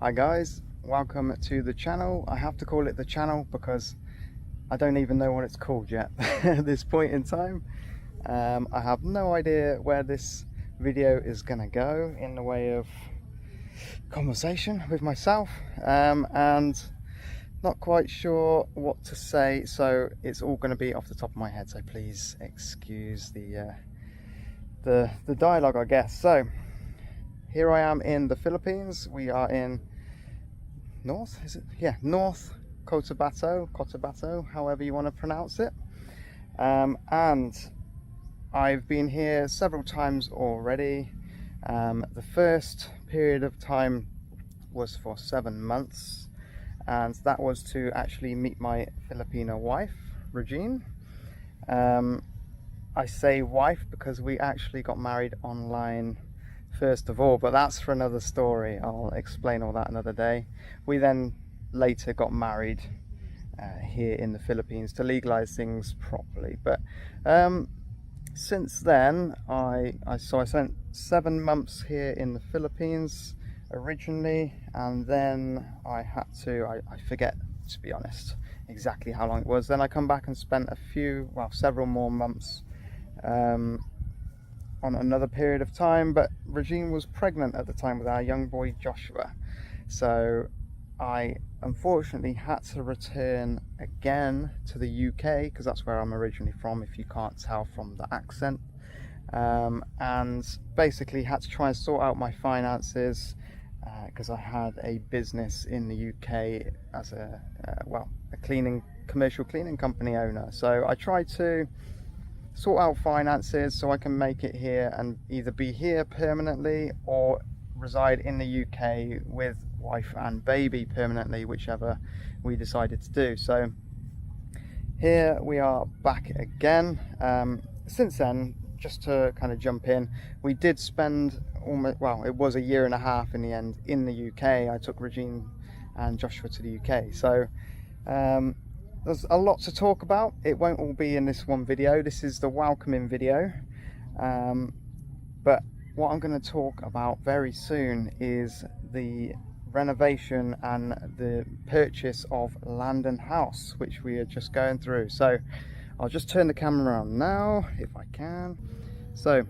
Hi guys, welcome to the channel. I have to call it the channel because I don't even know what it's called yet at this point in time. I have no idea where this video is gonna go in the way of conversation with myself, and not quite sure what to say, so it's all going to be off the top of my head, so please excuse the dialogue, I guess. So here I am in the Philippines. We are in North Cotabato, however you want to pronounce it, and I've been here several times already. The first period of time was for 7 months, and that was to actually meet my Filipino wife, Regine. I say wife because we actually got married online first of all, but that's for another story. I'll explain all that another day. We then later got married here in the Philippines to legalize things properly, but since then I spent 7 months here in the Philippines originally, and then I forget, to be honest, exactly how long it was. Then I come back and spent several more months on another period of time, but Regine was pregnant at the time with our young boy Joshua, so I unfortunately had to return again to the UK because that's where I'm originally from, if you can't tell from the accent, and basically had to try and sort out my finances because I had a business in the UK as a commercial cleaning company owner. So I tried to sort out finances so I can make it here and either be here permanently or reside in the UK with wife and baby permanently, whichever we decided to do. So here we are back again. Since then, just to kind of jump in, we did spend it was a year and a half in the end in the UK. I took Regine and Joshua to the UK, so there's a lot to talk about. It won't all be in this one video. This is the welcoming video, but what I'm going to talk about very soon is the renovation and the purchase of land and house, which we are just going through. So I'll just turn the camera around now if I can. So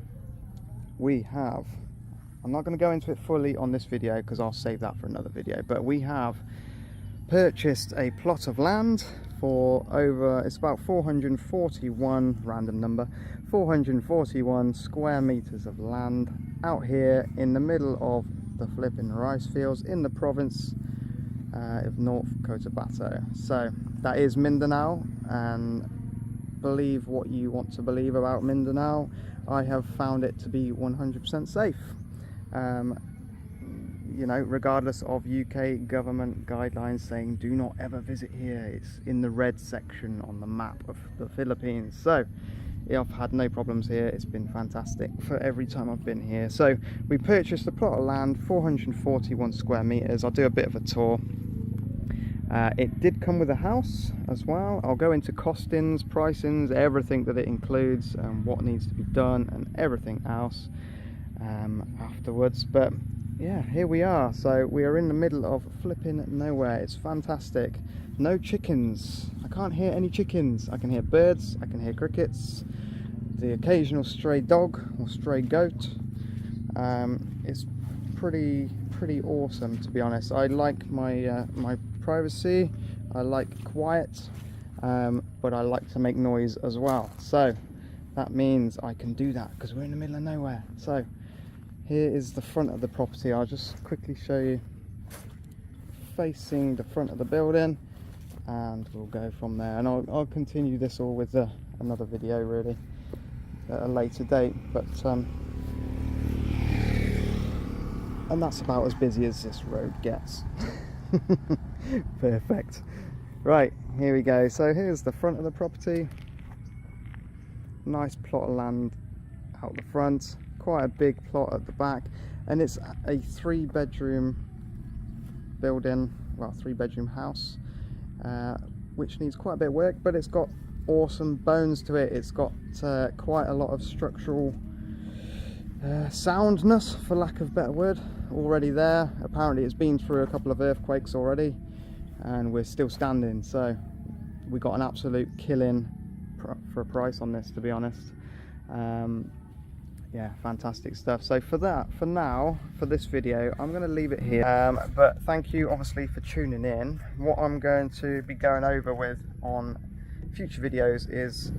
I'm not going to go into it fully on this video because I'll save that for another video, but we have purchased a plot of land for it's about 441, random number, 441 square meters of land out here in the middle of the flipping rice fields in the province of North Cotabato. So that is Mindanao, and believe what you want to believe about Mindanao, I have found it to be 100% safe. You know, regardless of UK government guidelines saying do not ever visit here, it's in the red section on the map of the Philippines. So yeah, I've had no problems here. It's been fantastic for every time I've been here. So we purchased a plot of land, 441 square meters. I'll do a bit of a tour. It did come with a house as well. I'll go into costings, pricings, everything that it includes, and what needs to be done and everything else afterwards. But yeah, here we are. So we are in the middle of flipping nowhere. It's fantastic. No chickens. I can't hear any chickens. I can hear birds, I can hear crickets, the occasional stray dog or stray goat. It's pretty awesome, to be honest. I like my my privacy. I like quiet, but I like to make noise as well. So that means I can do that because we're in the middle of nowhere. So here is the front of the property. I'll just quickly show you, facing the front of the building, and we'll go from there. And I'll continue this all with another video really at a later date. But and that's about as busy as this road gets. Perfect. Right, here we go. So here's the front of the property. Nice plot of land out the front, quite a big plot at the back, and it's a 3-bedroom building, well, 3-bedroom house, which needs quite a bit of work, but it's got awesome bones to it. It's got quite a lot of structural soundness, for lack of a better word. already there. Apparently it's been through a couple of earthquakes already and we're still standing, so we got an absolute killing for a price on this, to be honest. Yeah, fantastic stuff. So for now, for this video, I'm going to leave it here. But thank you obviously for tuning in. What I'm going to be going over with on future videos is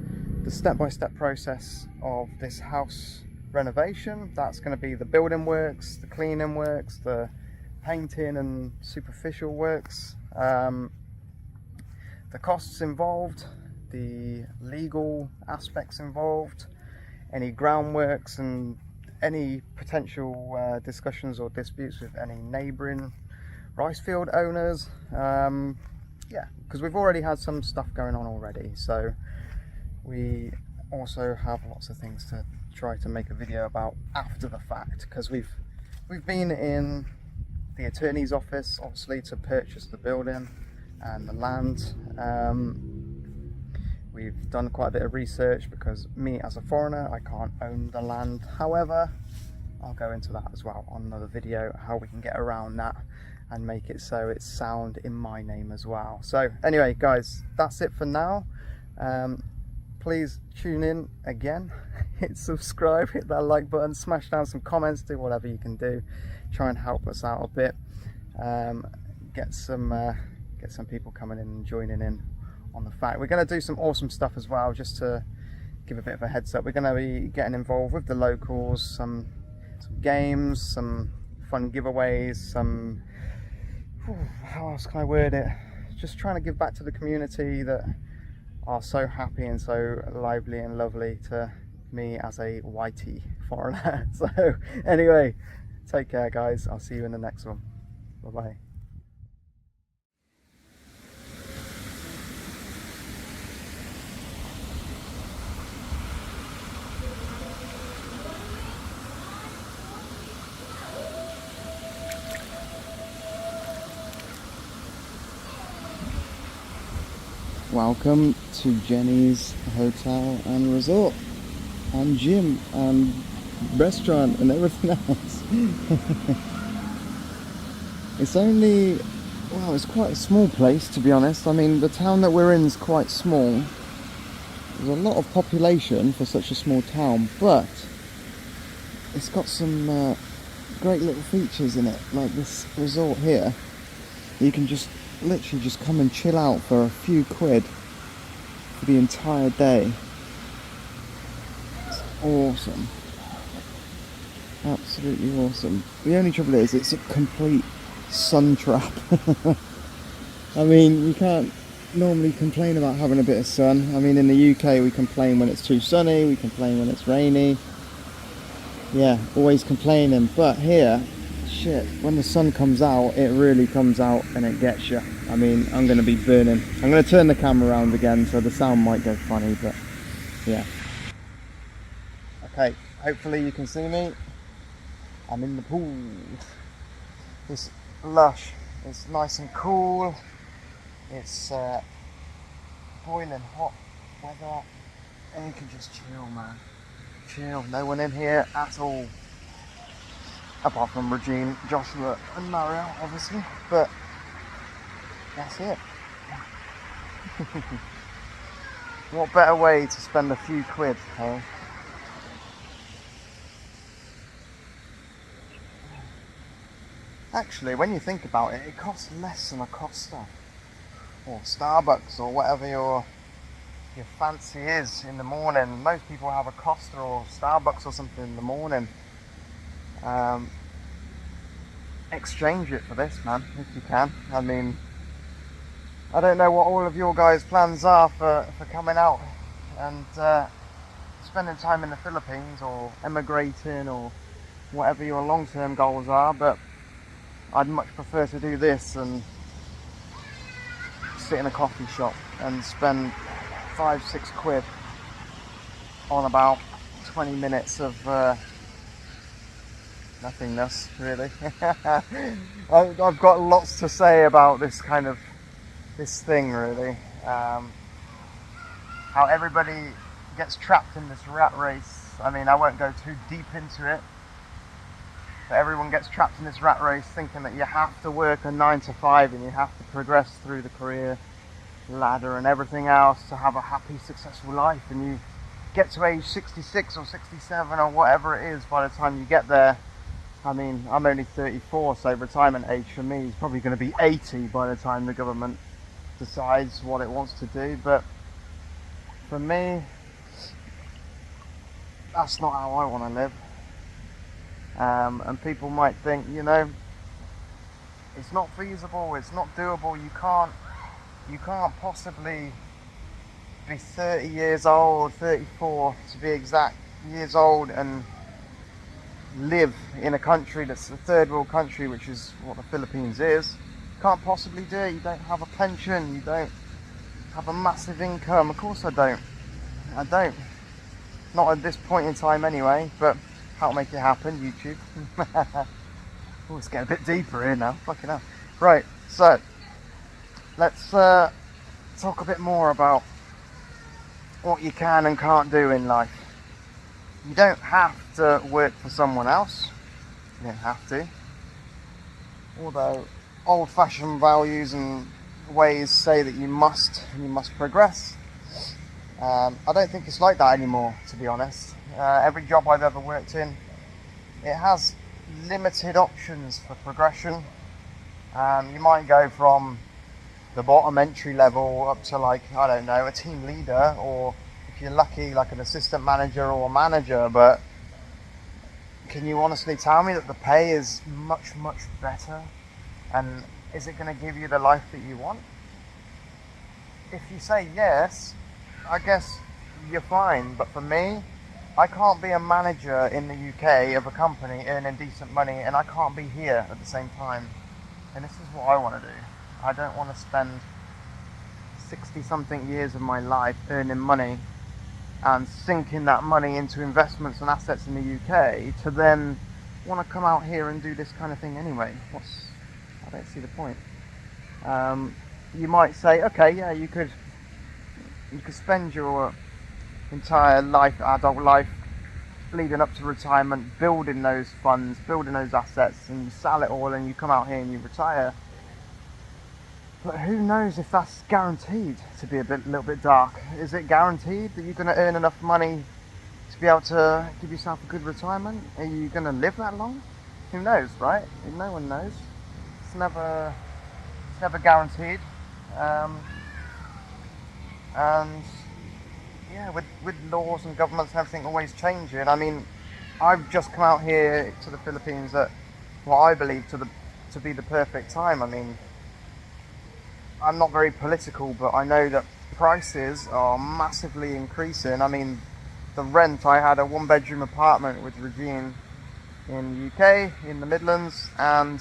the step-by-step process of this house renovation. That's going to be the building works, the cleaning works, the painting and superficial works, the costs involved, the legal aspects involved, any groundworks and any potential discussions or disputes with any neighbouring rice field owners. Yeah, because we've already had some stuff going on already, so we also have lots of things to try to make a video about after the fact, because we've been in the attorney's office obviously to purchase the building and the land. We've done quite a bit of research because me as a foreigner, I can't own the land. However, I'll go into that as well on another video, how we can get around that and make it so it's sound in my name as well. So anyway guys, that's it for now. Please tune in again, hit subscribe, hit that like button, smash down some comments, do whatever you can do, try and help us out a bit, get some people coming in and joining in on the fact. We're going to do some awesome stuff as well, just to give a bit of a heads up. We're going to be getting involved with the locals, some games, some fun giveaways, some, how else can I word it, just trying to give back to the community that are so happy and so lively and lovely to me as a whitey foreigner. So anyway, take care guys, I'll see you in the next one. Bye bye. Welcome to Jenny's Hotel and Resort and gym and restaurant and everything else. It's only, well, it's quite a small place, to be honest. I mean, the town that we're in is quite small. There's a lot of population for such a small town, but it's got some great little features in it, like this resort here. You can just literally just come and chill out for a few quid for the entire day. It's awesome, absolutely awesome. The only trouble is it's a complete sun trap. I mean, we can't normally complain about having a bit of sun. I mean, in the UK we complain when it's too sunny, we complain when it's rainy, yeah, always complaining. But here, shit, when the sun comes out, it really comes out and it gets you. I mean, I'm going to be burning. I'm going to turn the camera around again so the sound might go funny, but yeah. Okay, hopefully you can see me. I'm in the pool. It's lush, it's nice and cool. It's boiling hot weather and you can just chill, man. Chill, no one in here at all. Apart from Regine, Joshua and Mario, obviously, but that's it. What better way to spend a few quid, hey? Actually, when you think about it, it costs less than a Costa or Starbucks or whatever your fancy is in the morning. Most people have a Costa or Starbucks or something in the morning. Exchange it for this, man, if you can. I mean, I don't know what all of your guys' plans are for coming out and spending time in the Philippines or emigrating or whatever your long-term goals are, but I'd much prefer to do this and sit in a coffee shop and spend 5-6 quid on about 20 minutes of nothingness, really. I've got lots to say about this thing, really. How everybody gets trapped in this rat race. I mean, I won't go too deep into it, But everyone gets trapped in this rat race thinking that you have to work a 9 to 5 and you have to progress through the career ladder and everything else to have a happy, successful life. And you get to age 66 or 67 or whatever it is, by the time you get there, I mean, I'm only 34, so retirement age for me is probably going to be 80 by the time the government decides what it wants to do. But for me, that's not how I want to live. And people might think, you know, it's not feasible, it's not doable, you can't possibly be 30 years old, 34 to be exact years old, and live in a country that's a third world country, which is what the Philippines is. Can't possibly do it. You don't have a pension, you don't have a massive income. Of course I don't. Not at this point in time anyway, but how to make it happen, YouTube. Oh, it's getting a bit deeper here now, fucking hell. Right, so let's talk a bit more about what you can and can't do in life. You don't have to work for someone else. You don't have to. Although old-fashioned values and ways say that you must progress. I don't think it's like that anymore, to be honest. Every job I've ever worked in, it has limited options for progression. You might go from the bottom entry level up to, like, I don't know, a team leader, or if you're lucky, like an assistant manager or a manager. But can you honestly tell me that the pay is much better? And is it going to give you the life that you want? If you say yes, I guess you're fine. But for me, I can't be a manager in the UK of a company earning decent money, and I can't be here at the same time. And this is what I want to do. I don't want to spend 60-something years of my life earning money and sinking that money into investments and assets in the UK to then want to come out here and do this kind of thing anyway. I don't see the point. You might say, okay, yeah, you could spend your entire life, adult life, leading up to retirement, building those funds, building those assets, and you sell it all and you come out here and you retire. But who knows if that's guaranteed to be a little bit dark? Is it guaranteed that you're going to earn enough money to be able to give yourself a good retirement? Are you going to live that long? Who knows, right? No one knows. It's never guaranteed. And yeah, with laws and governments and everything always changing. I mean, I've just come out here to the Philippines at what I believe to be the perfect time. I mean, I'm not very political, but I know that prices are massively increasing. I mean, the rent, I had a 1-bedroom apartment with Regine in the UK, in the Midlands, and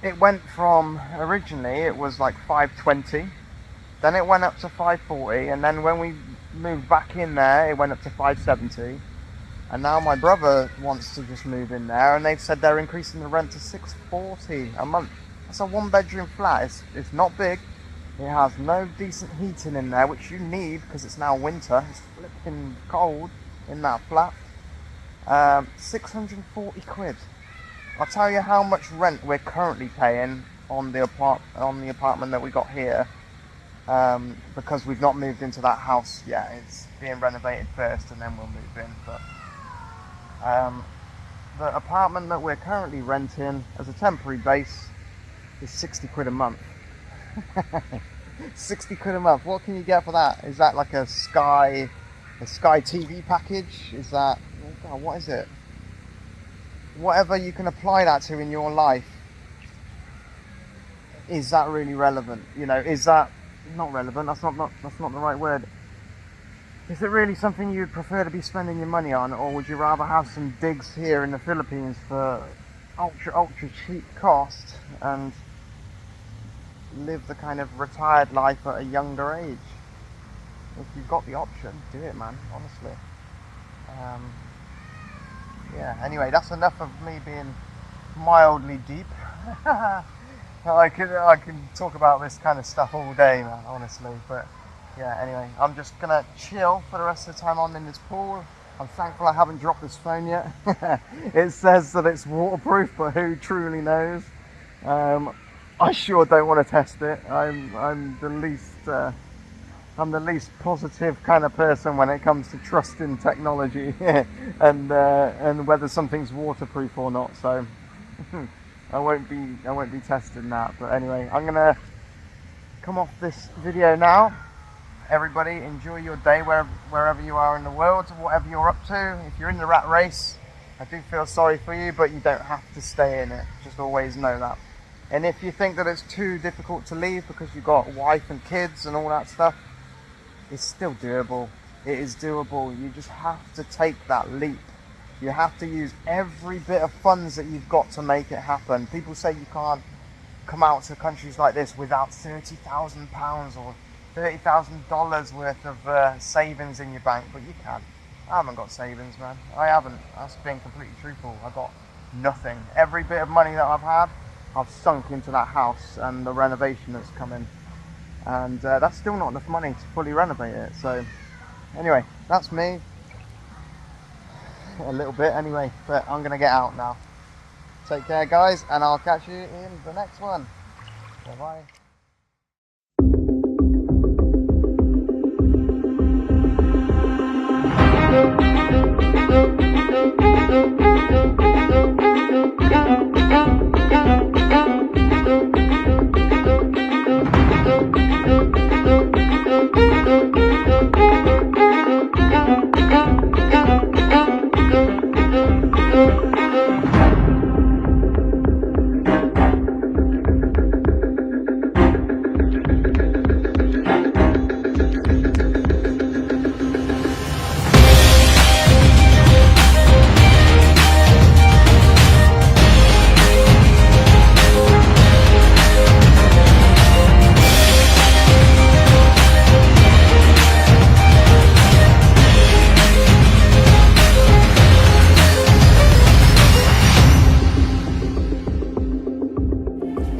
it went from, originally it was like $520, then it went up to $540, and then when we moved back in there, it went up to $570, and now my brother wants to just move in there, and they've said they're increasing the rent to $640 a month. It's a 1-bedroom flat. It's not big. It has no decent heating in there, which you need because it's now winter. It's flipping cold in that flat. 640 quid. I'll tell you how much rent we're currently paying on the apartment that we got here, because we've not moved into that house yet. It's being renovated first, and then we'll move in. But the apartment that we're currently renting as a temporary base is 60 quid a month. 60 quid a month. What can you get for that? Is that like a Sky TV package? Is that, oh God, what is it? Whatever you can apply that to in your life, is that really relevant? You know, is that not relevant? That's not the right word. Is it really something you'd prefer to be spending your money on, or would you rather have some digs here in the Philippines for ultra cheap cost and live the kind of retired life at a younger age? If you've got the option, do it, man, honestly. Yeah, anyway, that's enough of me being mildly deep. I can talk about this kind of stuff all day, man, honestly. But yeah, anyway, I'm just gonna chill for the rest of the time I'm in this pool. I'm thankful I haven't dropped this phone yet. It says that it's waterproof, but who truly knows? I sure don't want to test it. I'm the least positive kind of person when it comes to trusting technology and whether something's waterproof or not. So I won't be testing that. But anyway, I'm gonna come off this video now. Everybody, enjoy your day wherever you are in the world, whatever you're up to. If you're in the rat race, I do feel sorry for you, but you don't have to stay in it. Just always know that. And if you think that it's too difficult to leave because you've got a wife and kids and all that stuff, it's still doable. It is doable. You just have to take that leap. You have to use every bit of funds that you've got to make it happen. People say you can't come out to countries like this without £30,000 or $30,000 worth of savings in your bank, but you can. I haven't got savings, man. I haven't. That's being completely truthful. I got nothing. Every bit of money that I've had, I've sunk into that house and the renovation that's come in. And that's still not enough money to fully renovate it. So anyway, that's me. A little bit anyway, but I'm going to get out now. Take care, guys, and I'll catch you in the next one. Bye-bye.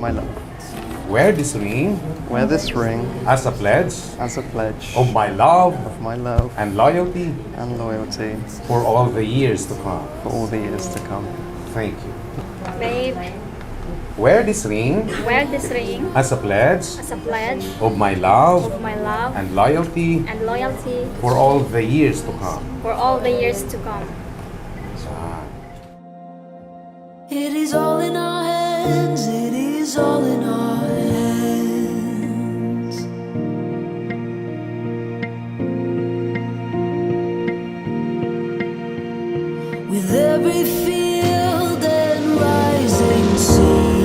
My love. Wear this ring Wear this ring as a pledge as a pledge of my love love and loyalty and loyalty for all the years to come. for all the years to come. Thank you. Babe, Wear this ring wear this ring as a pledge as a pledge of my love of my love and loyalty and loyalty for all the years to come. for all the years to come. It is all in our hands, it is all in our hands. With every field and rising sea,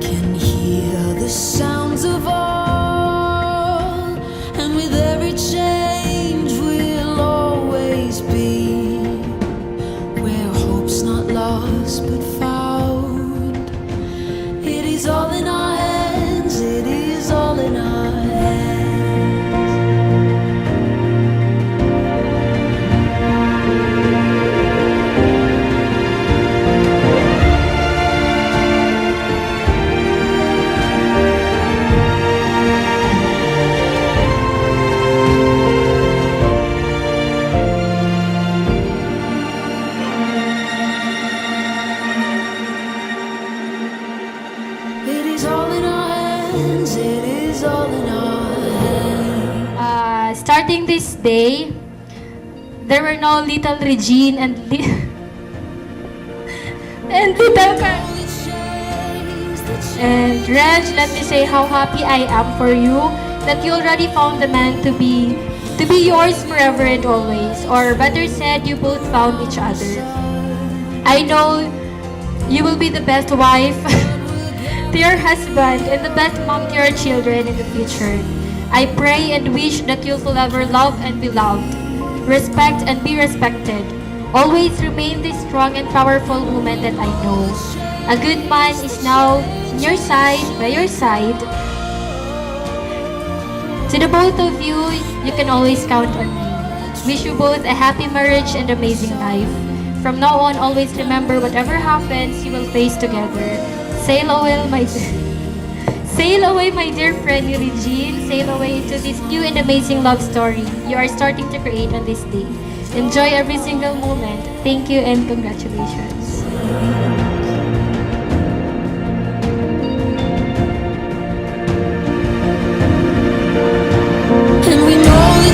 can hear the sounds of all, and with every change we'll always be not lost but found. It is all in our hands, it is all in our Starting this day, there were no little Regine and little and Reg, let me say how happy I am for you that you already found the man to be yours forever and always, or better said, you both found each other. I know you will be the best wife to your husband and the best mom to your children in the future. I pray and wish that you'll forever love and be loved, respect and be respected. Always remain this strong and powerful woman that I know. A good man is now in your side, by your side. To the both of you, you can always count on me. Wish you both a happy marriage and amazing life. From now on, always remember whatever happens, you will face together. Sail away, my Sail away, my dear friend Regine. Sail away into this new and amazing love story you are starting to create on this day. Enjoy every single moment. Thank you and congratulations. And we know the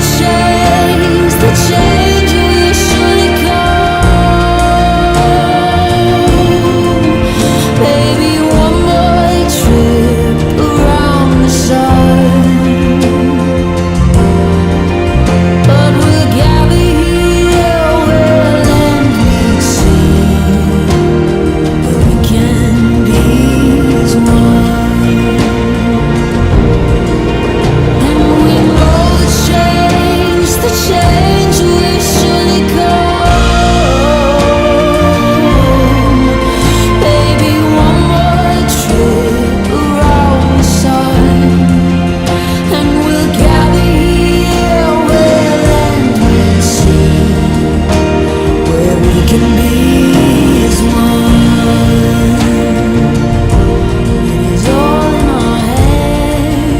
change will surely come. Baby, one more trip around the sun. But we'll gather here where land meets sea, where we can be as one. The change will surely come. Baby, one more trip around the sun, and we'll gather here where land meets sea, where we can be as one. It is all in our hands,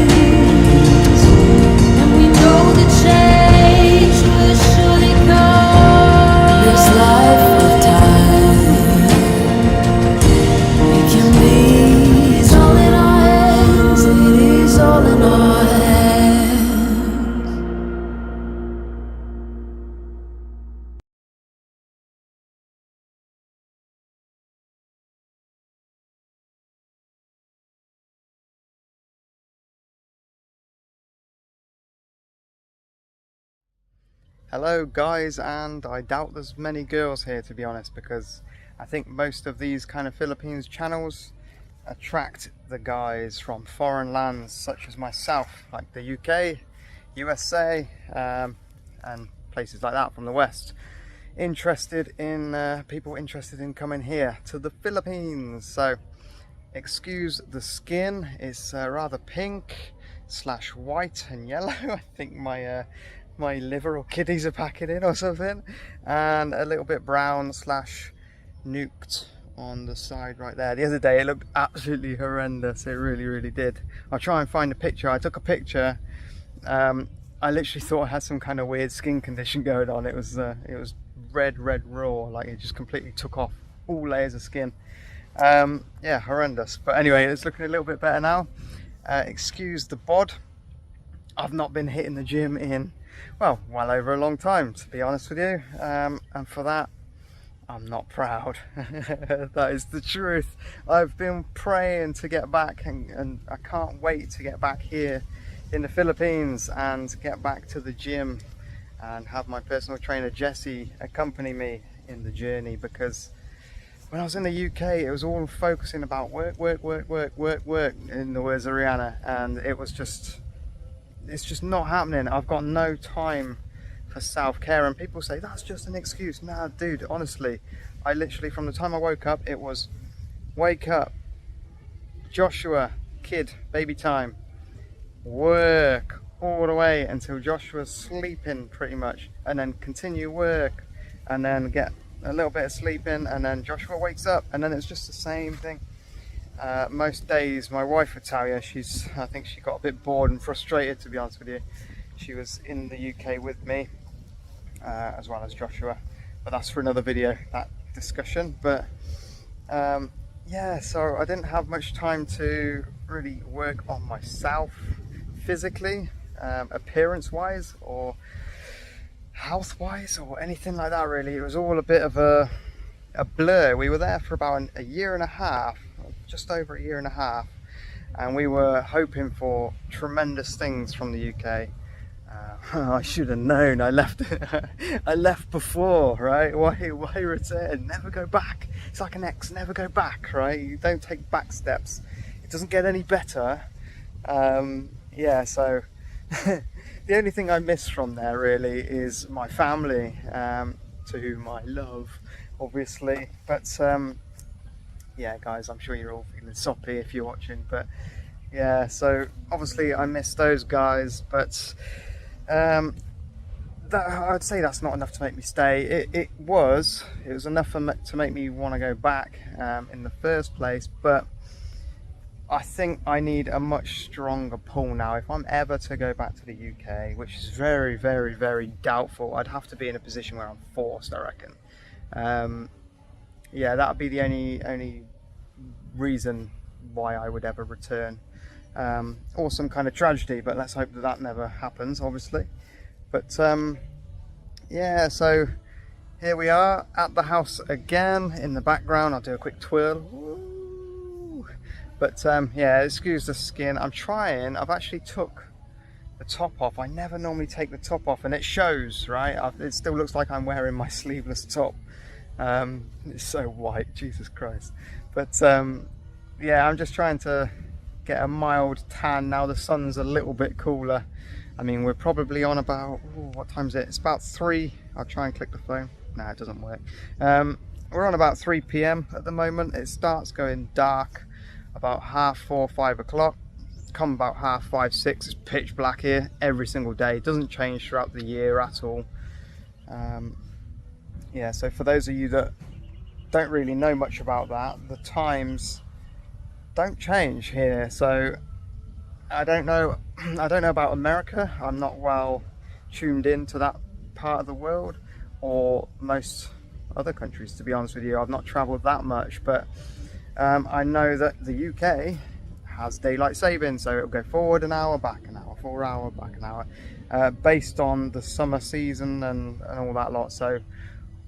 and we know the change will surely come. This life of time, we can be. It's all in our hands. It is all in our hands. Hello guys, and I doubt there's many girls here, to be honest, because I think most of these kind of Philippines channels attract the guys from foreign lands such as myself, like the UK, USA, and places like that from the West, interested in people interested in coming here to the Philippines. So excuse the skin, it's rather pink / white and yellow. I think my liver or kidneys are packing in or something, and a little bit brown / nuked on the side right there. The other day it looked absolutely horrendous, it really did. I'll try and find a picture. I took a picture. I literally thought I had some kind of weird skin condition going on. It was red raw, like it just completely took off all layers of skin. Yeah, horrendous. But anyway, it's looking a little bit better now. Excuse the bod. I've not been hitting the gym in well over a long time, to be honest with you, and for that I'm not proud. That is the truth. I've been praying to get back, and I can't wait to get back here in the Philippines and get back to the gym and have my personal trainer Jesse accompany me in the journey, because when I was in the UK it was all focusing about work, in the words of Rihanna, and it's just not happening. I've got no time for self-care, and people say that's just an excuse. Nah, dude, honestly, I literally, from the time I woke up, it was wake up, Joshua, kid, baby time, work all the way until Joshua's sleeping pretty much, and then continue work, and then get a little bit of sleep in, and then Joshua wakes up, and then it's just the same thing. Most days, my wife would tell you, I think she got a bit bored and frustrated, to be honest with you. She was in the UK with me, as well as Joshua, but that's for another video, that discussion. But yeah, so I didn't have much time to really work on myself physically, appearance wise or health wise or anything like that really. It was all a bit of a blur. We were there for about a year and a half, just over a year and a half, and we were hoping for tremendous things from the UK. I should have known. I left I left before, right? Why return? Never go back. It's like an ex, never go back, right? You don't take back steps. It doesn't get any better. Yeah, so the only thing I miss from there really is my family, to whom I love, obviously. But yeah guys, I'm sure you're all feeling soppy if you're watching, but yeah, so obviously I miss those guys, but I'd say that's not enough to make me stay. It was enough to make me want to go back in the first place, but I think I need a much stronger pull now. If I'm ever to go back to the UK, which is very, very, very doubtful, I'd have to be in a position where I'm forced, I reckon. Yeah, that would be the only reason why I would ever return. Or some kind of tragedy, but let's hope that never happens, obviously. But yeah, so here we are at the house again. In the background, I'll do a quick twirl. Woo. But yeah, excuse the skin. I've actually took the top off. I never normally take the top off, and it shows, right? It still looks like I'm wearing my sleeveless top. It's so white, Jesus Christ. But yeah, I'm just trying to get a mild tan now. The sun's a little bit cooler. I mean, we're probably on about, what time is it? It's about 3. I'll try and click the phone. No, it doesn't work. We're on about 3 p.m. at the moment. It starts going dark about 4:30, 5 o'clock. Come about 5:30, 6, it's pitch black here every single day. It doesn't change throughout the year at all. Yeah, so for those of you that don't really know much about that, the times don't change here. So I don't know about America. I'm not well tuned into that part of the world, or most other countries, to be honest with you. I've not traveled that much, but I know that the UK has daylight saving, so it'll go forward an hour, back an hour, forward an hour, back an hour, based on the summer season and all that lot. So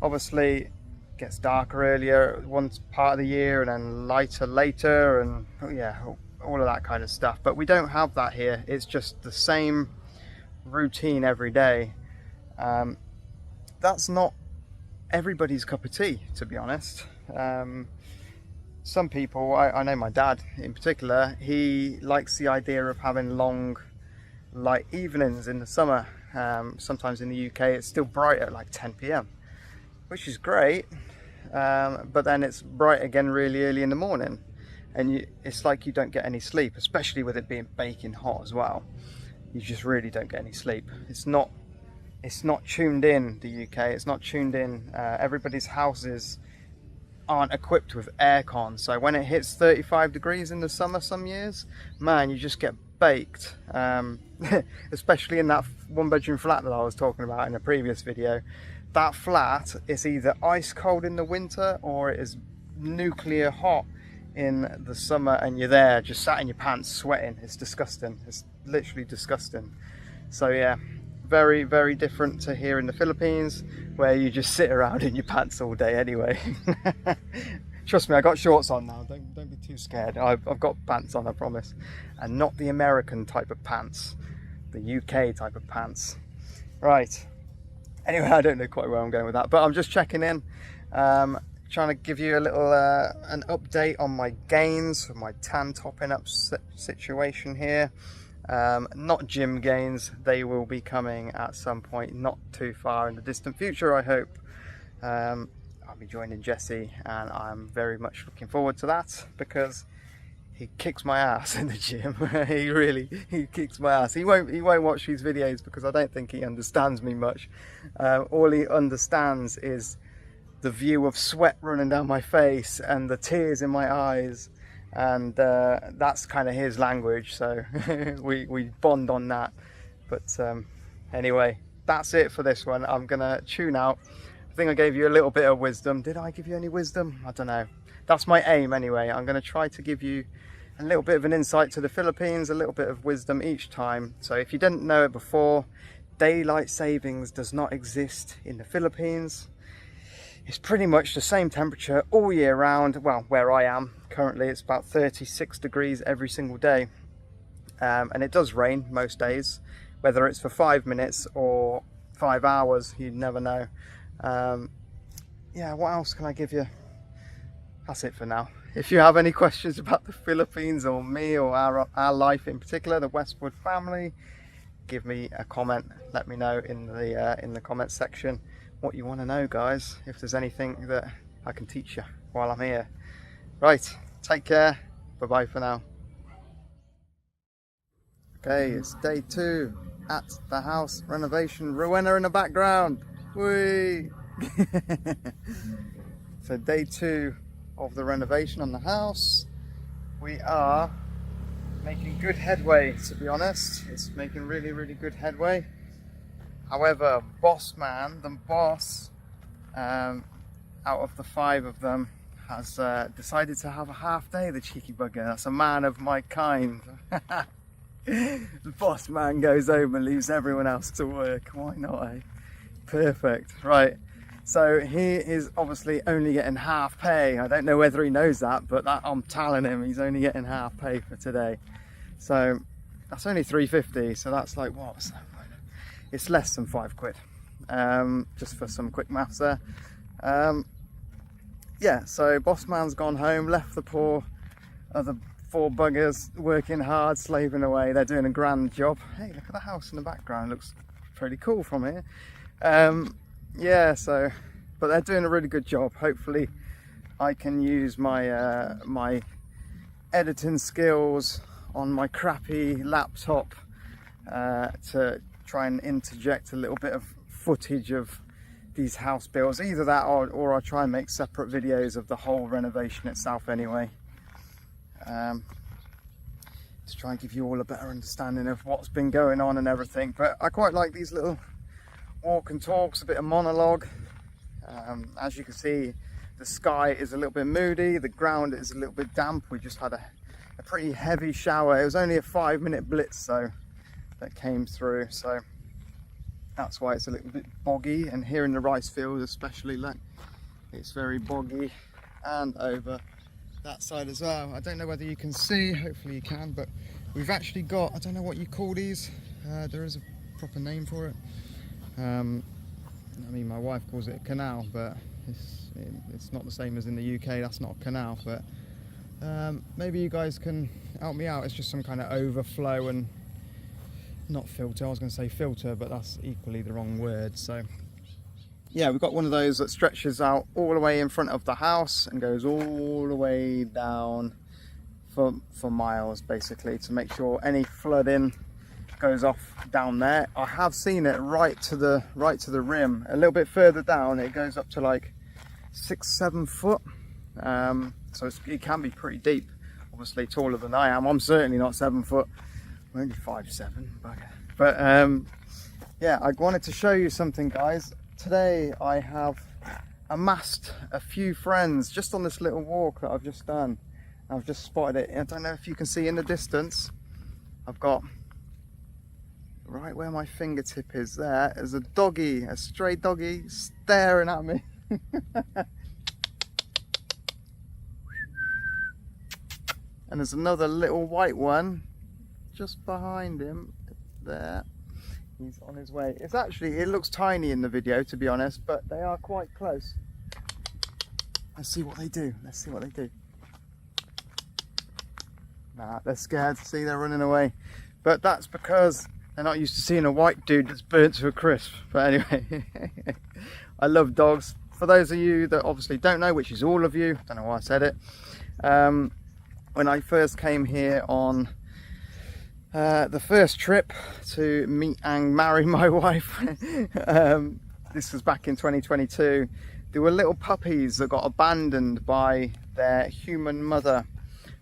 obviously it gets darker earlier one part of the year and then lighter later, and yeah, all of that kind of stuff. But we don't have that here. It's just the same routine every day. That's not everybody's cup of tea, to be honest. Some people, I know my dad in particular, he likes the idea of having long light evenings in the summer. Sometimes in the UK it's still bright at like 10 p.m, which is great, but then it's bright again really early in the morning, and it's like you don't get any sleep, especially with it being baking hot as well. You just really don't get any sleep. It's not tuned in, the UK, it's not tuned in. Everybody's houses aren't equipped with aircon, so when it hits 35 degrees in the summer some years, man, you just get baked. Especially in that 1-bedroom flat that I was talking about in a previous video. That flat is either ice cold in the winter or it is nuclear hot in the summer, and you're there just sat in your pants sweating. It's disgusting. It's literally disgusting. So yeah, very, very different to here in the Philippines, where you just sit around in your pants all day anyway. Trust me, I got shorts on now. Don't be too scared. I've got pants on, I promise. And not the American type of pants, the UK type of pants. Right. Anyway, I don't know quite where I'm going with that, but I'm just checking in. Trying to give you a little an update on my gains, my tan topping up situation here. Not gym gains. They will be coming at some point, not too far in the distant future, I hope. I'll be joining Jesse, and I'm very much looking forward to that, because he kicks my ass in the gym. he kicks my ass. He won't watch these videos because I don't think he understands me much. All he understands is the view of sweat running down my face and the tears in my eyes, and that's kind of his language, so we bond on that. But anyway, that's it for this one. I'm gonna tune out. I think I gave you a little bit of wisdom. Did I give you any wisdom? I don't know. That's my aim anyway. I'm going to try to give you a little bit of an insight to the Philippines, a little bit of wisdom each time. So if you didn't know it before, daylight savings does not exist in the Philippines. It's pretty much the same temperature all year round. Well, where I am currently, it's about 36 degrees every single day. And it does rain most days, whether it's for 5 minutes or 5 hours, you never know. Yeah, what else can I give you? That's it for now. If you have any questions about the Philippines or me or our life in particular, the Westwood family, give me a comment. Let me know in the comments section what you want to know, guys. If there's anything that I can teach you while I'm here. Right, take care. Bye bye for now. Okay, it's day 2 at the house renovation. Rowena in the background. Whee! So day 2 of the renovation on the house. We are making good headway, to be honest. It's making really, really good headway. However, boss man, the boss, out of the 5 of them, has decided to have a half day, the cheeky bugger. That's a man of my kind. The boss man goes home and leaves everyone else to work. Why not, eh? Perfect. Right. So he is obviously only getting half pay. I don't know whether he knows that, but I'm telling him he's only getting half pay for today. So that's only £3.50. So that's like what? It's less than £5. Just for some quick maths there. Yeah. So boss man's gone home, left the poor other 4 buggers working hard, slaving away. They're doing a grand job. Hey, look at the house in the background. Looks pretty cool from here. Yeah, so, but they're doing a really good job. Hopefully I can use my my editing skills on my crappy laptop to try and interject a little bit of footage of these house builds. Either that or I'll try and make separate videos of the whole renovation itself anyway. To try and give you all a better understanding of what's been going on and everything. But I quite like these little walk and talks, a bit of monologue. As you can see, the sky is a little bit moody, the ground is a little bit damp. We just had a pretty heavy shower. It was only a 5-minute blitz though that came through, so that's why it's a little bit boggy. And here in the rice field especially, look, it's very boggy, and over that side as well. I don't know whether you can see, hopefully you can, but we've actually got, I don't know what you call these, there is a proper name for it. I mean, my wife calls it a canal, but it's not the same as in the UK. That's not a canal, but maybe you guys can help me out. It's just some kind of overflow and not filter. I was going to say filter, but that's equally the wrong word. So yeah, we've got one of those that stretches out all the way in front of the house and goes all the way down for miles, basically, to make sure any flooding goes off down there. I have seen it right to the rim. A little bit further down, it goes up to like 6-7 foot. So it can be pretty deep. Obviously taller than I am. I'm certainly not 7 foot. I'm only 5'7", but yeah, I wanted to show you something, guys. Today I have amassed a few friends just on this little walk that I've just done. I've just spotted it. I don't know if you can see in the distance. I've got, right where my fingertip is, there is a doggy, a stray doggy staring at me. And there's another little white one just behind him there. He's on his way. It's actually, it looks tiny in the video, to be honest, but they are quite close. Let's see what they do. Let's see what they do. Nah, they're scared. See, they're running away. But that's because they're not used to seeing a white dude that's burnt to a crisp. But anyway, I love dogs. For those of you that obviously don't know, which is all of you, don't know why I said it. When I first came here on the first trip to meet and marry my wife, this was back in 2022, there were little puppies that got abandoned by their human mother.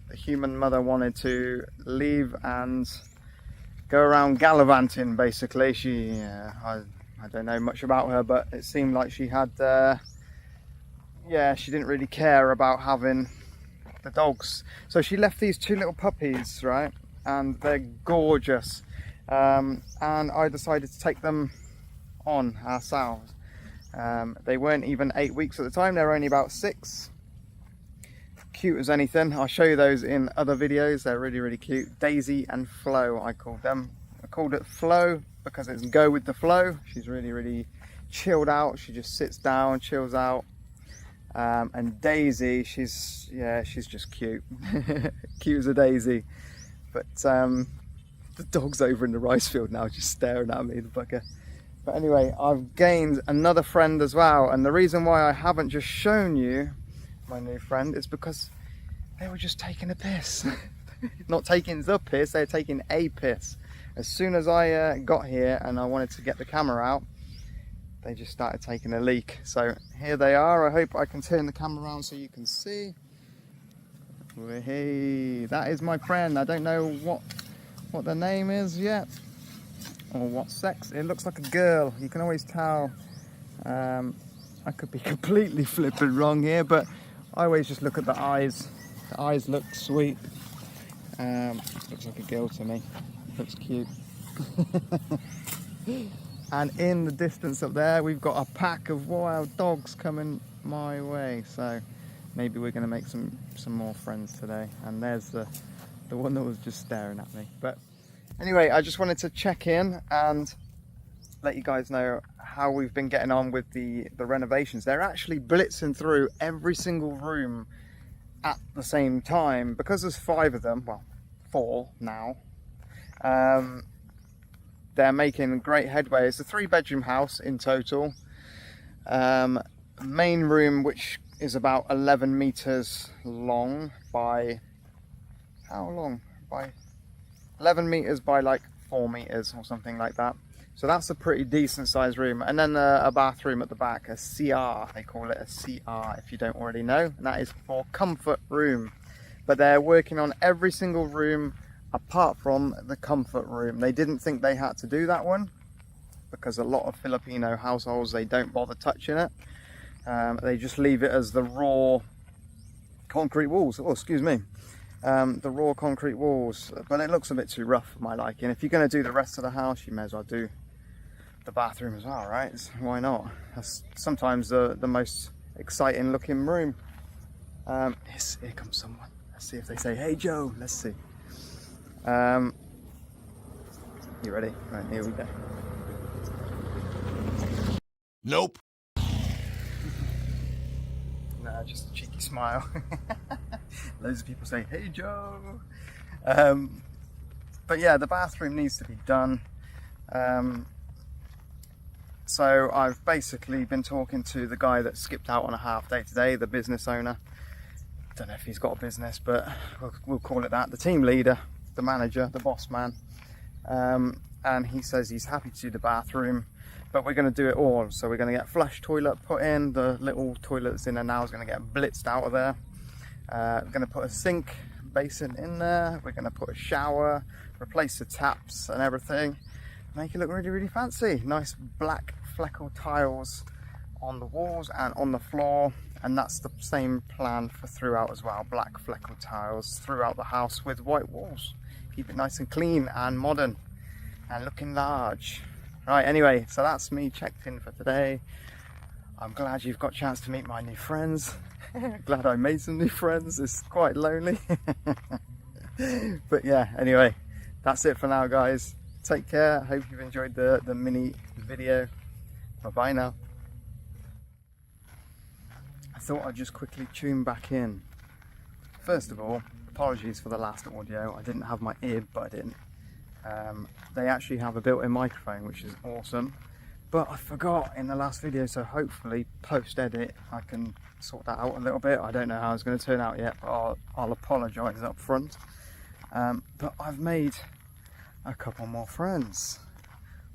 The human mother wanted to leave and go around gallivanting, basically. She, I don't know much about her, but it seemed like she had, yeah, she didn't really care about having the dogs. So she left these 2 little puppies, right? And they're gorgeous. And I decided to take them on ourselves. They weren't even 8 weeks at the time, they were only about 6. Cute as anything. I'll show you those in other videos. They're really, really cute. Daisy and Flo, I called them. I called it Flo because it's go with the flow. She's really, really chilled out. She just sits down, chills out. And Daisy, she's just cute. Cute as a daisy. But the dog's over in the rice field now, just staring at me, the bugger. But anyway, I've gained another friend as well. And the reason why I haven't just shown you my new friend is because they were just taking a piss. Not taking the piss, they're taking a piss. As soon as I got here and I wanted to get the camera out, they just started taking a leak. So here they are. I hope I can turn the camera around so you can see. Hey, that is my friend. I don't know what the name is yet, or what sex. It looks like a girl. You can always tell. I could be completely flipping wrong here, but I always just look at the eyes. The eyes look sweet. Looks like a girl to me. Looks cute. And in the distance up there, we've got a pack of wild dogs coming my way. So maybe we're going to make some more friends today. And there's the one that was just staring at me. But anyway, I just wanted to check in and let you guys know how we've been getting on with the renovations. They're actually blitzing through every single room at the same time, because there's 5 of them, well 4 now. They're making great headway. It's a 3-bedroom house in total. Main room, which is about 11 meters long by, how long? By 11 meters by like 4 meters or something like that. So that's a pretty decent sized room. And then a bathroom at the back, a CR, they call it a CR if you don't already know. And that is for comfort room. But they're working on every single room apart from the comfort room. They didn't think they had to do that one because a lot of Filipino households, they don't bother touching it. They just leave it as the raw concrete walls. Oh, excuse me. The raw concrete walls. But it looks a bit too rough for my liking. If you're going to do the rest of the house, you may as well do the bathroom as well, right? Why not? That's sometimes the most exciting looking room. Here comes someone. Let's see if they say, "Hey Joe." Let's see. You ready? Right, here we go. Nope. No, just a cheeky smile. Loads of people say, "Hey Joe." But yeah, the bathroom needs to be done. So I've basically been talking to the guy that skipped out on a half day today, the business owner. Don't know if he's got a business, but we'll call it that. The team leader, the manager, the boss man. And he says he's happy to do the bathroom, but we're going to do it all. So we're going to get flush toilet put in. The little toilet that's in there now is going to get blitzed out of there. We're going to put a sink basin in there. We're going to put a shower, replace the taps and everything. Make it look really, really fancy. Nice black fleckled tiles on the walls and on the floor. And that's the same plan for throughout as well. Black fleckled tiles throughout the house with white walls. Keep it nice and clean and modern and looking large. Right, anyway, so that's me checked in for today. I'm glad you've got a chance to meet my new friends. Glad I made some new friends. It's quite lonely. But yeah, anyway, that's it for now, guys. Take care. Hope you've enjoyed the mini video. Bye bye now. I thought I'd just quickly tune back in. First of all, apologies for the last audio. I didn't have my earbud in. They actually have a built-in microphone, which is awesome. But I forgot in the last video, so hopefully post-edit I can sort that out a little bit. I don't know how it's going to turn out yet, but I'll apologise up front. But I've made a couple more friends.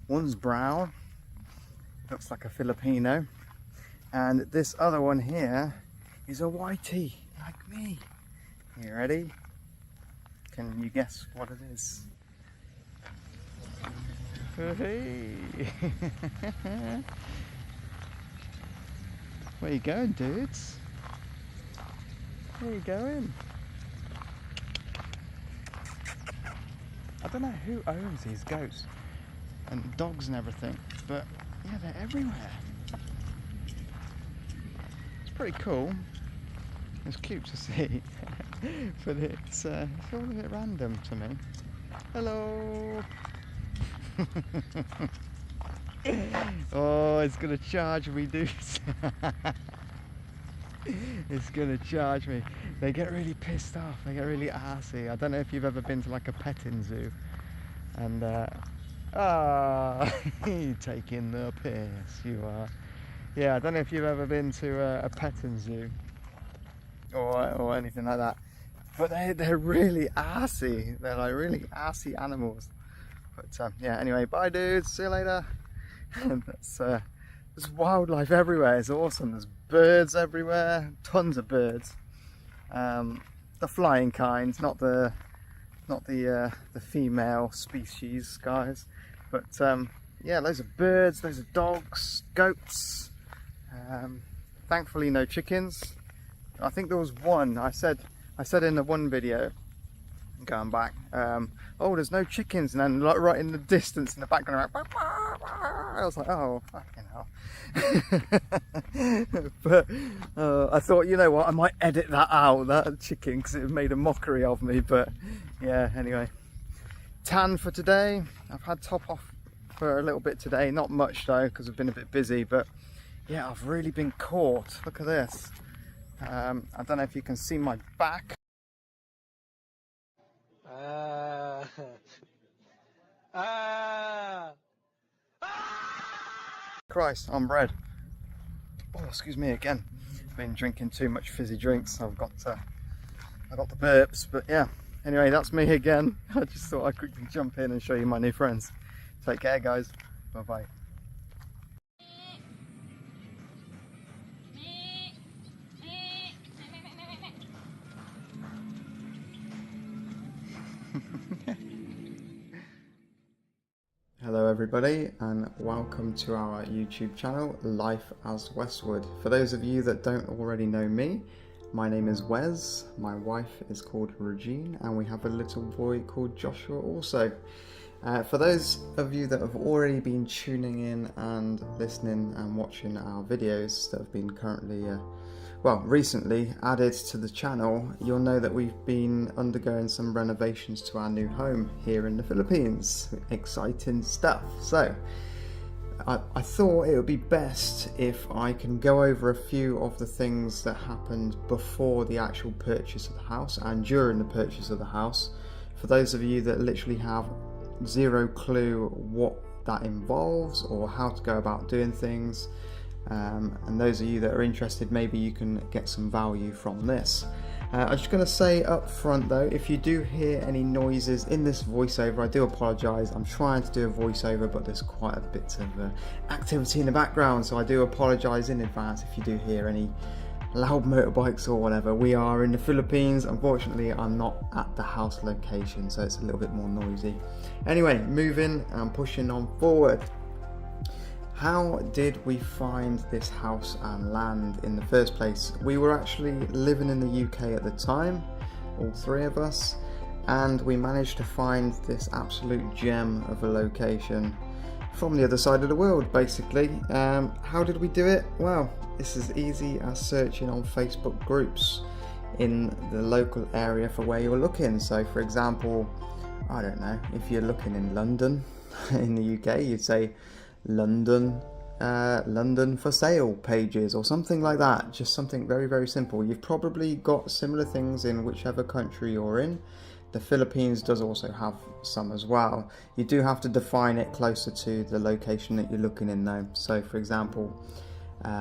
One's brown, looks like a Filipino, and this other one here is a whitey, like me. You ready? Can you guess what it is? Hey. Where you going, dudes? Where you going? I don't know who owns these goats and dogs and everything, but yeah, they're everywhere. It's pretty cool. It's cute to see, but it's a bit random to me. Hello. Oh, it's gonna charge me, dudes. It's gonna charge me. They get really pissed off. They get really arsey. I don't know if you've ever been to like a petting zoo, and taking the piss, you are. Yeah, I don't know if you've ever been to a petting zoo or anything like that, but they're really arsey. They're like really arsey animals. But yeah, anyway, bye dudes, see you later. There's wildlife everywhere. It's awesome. There's birds everywhere, tons of birds. the flying kind, not the female species, guys. But yeah, loads of birds, loads of dogs, goats. Thankfully, no chickens. I think there was one. I said in the one video, going back, oh, there's no chickens, and then like right in the distance in the background, like, I was like, oh, fucking hell. But I thought, you know what, I might edit that out, that chicken, because it made a mockery of me. But yeah, anyway, tan for today. I've had top off for a little bit today, not much though, because I've been a bit busy. But yeah, I've really been caught. Look at this. I don't know if you can see my back. Christ, I'm red. Oh, excuse me again. Been drinking too much fizzy drinks. I got the burps, but yeah. Anyway, that's me again. I just thought I'd quickly jump in and show you my new friends. Take care, guys. Bye bye. Hello everybody, and welcome to our YouTube channel, Life as Westwood. For those of you that don't already know me, my name is Wes, my wife is called Regine, and we have a little boy called Joshua also. For those of you that have already been tuning in and listening and watching our videos that have been currently, recently added to the channel, you'll know that we've been undergoing some renovations to our new home here in the Philippines. Exciting stuff. So I thought it would be best if I can go over a few of the things that happened before the actual purchase of the house and during the purchase of the house. For those of you that literally have zero clue what that involves or how to go about doing things, and those of you that are interested, maybe you can get some value from this. I'm just going to say up front though, if you do hear any noises in this voiceover, I do apologise. I'm trying to do a voiceover, but there's quite a bit of activity in the background, so I do apologise in advance if you do hear any loud motorbikes or whatever. We are in the Philippines. Unfortunately, I'm not at the house location, so it's a little bit more noisy. Anyway, moving and pushing on forward. How did we find this house and land in the first place? We were actually living in the UK at the time, all three of us, and we managed to find this absolute gem of a location from the other side of the world, basically. How did we do it? Well, it's as easy as searching on Facebook groups in the local area for where you're looking. So for example, I don't know, if you're looking in London, in the UK, you'd say London for sale pages or something like that. Just something very, very simple. You've probably got similar things in whichever country you're in. The Philippines does also have some as well. You do have to define it closer to the location that you're looking in though. So for example,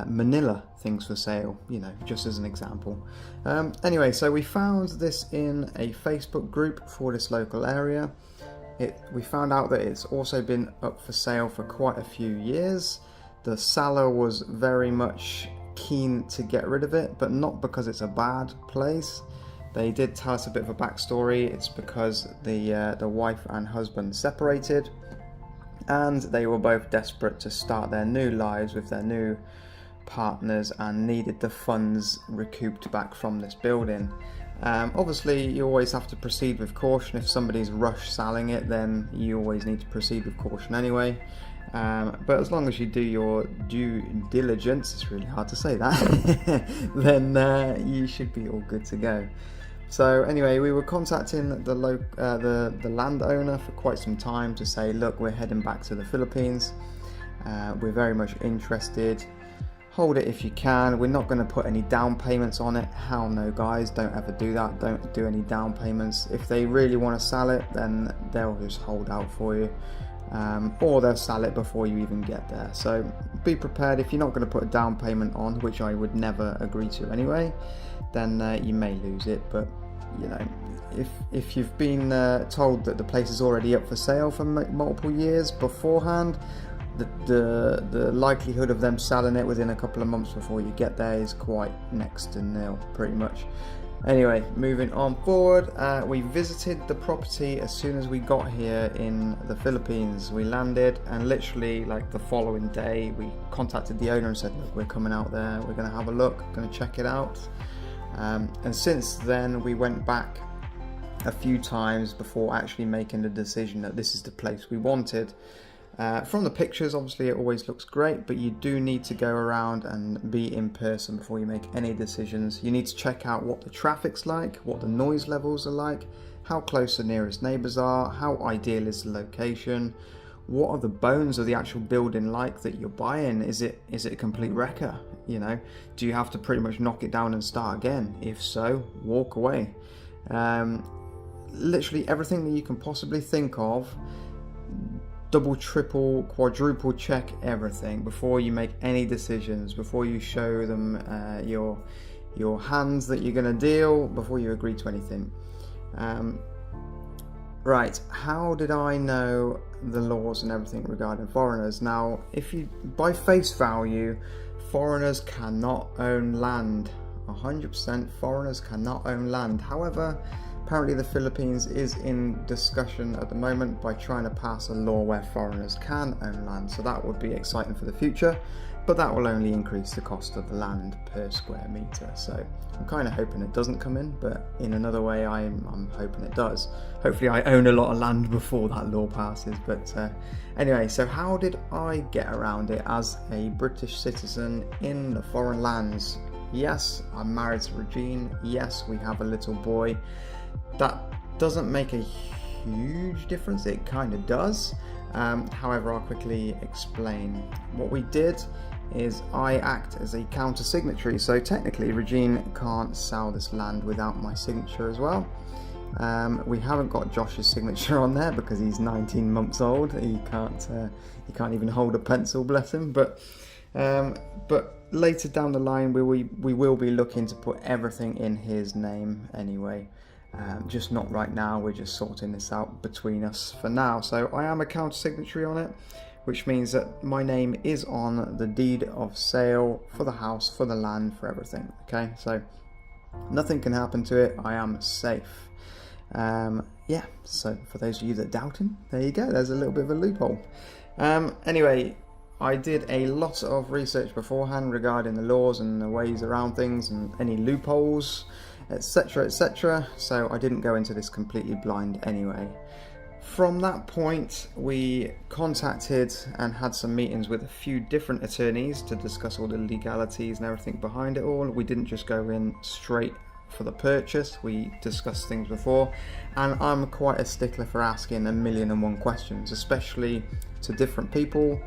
Manila, things for sale, you know, just as an example. Anyway, so we found this in a Facebook group for this local area. We found out that it's also been up for sale for quite a few years. The seller was very much keen to get rid of it, but not because it's a bad place. They did tell us a bit of a backstory. It's because the wife and husband separated, and they were both desperate to start their new lives with their new partners and needed the funds recouped back from this building. Obviously you always have to proceed with caution. If somebody's rush selling it, then you always need to proceed with caution anyway. But as long as you do your due diligence, it's really hard to say that, then you should be all good to go. So anyway, we were contacting the landowner for quite some time to say, look, we're heading back to the Philippines. We're very much interested. Hold it if you can. We're not going to put any down payments on it. Hell no, guys, don't ever do that. Don't do any down payments. If they really want to sell it, then they'll just hold out for you, or they'll sell it before you even get there. So be prepared. If you're not going to put a down payment on, which I would never agree to anyway, then you may lose it. But you know, if you've been told that the place is already up for sale for multiple years beforehand, the likelihood of them selling it within a couple of months before you get there is quite next to nil, pretty much. Anyway, moving on forward, we visited the property as soon as we got here in the Philippines. We landed, and literally like the following day we contacted the owner and said, look, we're coming out there, we're going to have a look, going to check it out. And since then we went back a few times before actually making the decision that this is the place we wanted. From the pictures, obviously it always looks great, but you do need to go around and be in person before you make any decisions. You need to check out what the traffic's like, what the noise levels are like, how close the nearest neighbours are, how ideal is the location, what are the bones of the actual building like that you're buying. Is it a complete wrecker? You know, do you have to pretty much knock it down and start again? If so, walk away. Literally everything that you can possibly think of. Double, triple, quadruple check everything before you make any decisions, before you show them your hands that you're going to deal, before you agree to anything. Right, how did I know the laws and everything regarding foreigners? Now, if you, by face value, foreigners cannot own land. 100% foreigners cannot own land. However, apparently the Philippines is in discussion at the moment by trying to pass a law where foreigners can own land, so that would be exciting for the future, but that will only increase the cost of the land per square metre. So I'm kind of hoping it doesn't come in, but in another way I'm hoping it does. Hopefully I own a lot of land before that law passes. But anyway, so how did I get around it as a British citizen in the foreign lands? Yes, I'm married to Regine. Yes, we have a little boy. That doesn't make a huge difference. It kind of does. However, I'll quickly explain. What we did is I act as a counter signatory. So technically Regine can't sell this land without my signature as well. We haven't got Josh's signature on there because he's 19 months old. He can't even hold a pencil, bless him. But later down the line we will be looking to put everything in his name anyway. Just not right now, we're just sorting this out between us for now. So I am a counter signatory on it, which means that my name is on the deed of sale for the house, for the land, for everything. Okay, so nothing can happen to it. I am safe. Yeah, so for those of you that doubt him, there you go, there's a little bit of a loophole. Anyway, I did a lot of research beforehand regarding the laws and the ways around things and any loopholes, etc, etc, so I didn't go into this completely blind anyway. From that point we contacted and had some meetings with a few different attorneys to discuss all the legalities and everything behind it all. We didn't just go in straight for the purchase, we discussed things before, and I'm quite a stickler for asking 1,000,001 questions, especially to different people,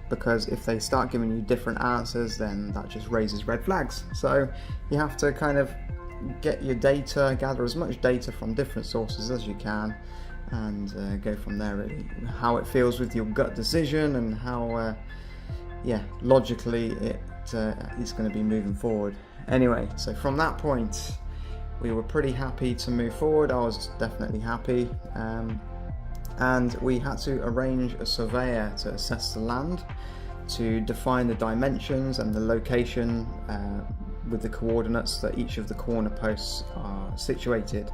because if they start giving you different answers then that just raises red flags. So you have to kind of get your data, gather as much data from different sources as you can, and go from there really. How it feels with your gut decision and how logically it is going to be moving forward. Anyway, so from that point we were pretty happy to move forward. I was definitely happy, and we had to arrange a surveyor to assess the land, to define the dimensions and the location with the coordinates that each of the corner posts are situated.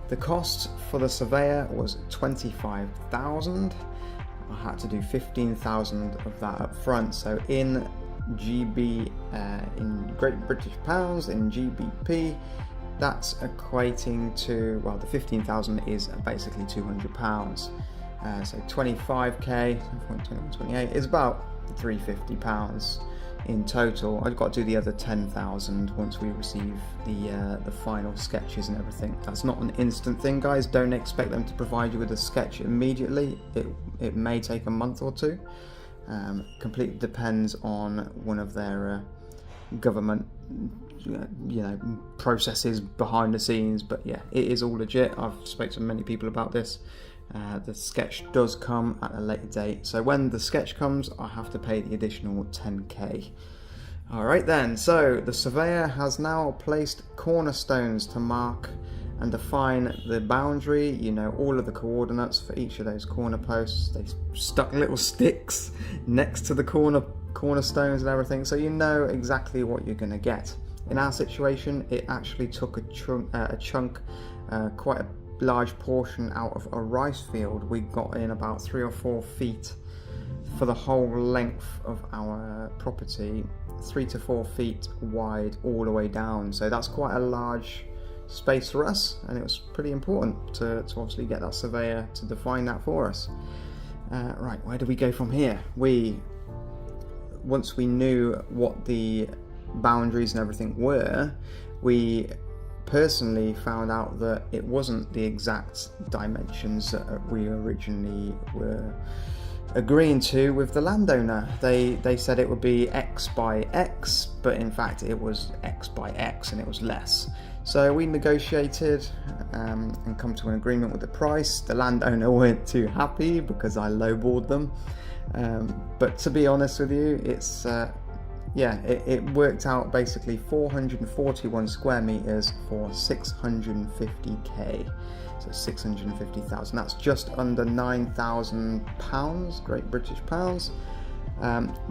The cost for the surveyor was 25,000. I had to do 15,000 of that up front, so in GB, in Great British Pounds, in GBP, that's equating to, well, the 15,000 is basically £200. So 25k, 28 is about £350 in total. I've got to do the other 10,000 once we receive the final sketches and everything. That's not an instant thing, guys. Don't expect them to provide you with a sketch immediately. It may take a month or two. Completely depends on one of their government processes behind the scenes, but yeah, it is all legit. I've spoken to many people about this. The sketch does come at a later date, so when the sketch comes I have to pay the additional 10k. Alright then, so the surveyor has now placed cornerstones to mark and define the boundary, all of the coordinates for each of those corner posts. They stuck little sticks next to the cornerstones and everything, so you know exactly what you're going to get. In our situation, it actually took a chunk, quite a large portion out of a rice field. We got in about 3 or 4 feet for the whole length of our property, 3 to 4 feet wide all the way down. So that's quite a large space for us, and it was pretty important to obviously get that surveyor to define that for us. Right, where do we go from here? Once we knew what the boundaries and everything were, we personally found out that it wasn't the exact dimensions that we originally were agreeing to with the landowner. They said it would be X by X, but in fact it was X by X and it was less. So we negotiated and come to an agreement with the price. The landowner weren't too happy because I lowballed them. But to be honest with you, it's it worked out basically 441 square meters for 650k, so 650,000. That's just under 9,000 pounds, Great British pounds.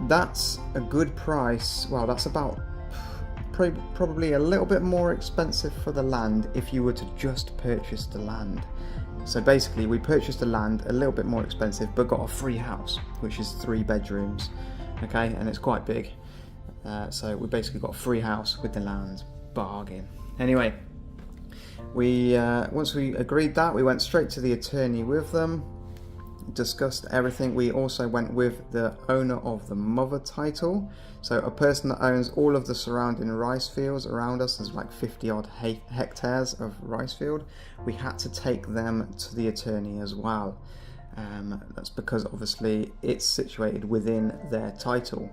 That's a good price. Well, that's about probably a little bit more expensive for the land if you were to just purchase the land. So basically we purchased the land a little bit more expensive, but got a free house, which is 3 bedrooms, okay, and it's quite big. So we basically got a free house with the land. Bargain. Anyway, once we agreed that, we went straight to the attorney with them, discussed everything. We also went with the owner of the mother title, so a person that owns all of the surrounding rice fields around us. There's like 50 odd hectares of rice field. We had to take them to the attorney as well. That's because obviously it's situated within their title.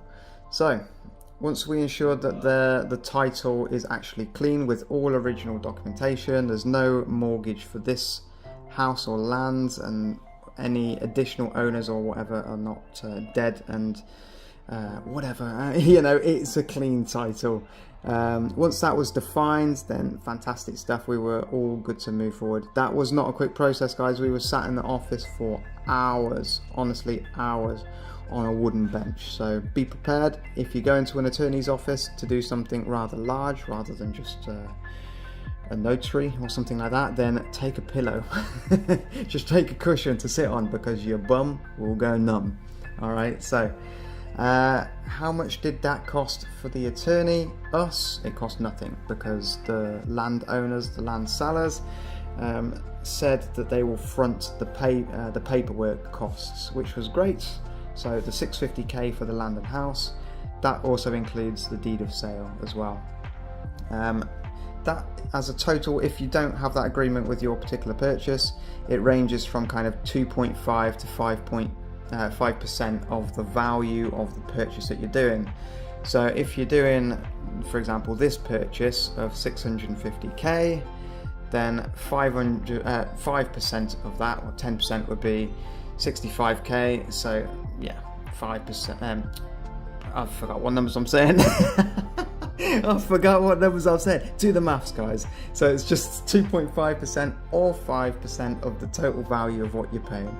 So once we ensured that the title is actually clean with all original documentation, there's no mortgage for this house or lands, and any additional owners or whatever are not dead and whatever, it's a clean title. Once that was defined, then fantastic stuff, we were all good to move forward. That was not a quick process, guys. We were sat in the office for hours, honestly hours, on a wooden bench. So be prepared if you go into an attorney's office to do something rather large, rather than just a notary or something like that, then take a pillow. Just take a cushion to sit on, because your bum will go numb. All right, so how much did that cost for the attorney? Us, it cost nothing, because the landowners, the land sellers, said that they will front the paperwork costs, which was great. So the 650k for the land and house, that also includes the deed of sale as well. That as a total, if you don't have that agreement with your particular purchase, it ranges from kind of 2.5 to 5% of the value of the purchase that you're doing. So if you're doing, for example, this purchase of 650k, then 5% of that, or 10%, would be 65k. So yeah, 5%. I forgot what numbers I'm saying. I forgot what numbers I've said. Do the maths, guys. So it's just 2.5% or 5% of the total value of what you're paying.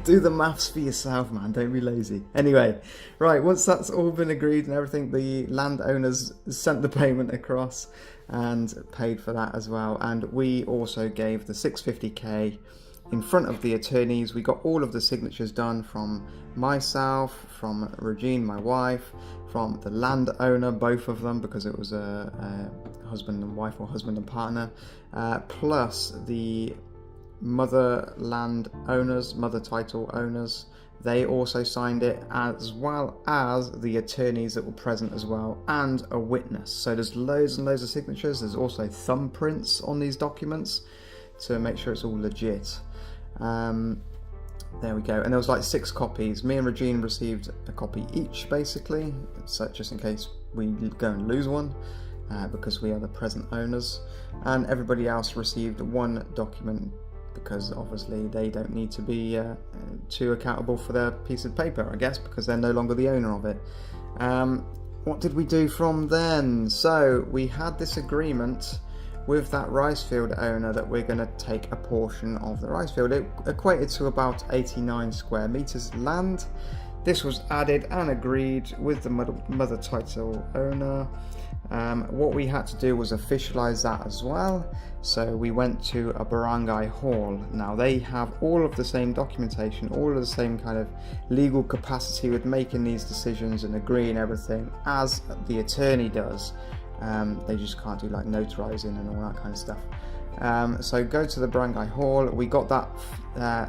Do the maths for yourself, man. Don't be lazy. Anyway, right, once that's all been agreed and everything, the landowners sent the payment across and paid for that as well. And we also gave the 650k in front of the attorneys. We got all of the signatures done from myself, from Regine, my wife, from the landowner, both of them, because it was a husband and wife or husband and partner, plus the mother land owners, mother title owners. They also signed it, as well as the attorneys that were present as well, and a witness. So there's loads and loads of signatures. There's also thumbprints on these documents to make sure it's all legit. There we go. And there was like 6 copies. Me and Regine received a copy each, basically, so just in case we go and lose one, because we are the present owners. And everybody else received 1 document, because obviously they don't need to be too accountable for their piece of paper, I guess, because they're no longer the owner of it. What did we do from then? So we had this agreement with that rice field owner that we're going to take a portion of the rice field. It equated to about 89 square meters land. This was added and agreed with the mother title owner. What we had to do was officialize that as well. So we went to a barangay hall. Now they have all of the same documentation, all of the same kind of legal capacity with making these decisions and agreeing everything as the attorney does. They just can't do like notarizing and all that kind of stuff. So go to the barangay hall. We got that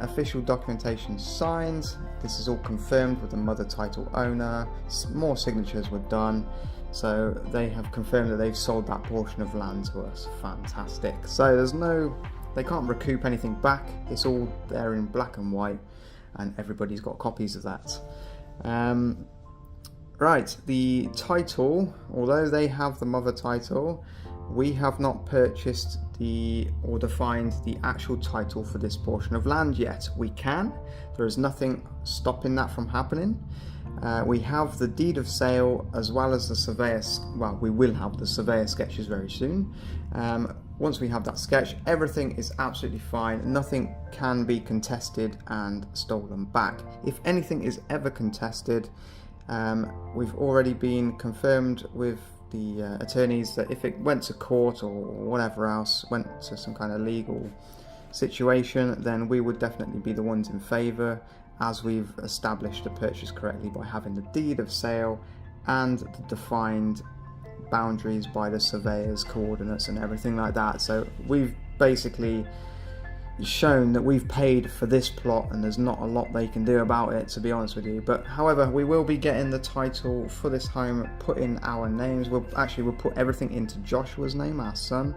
official documentation signed. This is all confirmed with the mother title owner. More signatures were done. So they have confirmed that they've sold that portion of land to us. Fantastic. So they can't recoup anything back. It's all there in black and white, and everybody's got copies of that. Right, the title, although they have the mother title, we have not purchased or defined the actual title for this portion of land yet. We can. There is nothing stopping that from happening. We have the deed of sale as well as the surveyor, well, we will have the surveyor sketches very soon. Once we have that sketch, everything is absolutely fine. Nothing can be contested and stolen back. If anything is ever contested, we've already been confirmed with the attorneys that if it went to court or whatever else, went to some kind of legal situation, then we would definitely be the ones in favour, as we've established the purchase correctly by having the deed of sale and the defined boundaries by the surveyor's coordinates and everything like that. So we've basically shown that we've paid for this plot and there's not a lot they can do about it, to be honest with you. But however, we will be getting the title for this home put in our names. We'll put everything into Joshua's name, our son,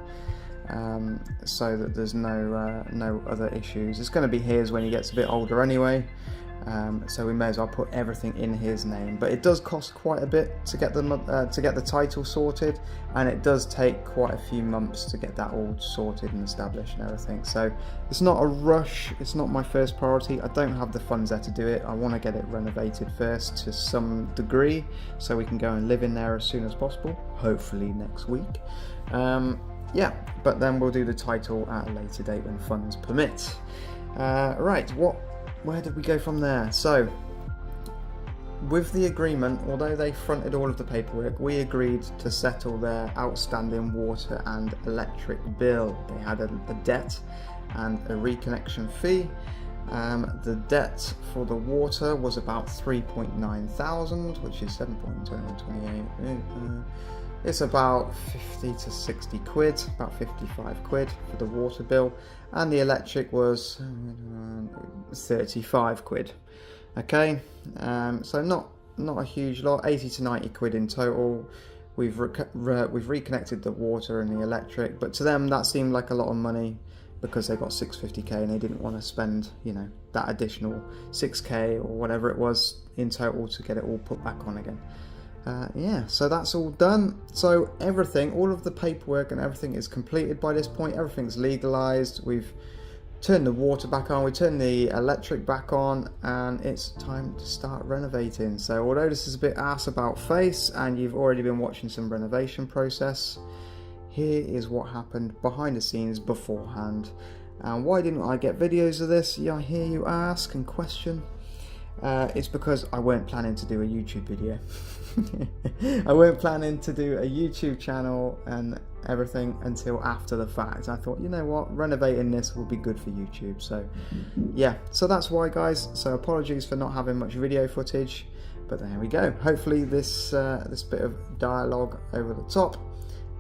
so that there's no other issues. It's going to be his when he gets a bit older anyway, so we may as well put everything in his name. But it does cost quite a bit to get the title sorted, and it does take quite a few months to get that all sorted and established and everything. So it's not a rush. It's not my first priority. I don't have the funds there to do it. I want to get it renovated first to some degree so we can go and live in there as soon as possible, hopefully next week. Yeah, but then we'll do the title at a later date when funds permit. Right, where did we go from there? So, with the agreement, although they fronted all of the paperwork, we agreed to settle their outstanding water and electric bill. They had a debt and a reconnection fee. The debt for the water was about 3.9 thousand, which is 7.2128. It's about 50 to 60 quid, about 55 quid for the water bill, and the electric was 35 quid. Okay, so not a huge lot, 80 to 90 quid in total. We've reconnected the water and the electric, but to them that seemed like a lot of money because they got 650k and they didn't want to spend, that additional 6k or whatever it was in total to get it all put back on again. Yeah, so that's all done. So everything, all of the paperwork and everything is completed by this point. Everything's legalized. We've turned the water back on, we turned the electric back on, and it's time to start renovating. So although this is a bit ass about face and you've already been watching some renovation process, here is what happened behind the scenes beforehand. And why didn't I get videos of this? Yeah, I hear you ask and question. It's because I weren't planning to do a YouTube video. I weren't planning to do a YouTube channel and everything until after the fact. I thought, you know what, renovating this will be good for YouTube. So yeah, so that's why, guys. So apologies for not having much video footage, but there we go. Hopefully this bit of dialogue over the top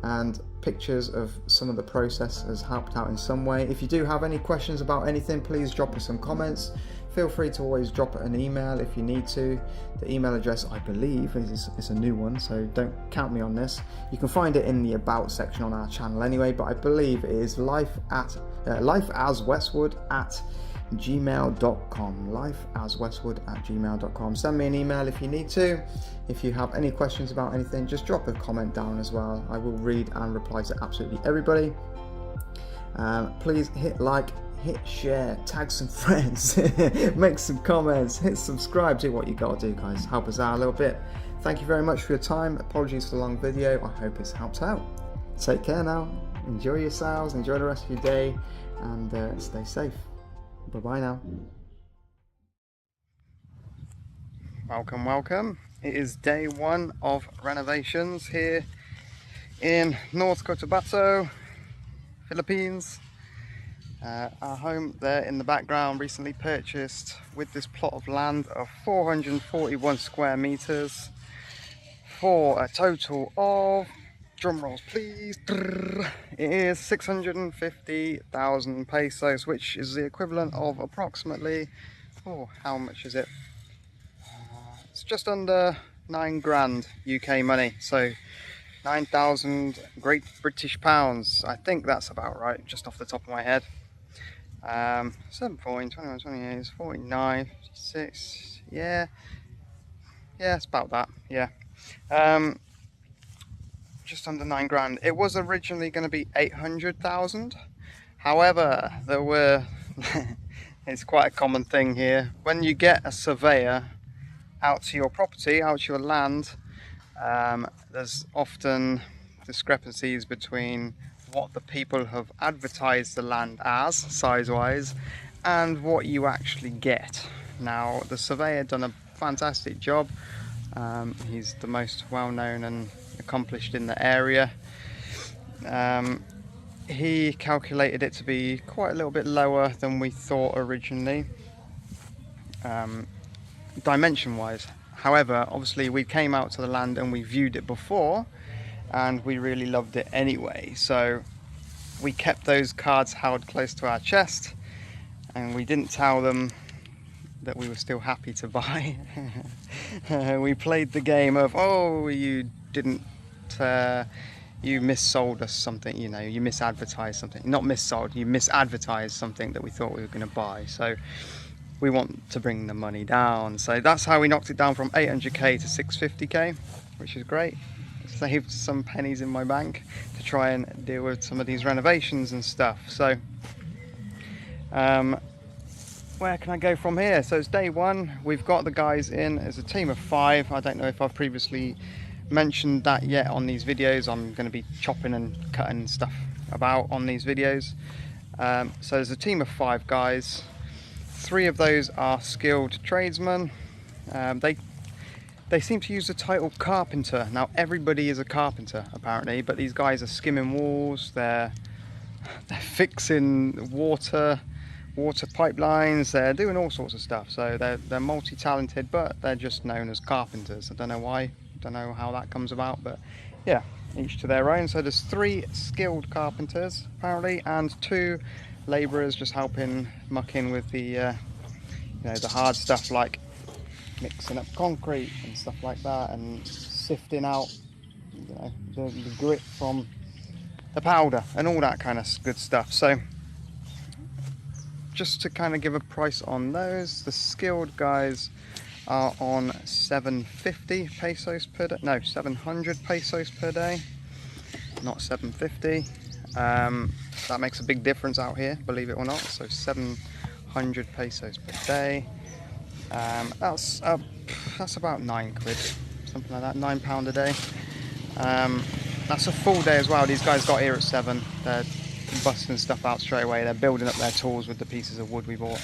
and pictures of some of the process has helped out in some way. If you do have any questions about anything, please drop me some comments. Feel free to always drop an email if you need to. The email address, I believe, is a new one, so don't count me on this. You can find it in the About section on our channel anyway, but I believe it is lifeaswestwood@gmail.com. lifeaswestwood@gmail.com. Send me an email if you need to. If you have any questions about anything, just drop a comment down as well. I will read and reply to absolutely everybody. Please hit like, hit share, tag some friends, make some comments, hit subscribe, do what you gotta do, guys. Help us out a little bit. Thank you very much for your time. Apologies for the long video. I hope it's helped out. Take care now. Enjoy yourselves, enjoy the rest of your day, and stay safe. Bye bye now. Welcome. It is day one of renovations here in North Cotabato, Philippines. Our home there in the background, recently purchased with this plot of land of 441 square meters for a total of, drum rolls please, it is 650,000 pesos, which is the equivalent of approximately, oh, how much is it? It's just under 9 grand UK money, so 9,000 Great British pounds. I think that's about right, just off the top of my head. 7 point, 21, 28, 49, 56, yeah, it's about that, yeah. Just under 9 grand. It was originally going to be 800,000. However, there were, it's quite a common thing here, when you get a surveyor out to your property, out to your land, there's often discrepancies between what the people have advertised the land as, size-wise, and what you actually get. Now, the surveyor done a fantastic job. He's the most well-known and accomplished in the area. He calculated it to be quite a little bit lower than we thought originally, dimension-wise. However, obviously we came out to the land and we viewed it before, and we really loved it anyway, so we kept those cards held close to our chest and we didn't tell them that we were still happy to buy. We played the game of, oh, you didn't, you missold us something, you know, you misadvertised something. Not missold, you misadvertised something that we thought we were going to buy, so we want to bring the money down. So that's how we knocked it down from 800k to 650k, which is great. Saved some pennies in my bank to try and deal with some of these renovations and stuff. So where can I go from here? So it's day one. We've got the guys in as a team of 5. I don't know if I've previously mentioned that yet on these videos. I'm going to be chopping and cutting stuff about on these videos. So there's a team of 5 guys. 3 of those are skilled tradesmen. They seem to use the title carpenter. Now everybody is a carpenter apparently, but these guys are skimming walls, they're fixing water pipelines, they're doing all sorts of stuff. So they're multi-talented, but they're just known as carpenters. I don't know why, don't know how that comes about, but yeah, each to their own. So there's 3 skilled carpenters apparently, and 2 labourers just helping muck in with the you know, the hard stuff like mixing up concrete and stuff like that, and sifting out, you know, the grit from the powder and all that kind of good stuff. So just to kind of give a price on those, the skilled guys are on 750 pesos per day, no, 700 pesos per day, not 750. That makes a big difference out here, believe it or not. So 700 pesos per day. That's about 9 quid, something like that, £9 a day. That's a full day as well. These guys got here at 7. They're busting stuff out straight away. They're building up their tools with the pieces of wood we bought.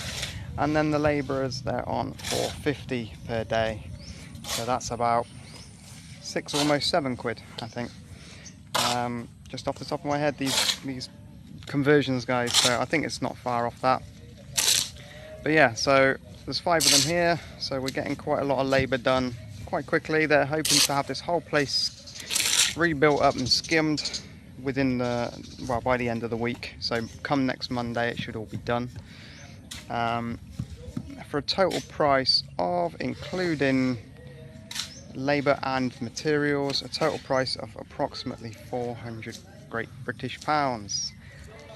And then the labourers, they're on 450 per day. So that's about 6, almost 7 quid, I think. Just off the top of my head, these conversions, guys. So I think it's not far off that. But yeah, so there's 5 of them here, so we're getting quite a lot of labour done quite quickly. They're hoping to have this whole place rebuilt up and skimmed within the, well, by the end of the week. So come next Monday it should all be done. For a total price of, including labour and materials, a total price of approximately 400 Great British pounds.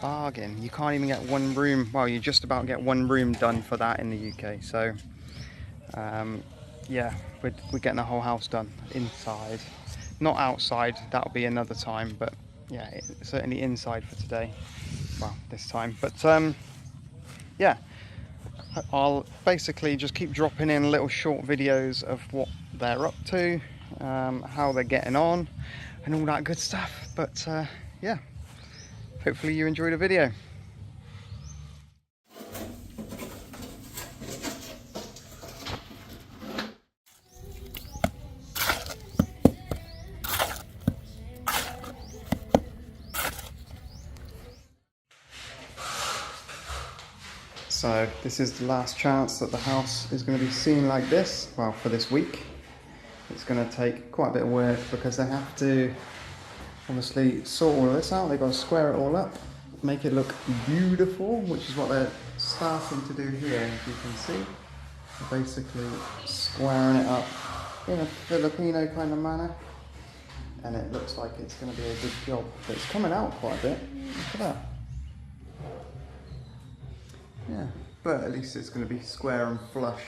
Bargain. You can't even get one room, well, you just about get one room done for that in the UK. So yeah, we're getting a whole house done inside, not outside, that'll be another time, but yeah, certainly inside for today, well, this time. But yeah, I'll basically just keep dropping in little short videos of what they're up to, how they're getting on and all that good stuff. But yeah, hopefully you enjoyed the video. So this is the last chance that the house is going to be seen like this. Well, for this week. It's going to take quite a bit of work because they have to obviously sort all of this out. They've got to square it all up, make it look beautiful, which is what they're starting to do here, as you can see. They're basically squaring it up in a Filipino kind of manner. And it looks like it's going to be a good job. But it's coming out quite a bit. Look at that. Yeah, but at least it's going to be square and flush,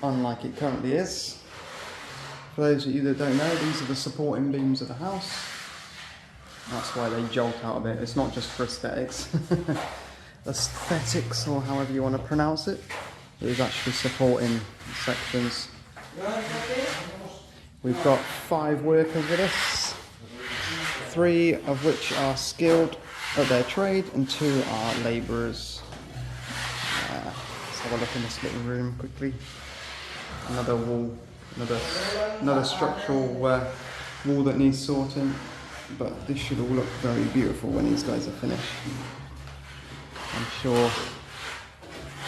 unlike it currently is. For those of you that don't know, these are the supporting beams of the house. That's why they jolt out a bit. It's not just for aesthetics. Aesthetics, or however you want to pronounce it. It is actually supporting sections. We've got 5 workers with us, 3 of which are skilled at their trade and 2 are labourers. Let's have a look in this little room quickly. Another wall, another structural wall that needs sorting, but this should all look very beautiful when these guys are finished. I'm sure,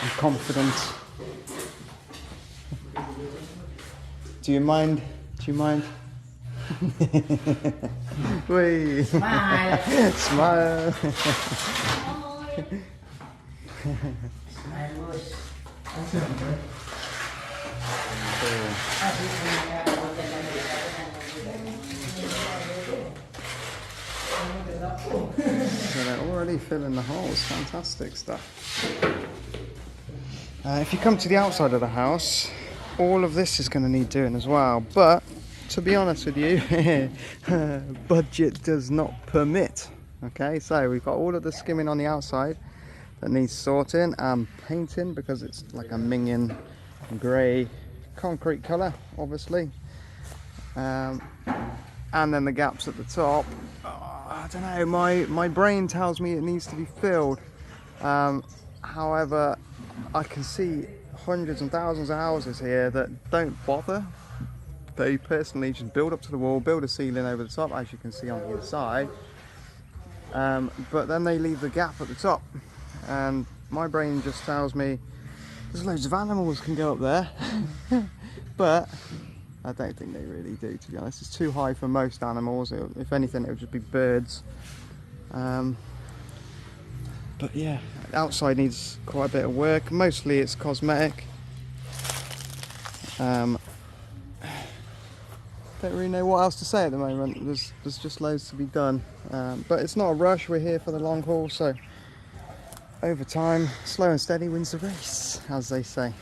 I'm confident. Do you mind? Do you mind? Wait. Smile. Smile. So they're already filling the holes. Fantastic stuff. If you come to the outside of the house, all of this is going to need doing as well, but to be honest with you, budget does not permit. Okay, so we've got all of the skimming on the outside that needs sorting and painting, because it's like a minging grey concrete colour, obviously, and then the gaps at the top, I don't know, my brain tells me it needs to be filled. However, I can see hundreds and thousands of houses here that don't bother. They personally just build up to the wall, build a ceiling over the top, as you can see on the inside, but then they leave the gap at the top, and my brain just tells me there's loads of animals can go up there. But I don't think they really do, to be honest. It's too high for most animals. If anything, it would just be birds. But yeah, outside needs quite a bit of work. Mostly it's cosmetic. Don't really know what else to say at the moment. There's just loads to be done. But it's not a rush. We're here for the long haul, so over time, slow and steady wins the race, as they say.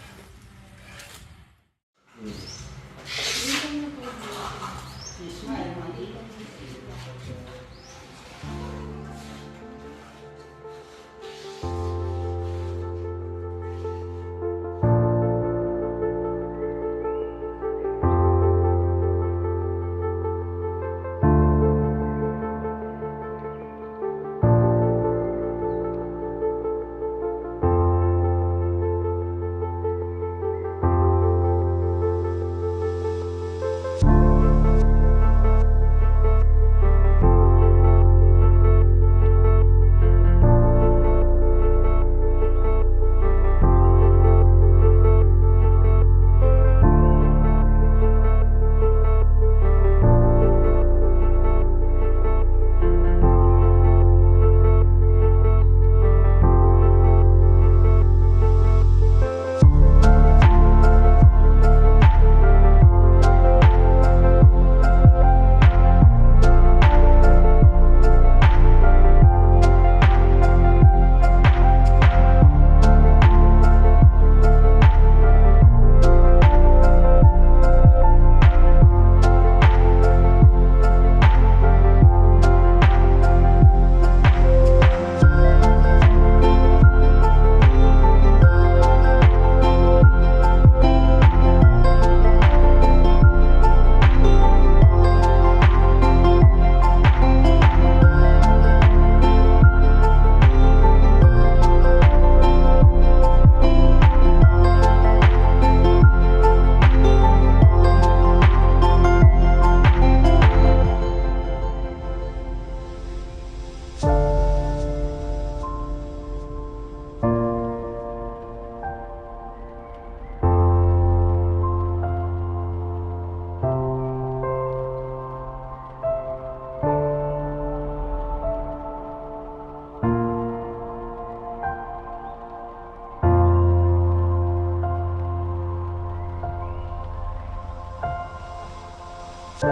Okay,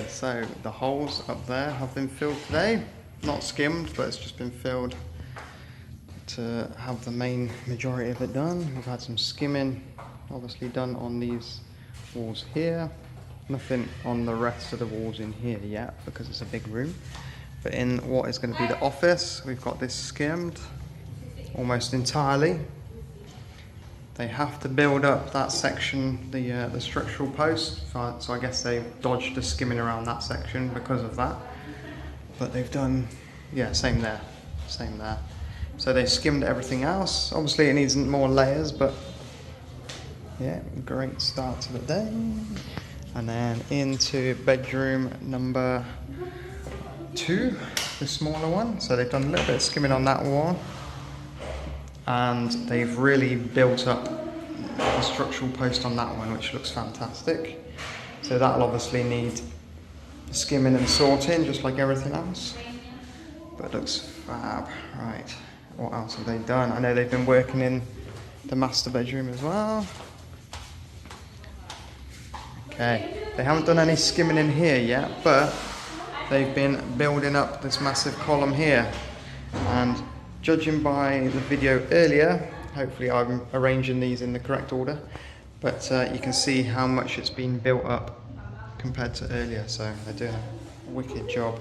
so the holes up there have been filled today. Not skimmed, but it's just been filled to have the main majority of it done. We've had some skimming obviously done on these walls here. Nothing on the rest of the walls in here yet because it's a big room. But in what is going to be the office, we've got this skimmed almost entirely. They have to build up that section, the structural post, so I guess they dodged the skimming around that section because of that. But they've done, yeah, same there. So they skimmed everything else. Obviously it needs more layers, but yeah, great start to the day. And then into bedroom number 2, the smaller one. So they've done a little bit of skimming on that wall. And they've really built up the structural post on that one, which looks fantastic. So that'll obviously need skimming and sorting, just like everything else. But it looks fab. Right, what else have they done? I know they've been working in the master bedroom as well. Okay, they haven't done any skimming in here yet, but they've been building up this massive column here. And judging by the video earlier, hopefully I'm arranging these in the correct order, but you can see how much it's been built up compared to earlier, so they're doing a wicked job.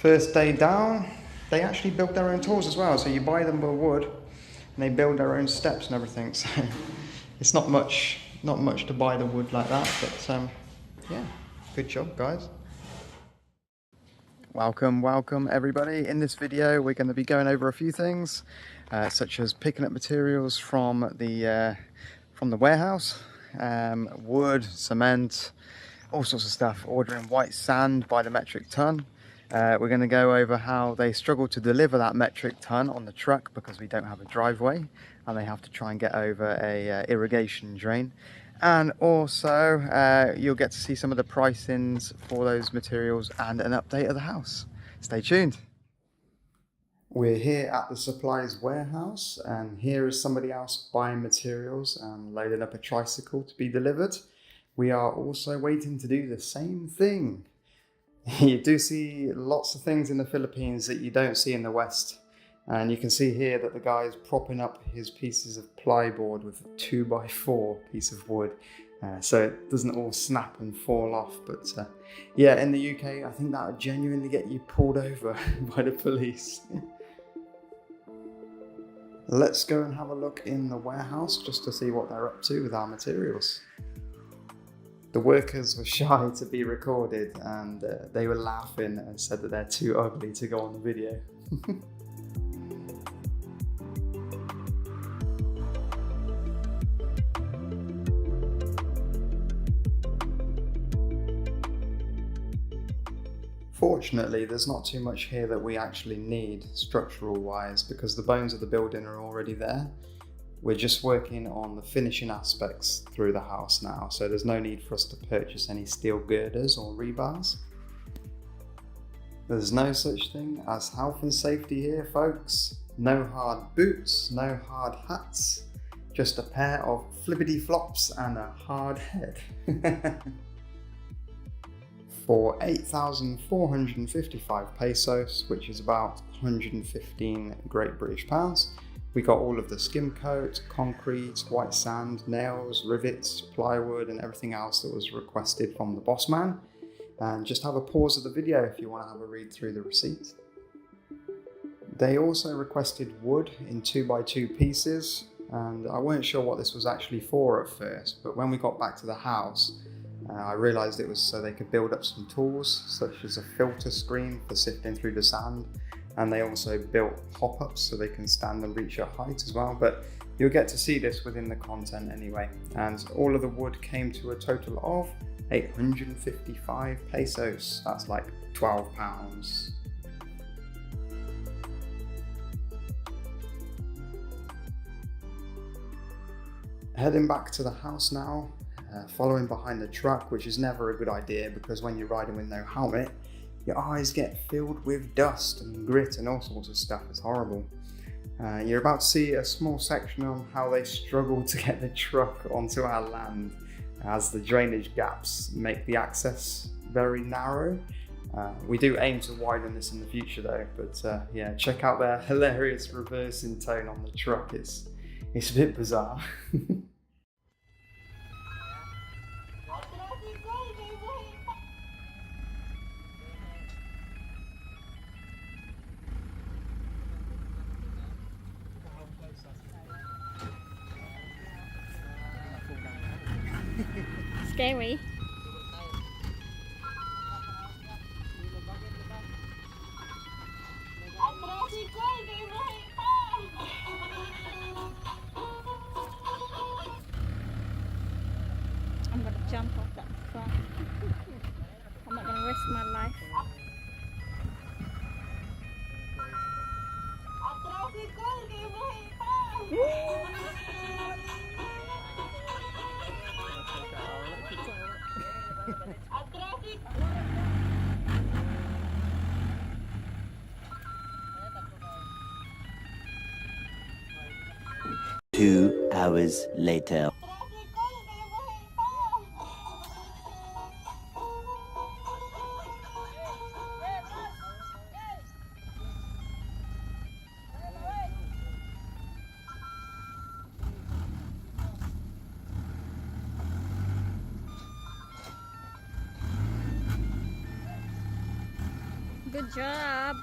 First day down, they actually built their own tools as well, so you buy them with wood and they build their own steps and everything, so it's not much to buy the wood like that, but yeah, good job guys. Welcome everybody. In this video we're going to be going over a few things such as picking up materials from the warehouse, wood, cement, all sorts of stuff, ordering white sand by the metric ton. We're going to go over how they struggle to deliver that metric ton on the truck because we don't have a driveway and they have to try and get over a irrigation drain. And also you'll get to see some of the pricings for those materials and an update of the house. Stay tuned. We're here at the supplies warehouse and here is somebody else buying materials and loading up a tricycle to be delivered. We are also waiting to do the same thing. You do see lots of things in the Philippines that you don't see in the West. And you can see here that the guy is propping up his pieces of plyboard with a 2x4 piece of wood. So it doesn't all snap and fall off. But yeah, in the UK, I think that would genuinely get you pulled over by the police. Let's go and have a look in the warehouse just to see what they're up to with our materials. The workers were shy to be recorded and they were laughing and said that they're too ugly to go on the video. Fortunately, there's not too much here that we actually need structural wise because the bones of the building are already there. We're just working on the finishing aspects through the house now, so there's no need for us to purchase any steel girders or rebars. There's no such thing as health and safety here, folks. No hard boots, no hard hats, just a pair of flippity flops and a hard head. For 8,455 pesos, which is about 115 Great British pounds, we got all of the skim coat, concrete, white sand, nails, rivets, plywood and everything else that was requested from the boss man. And just have a pause of the video if you want to have a read through the receipt. They also requested wood in 2x2 pieces, and I weren't sure what this was actually for at first, but when we got back to the house, I realised it was so they could build up some tools, such as a filter screen for sifting through the sand, and they also built hop-ups so they can stand and reach a height as well, but you'll get to see this within the content anyway. And all of the wood came to a total of 855 pesos, that's like £12. Heading back to the house now. following behind the truck, which is never a good idea because when you're riding with no helmet, your eyes get filled with dust and grit and all sorts of stuff. It's horrible. You're about to see a small section on how they struggle to get the truck onto our land, as the drainage gaps make the access very narrow. We do aim to widen this in the future though, but yeah, check out their hilarious reversing tone on the truck. It's a bit bizarre. Scary. I'm gonna jump off that truck. I'm not gonna risk my life. Two hours later. Good job.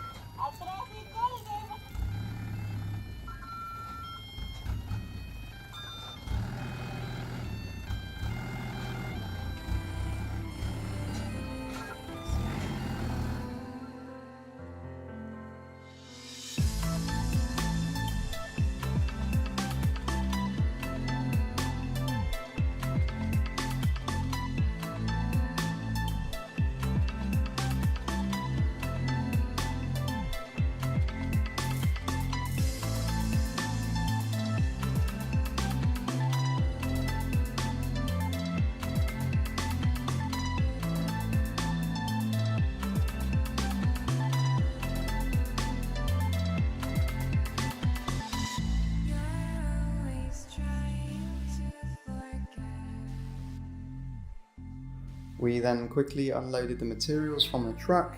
We then quickly unloaded the materials from the truck,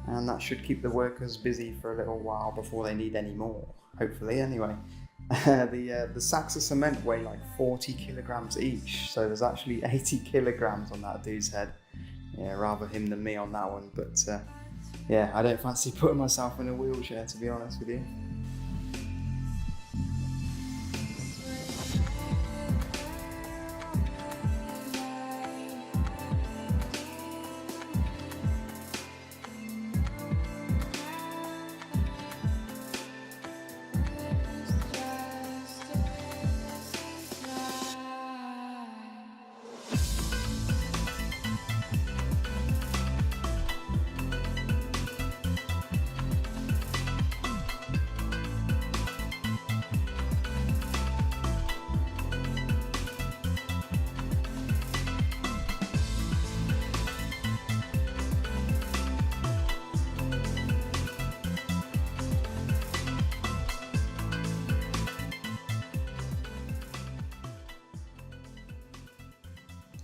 and that should keep the workers busy for a little while before they need any more, hopefully anyway. The sacks of cement weigh like 40 kilograms each, so there's actually 80 kilograms on that dude's head. Yeah, rather him than me on that one, but yeah, I don't fancy putting myself in a wheelchair, to be honest with you.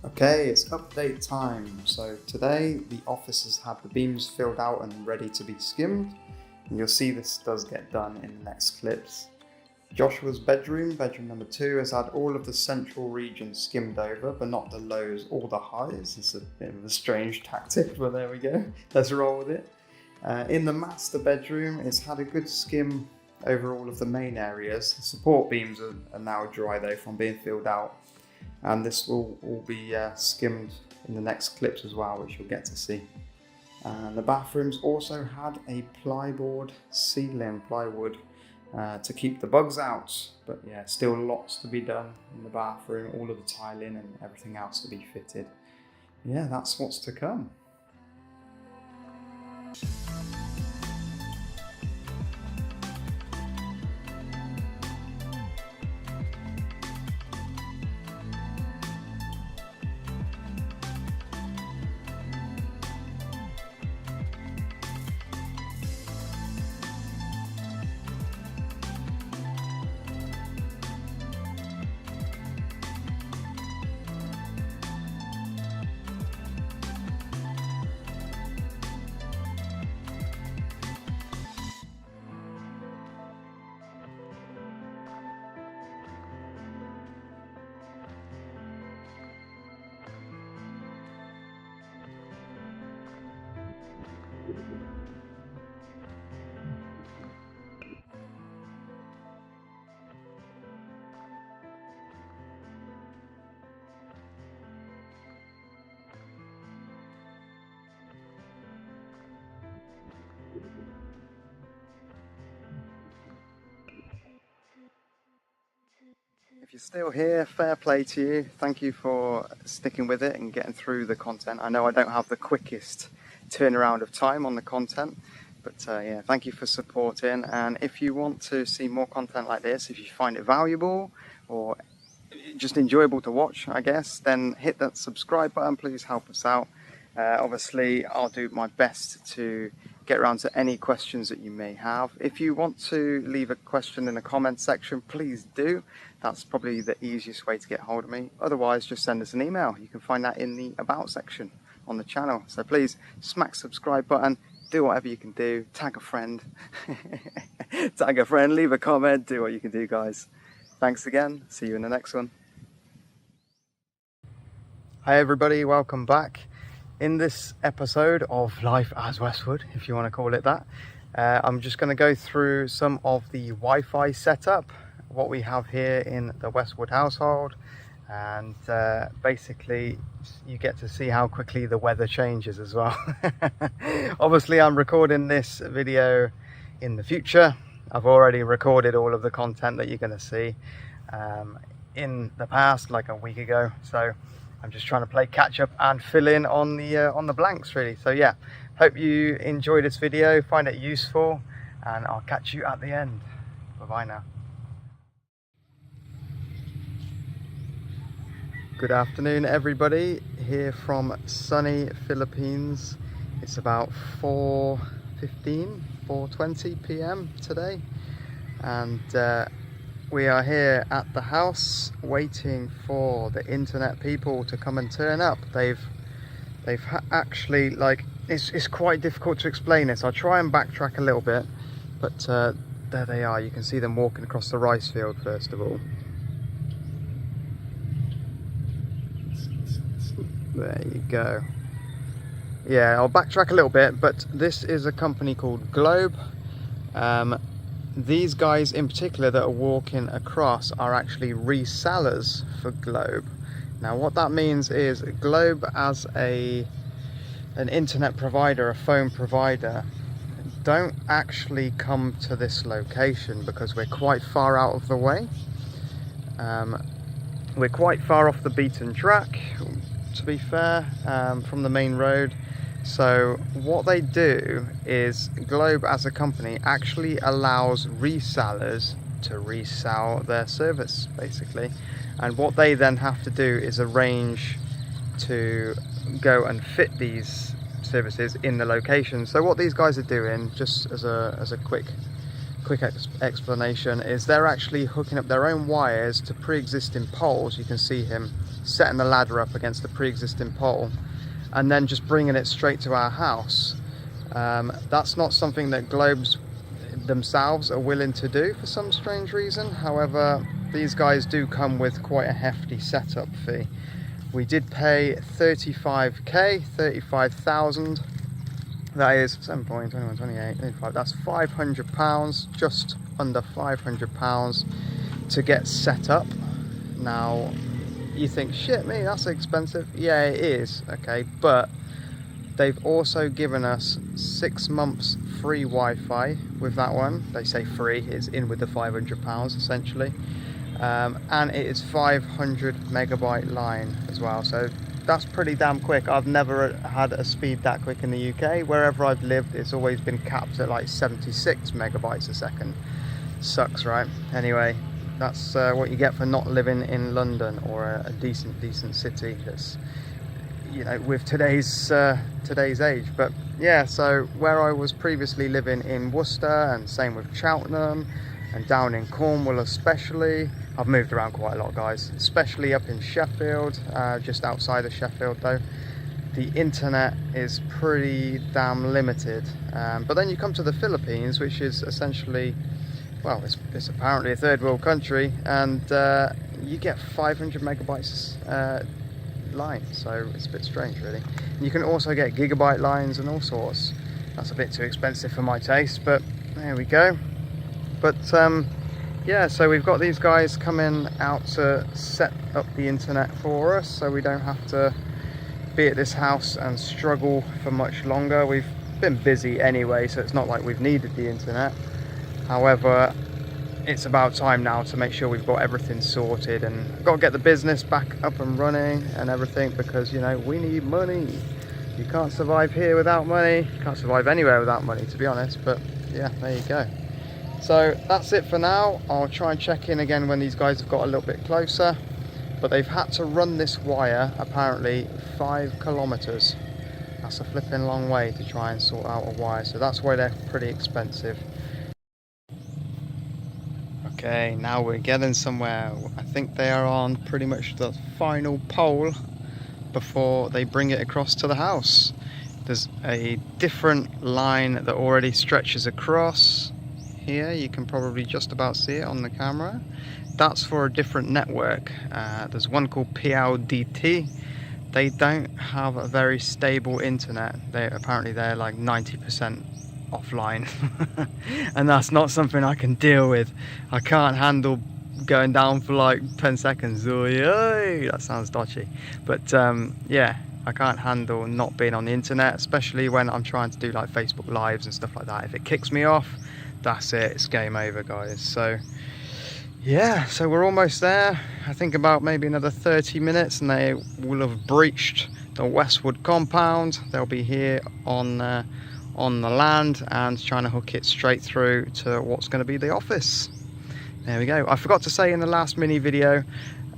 Okay, it's update time. So today the office has had the beams filled out and ready to be skimmed. And you'll see this does get done in the next clips. Joshua's bedroom number 2, has had all of the central region skimmed over, but not the lows or the highs. It's a bit of a strange tactic, but there we go. Let's roll with it. In the master bedroom, it's had a good skim over all of the main areas. The support beams are now dry though from being filled out. And this will all be skimmed in the next clips as well, which you'll get to see. And the bathrooms also had a plywood ceiling, to keep the bugs out. But yeah, still lots to be done in the bathroom, all of the tiling and everything else to be fitted. Yeah, that's what's to come. If you're still here, fair play to you. Thank you for sticking with it and getting through the content. I know I don't have the quickest turnaround of time on the content, but yeah, thank you for supporting. And if you want to see more content like this, if you find it valuable or just enjoyable to watch, I guess, then hit that subscribe button. Please help us out. Obviously, I'll do my best to get around to any questions that you may have. If you want to leave a question in the comment section, please do. That's probably the easiest way to get hold of me. Otherwise, just send us an email. You can find that in the about section on the channel. So please smack subscribe button, do whatever you can do, tag a friend, tag a friend, leave a comment, do what you can do, guys. Thanks again. See you in the next one. Hi everybody, welcome back. In this episode of Life as Westwood, if you want to call it that, I'm just going to go through some of the Wi-Fi setup, what we have here in the Westwood household, and basically you get to see how quickly the weather changes as well. Obviously I'm recording this video in the future. I've already recorded all of the content that you're going to see in the past, like a week ago, so I'm just trying to play catch up and fill in on the blanks really. So yeah, hope you enjoy this video, find it useful, and I'll catch you at the end. Bye bye now. Good afternoon everybody, here from sunny Philippines. It's about 4:20 p.m. today, and we are here at the house waiting for the internet people to come and turn up. They've actually, like, it's quite difficult to explain this. I'll try and backtrack a little bit, but there they are. You can see them walking across the rice field first of all. There you go. Yeah, I'll backtrack a little bit, but this is a company called Globe. These guys in particular that are walking across are actually resellers for Globe. Now what that means is Globe as an internet provider, a phone provider, don't actually come to this location because we're quite far out of the way. We're quite far off the beaten track, to be fair, from the main road. So what they do is Globe as a company actually allows resellers to resell their service basically, and what they then have to do is arrange to go and fit these services in the location. So what these guys are doing, just as a quick explanation, is they're actually hooking up their own wires to pre-existing poles. You can see him setting the ladder up against the pre-existing pole and then just bringing it straight to our house. That's not something that Globes themselves are willing to do for some strange reason. However, these guys do come with quite a hefty setup fee. We did pay 35,000. That is 7.212835. That's £500, just under £500 to get set up. Now, you think, shit me, that's expensive. Yeah, it is, okay, but they've also given us 6 months free Wi-Fi with that one. They say free, it's in with the £500 essentially, and it is 500 megabyte line as well, so that's pretty damn quick. I've never had a speed that quick in the UK. Wherever I've lived, it's always been capped at like 76 megabytes a second. Sucks, right? Anyway, that's what you get for not living in London or a decent city that's, you know, with today's age. But yeah, so where I was previously living in Worcester, and same with Cheltenham and down in Cornwall especially, I've moved around quite a lot, guys, especially up in Sheffield, just outside of Sheffield though. The internet is pretty damn limited, but then you come to the Philippines, which is essentially, well, it's apparently a third world country, and you get 500 megabytes line, so it's a bit strange really. And you can also get gigabyte lines and all sorts. That's a bit too expensive for my taste, but there we go. But yeah, so we've got these guys coming out to set up the internet for us, so we don't have to be at this house and struggle for much longer. We've been busy anyway, so it's not like we've needed the internet. However, it's about time now to make sure we've got everything sorted, and got to get the business back up and running and everything, because, you know, we need money. You can't survive here without money. You can't survive anywhere without money, to be honest. But yeah, there you go. So that's it for now. I'll try and check in again when these guys have got a little bit closer. But they've had to run this wire apparently 5 kilometers. That's a flipping long way to try and sort out a wire. So that's why they're pretty expensive. Okay, now we're getting somewhere. I think they are on pretty much the final pole before they bring it across to the house. There's a different line that already stretches across here. You can probably just about see it on the camera. That's for a different network. There's one called PLDT. They don't have a very stable internet. Apparently they're like 90% offline. And that's not something I can deal with. I can't handle going down for like 10 seconds. Oy, that sounds dodgy. But yeah, I can't handle not being on the internet, especially when I'm trying to do like Facebook Lives and stuff like that. If it kicks me off, that's it, it's game over, guys. So yeah, so we're almost there. I think about maybe another 30 minutes and they will have breached the Westwood compound. They'll be here on the land and trying to hook it straight through to what's going to be the office. There we go. I forgot to say in the last mini video,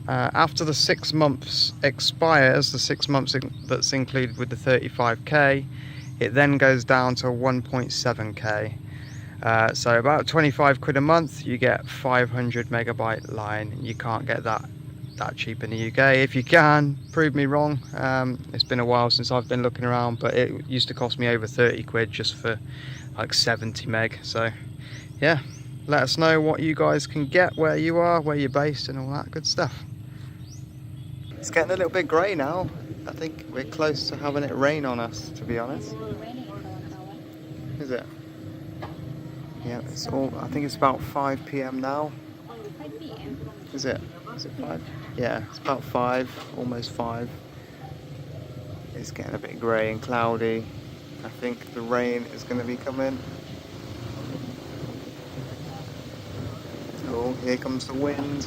after the 6 months expires, the 6 months that's included with the 35k, it then goes down to 1.7k. So about 25 quid a month, you get 500 megabyte line. You can't get that cheap in the UK. If you can, prove me wrong. It's been a while since I've been looking around, but it used to cost me over 30 quid just for like 70 meg. So yeah, let us know what you guys can get, where you are, where you're based and all that good stuff. It's getting a little bit grey now. I think we're close to having it rain on us, to be honest. Is it? Yeah, it's all, I think it's about 5 p.m. now. 5 p.m. Is it? Is it 5? Yeah, it's about 5, almost 5. It's getting a bit grey and cloudy. I think the rain is going to be coming. Oh, here comes the wind.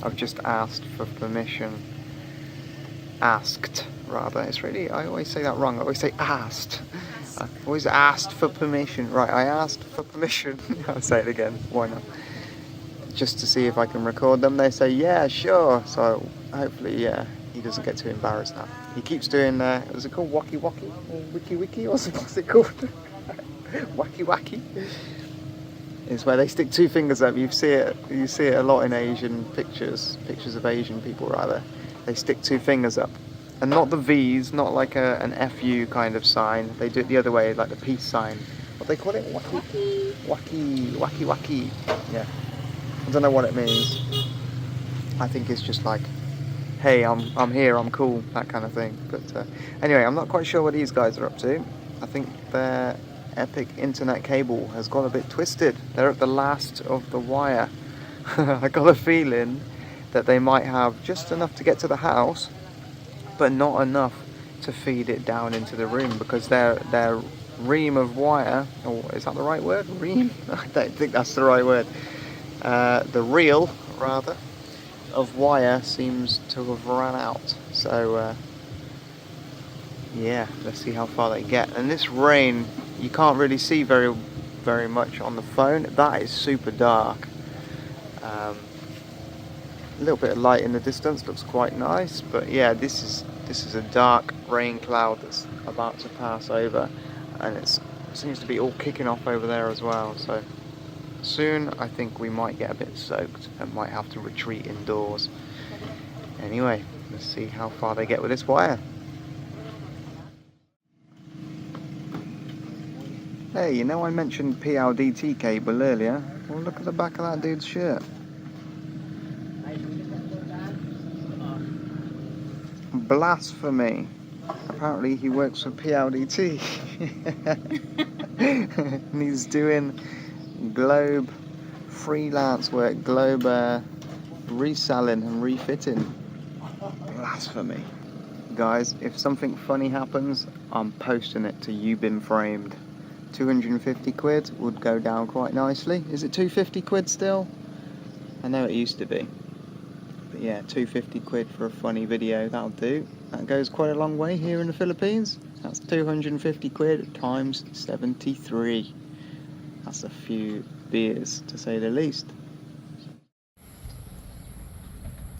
I've just asked for permission. Asked, rather. It's really, I always say that wrong. I always say asked. I always asked for permission. Right, I asked for permission. I'll say it again. Why not? Just to see if I can record them. They say, yeah, sure. So hopefully, yeah, he doesn't get too embarrassed now. He keeps doing, what's it called? Wacky Wacky? Or Wiki Wiki? What's it called? Wacky Wacky. It's where they stick 2 fingers up. You see it a lot in Asian pictures of Asian people rather. They stick 2 fingers up, and not the V's, not like an FU kind of sign. They do it the other way, like the peace sign. What they call it? Wacky, wacky, wacky, wacky. Yeah, I don't know what it means. I think it's just like, hey, I'm here, I'm cool, that kind of thing. But anyway, I'm not quite sure what these guys are up to. I think their epic internet cable has got a bit twisted. They're at the last of the wire. I got a feeling that they might have just enough to get to the house, but not enough to feed it down into the room, because their ream of wire, or is that the right word? Ream? I don't think that's the right word. The reel, rather, of wire seems to have run out. So yeah, let's see how far they get. And this rain, you can't really see very much on the phone. That is super dark. A little bit of light in the distance, looks quite nice, but yeah, this is a dark rain cloud that's about to pass over, and it seems to be all kicking off over there as well. So soon I think we might get a bit soaked and might have to retreat indoors. Anyway, let's see how far they get with this wire. Hey, you know I mentioned PLDT cable earlier? Well, look at the back of that dude's shirt. Blasphemy. Apparently he works for PLDT. And he's doing Globe freelance work, Globe reselling and refitting. Blasphemy. Guys, if something funny happens, I'm posting it to You Been Framed. 250 quid would go down quite nicely. Is it 250 quid still? I know it used to be. But yeah, 250 quid for a funny video, that'll do. That goes quite a long way here in the Philippines. That's 250 quid times 73. That's a few beers, to say the least.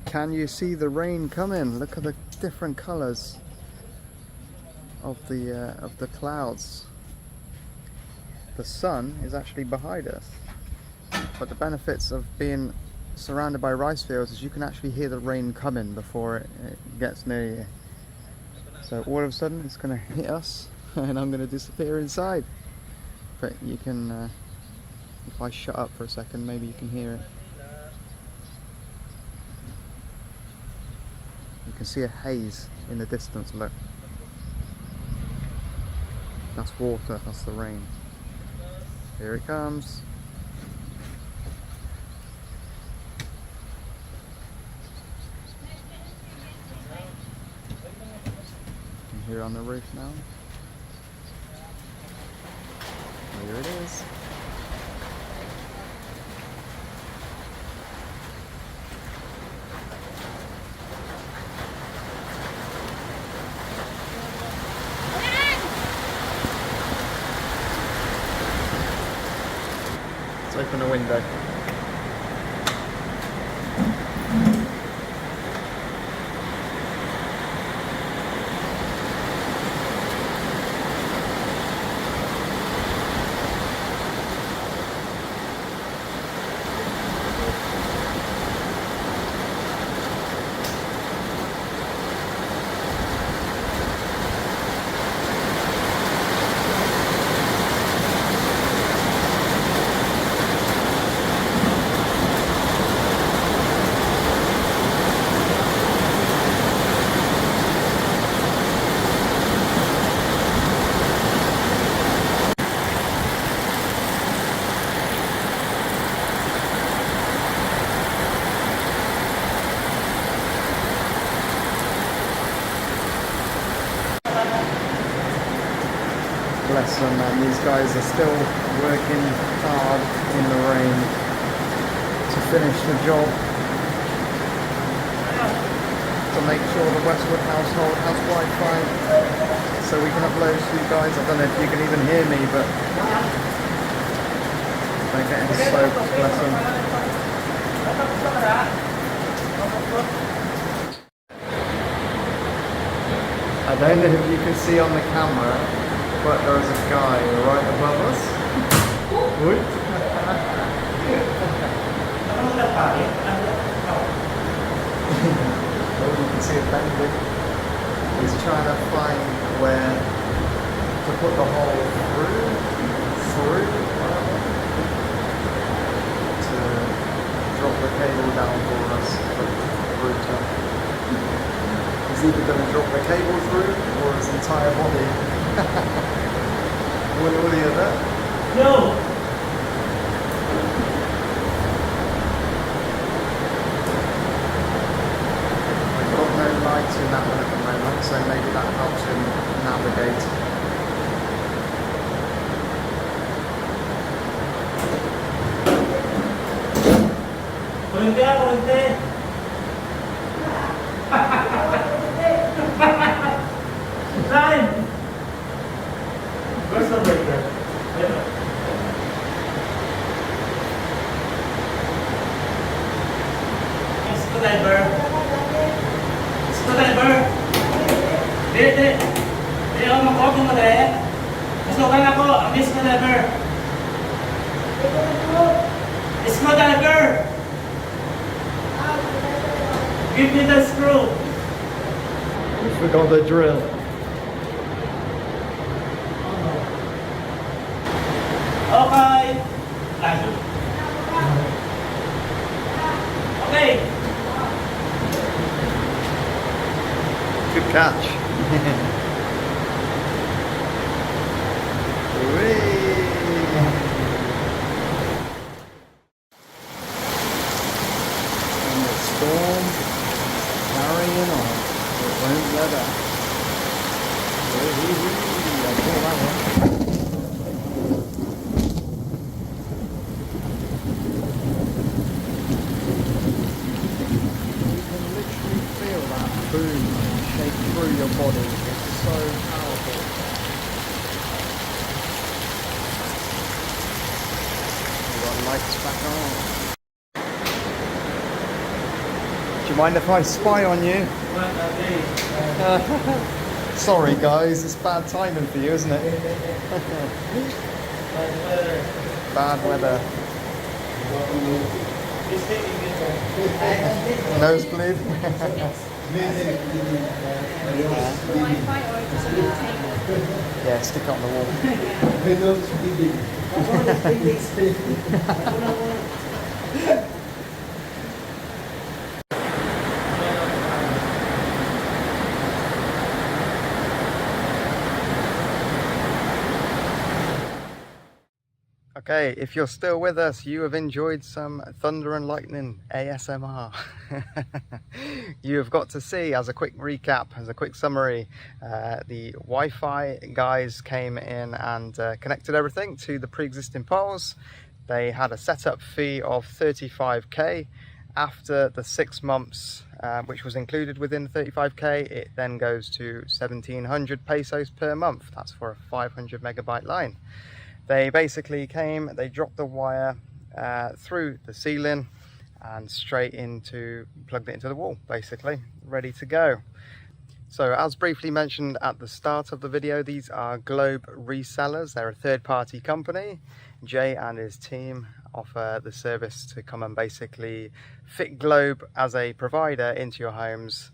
Can you see the rain coming? Look at the different colours of the clouds. The sun is actually behind us. But the benefits of being surrounded by rice fields is you can actually hear the rain coming before it gets near you. So all of a sudden it's going to hit us and I'm going to disappear inside. But you can, if I shut up for a second, maybe you can hear it. You can see a haze in the distance, look. That's water, that's the rain. Here it comes. I'm here on the roof now. Here it is. Let's open the window. Bless them, man. These guys are still working hard in the rain to finish the job, to make sure the Westwood household has Wi-Fi so we can upload to you guys. I don't know if you can even hear me, but they're getting soaked, bless them. I don't know if you can see on the camera, but there is a guy right above us. Oi. Oh, you can see it bending. He's trying to find where to put the hole through, to drop the cable down for us for the router. He's either going to drop the cable through or his entire body. What are you that? No! I've got no lights in that one at the moment, so maybe that helps him navigate. Kuryente! Saan? Where's the breaker? Screwdriver! Dili ako makotong mo dahil. Masukan ako ang screwdriver. Screwdriver! Give me the screw. We forgot the drill. Okay. Okay. Good catch. And the storm carrying on. It won't let up. Lights back on. Do you mind if I spy on you? Sorry guys, it's bad timing for you, isn't it? Bad weather. Nosebleed? Yeah, stick it on the wall. Okay, if you're still with us, you have enjoyed some thunder and lightning ASMR. You have got to see, as a quick recap, as a quick summary, the Wi-Fi guys came in and connected everything to the pre-existing poles. They had a setup fee of 35k. After the 6 months, which was included within 35k, it then goes to 1700 pesos per month. That's for a 500 megabyte line. They basically came, they dropped the wire through the ceiling and straight into, plugged it into the wall, basically, ready to go. So as briefly mentioned at the start of the video, these are Globe resellers. They're a third-party company. Jay and his team offer the service to come and basically fit Globe as a provider into your homes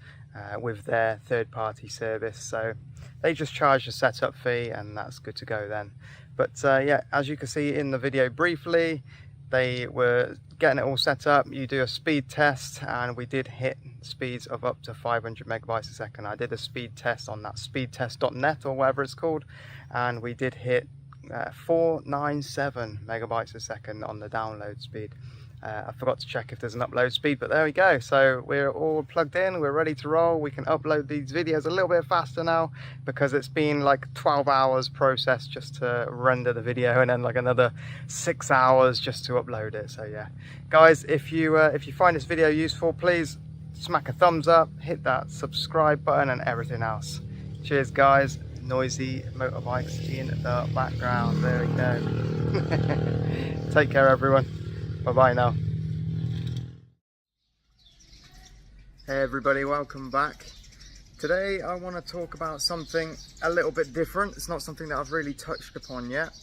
with their third-party service. So they just charge a setup fee and that's good to go then. But yeah, as you can see in the video briefly, they were getting it all set up. You do a speed test and we did hit speeds of up to 500 megabytes a second. I did a speed test on that speedtest.net or whatever it's called, and we did hit 497 megabytes a second on the download speed. I forgot to check if there's an upload speed, but there we go. So we're all plugged in, we're ready to roll. We can upload these videos a little bit faster now because it's been like 12 hours process just to render the video and then like another 6 hours just to upload it. So yeah, guys, if you find this video useful, please smack a thumbs up, hit that subscribe button and everything else. Cheers guys. Noisy motorbikes in the background. There we go. Take care everyone. Bye bye now. Hey everybody, welcome back. Today I want to talk about something a little bit different. It's not something that I've really touched upon yet.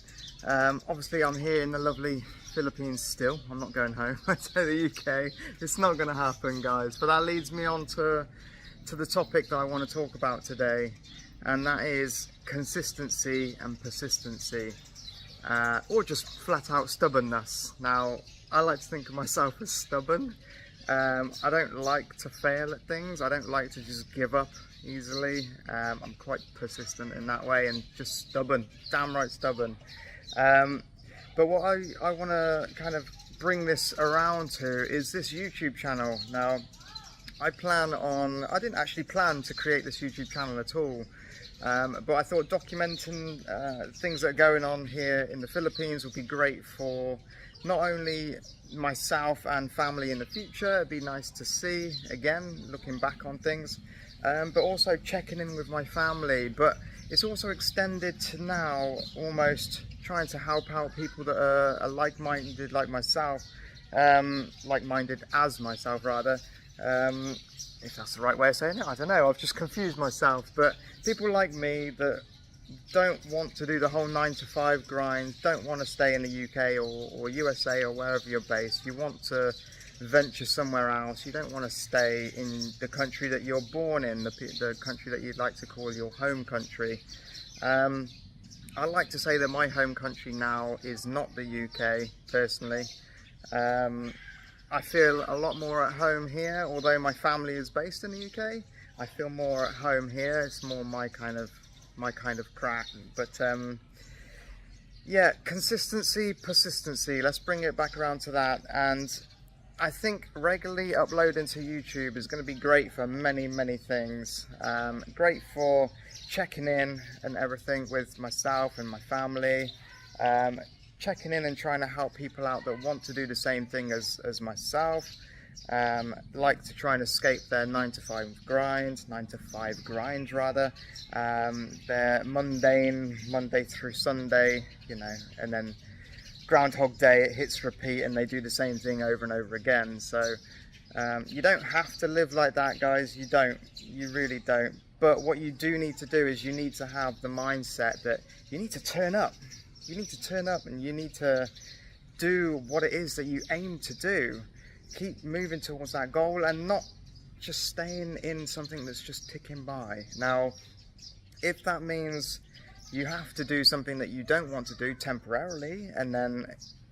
Obviously I'm here in the lovely Philippines still. I'm not going home to the UK. It's not going to happen guys. But that leads me on to the topic that I want to talk about today. And that is consistency and persistency. Or just flat out stubbornness. Now, I like to think of myself as stubborn. I don't like to fail at things. I don't like to just give up easily. I'm quite persistent in that way and just stubborn, downright stubborn. But what I want to kind of bring this around to is this YouTube channel. Now, I didn't actually plan to create this YouTube channel at all. But I thought documenting things that are going on here in the Philippines would be great for not only myself and family in the future. It'd be nice to see, again, looking back on things, but also checking in with my family. But it's also extended to now almost trying to help out people that are like-minded like myself, like-minded as myself rather. If that's the right way of saying it, I don't know, I've just confused myself. But people like me that don't want to do the whole 9-to-5 grind, don't want to stay in the UK or USA or wherever you're based. You want to venture somewhere else. You don't want to stay in the country that you're born in, the country that you'd like to call your home country. I like to say that my home country now is not the UK, personally. I feel a lot more at home here, although my family is based in the UK. I feel more at home here. It's more my kind of crack. But yeah, consistency, persistency. Let's bring it back around to that. And I think regularly uploading to YouTube is going to be great for many things. Great for checking in and everything with myself and my family. Checking in and trying to help people out that want to do the same thing as myself, like to try and escape their 9-to-5 grind rather, their mundane Monday through Sunday, you know, and then Groundhog Day, it hits repeat and they do the same thing over and over again. So you don't have to live like that, guys. You don't. You really don't. But what you do need to do is you need to have the mindset that you need to turn up. You need to turn up and you need to do what it is that you aim to do. Keep moving towards that goal and not just staying in something that's just ticking by. Now, if that means you have to do something that you don't want to do temporarily, and then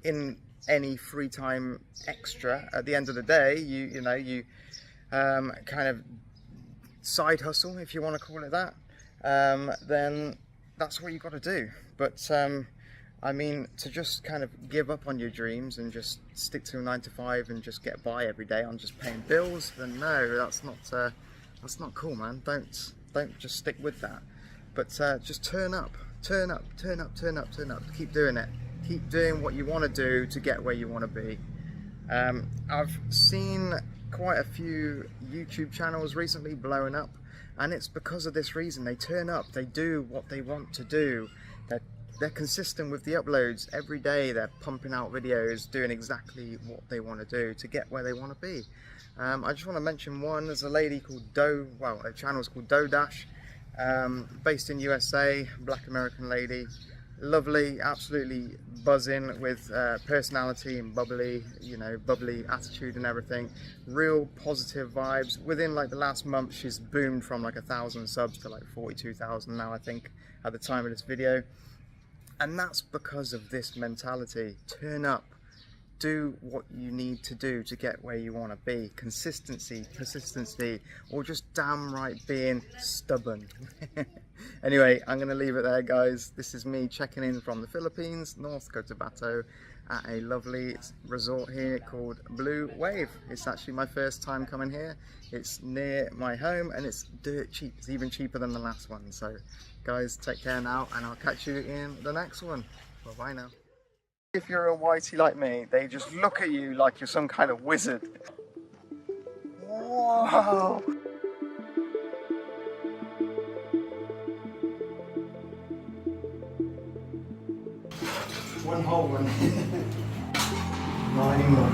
in any free time extra at the end of the day, you kind of side hustle, if you want to call it that, then that's what you got to do. But I mean, to just kind of give up on your dreams and just stick to a 9 to 5 and just get by every day on just paying bills, then no, that's not cool, man. Don't just stick with that. But just turn up. Keep doing it. Keep doing what you want to do to get where you want to be. I've seen quite a few YouTube channels recently blowing up, and it's because of this reason. They turn up, they do what they want to do. They're consistent with the uploads every day. They're pumping out videos, doing exactly what they want to do to get where they want to be. I just want to mention one. There's a lady called a channel's called Dash, based in USA, black American lady. Lovely, absolutely buzzing with personality and bubbly attitude and everything. Real positive vibes. Within like the last month, she's boomed from like 1,000 subs to like 42,000 now, I think, at the time of this video. And that's because of this mentality. Turn up, do what you need to do to get where you want to be. Consistency, persistency, or just damn right being stubborn. Anyway, I'm going to leave it there, guys. This is me checking in from the Philippines, North Cotabato, at a lovely resort here called Blue Wave. It's actually my first time coming here. It's near my home and it's dirt cheap. It's even cheaper than the last one. So guys, take care now, and I'll catch you in the next one. Bye bye now. If you're a whitey like me, they just look at you like you're some kind of wizard. Whoa! One whole one. Not anymore.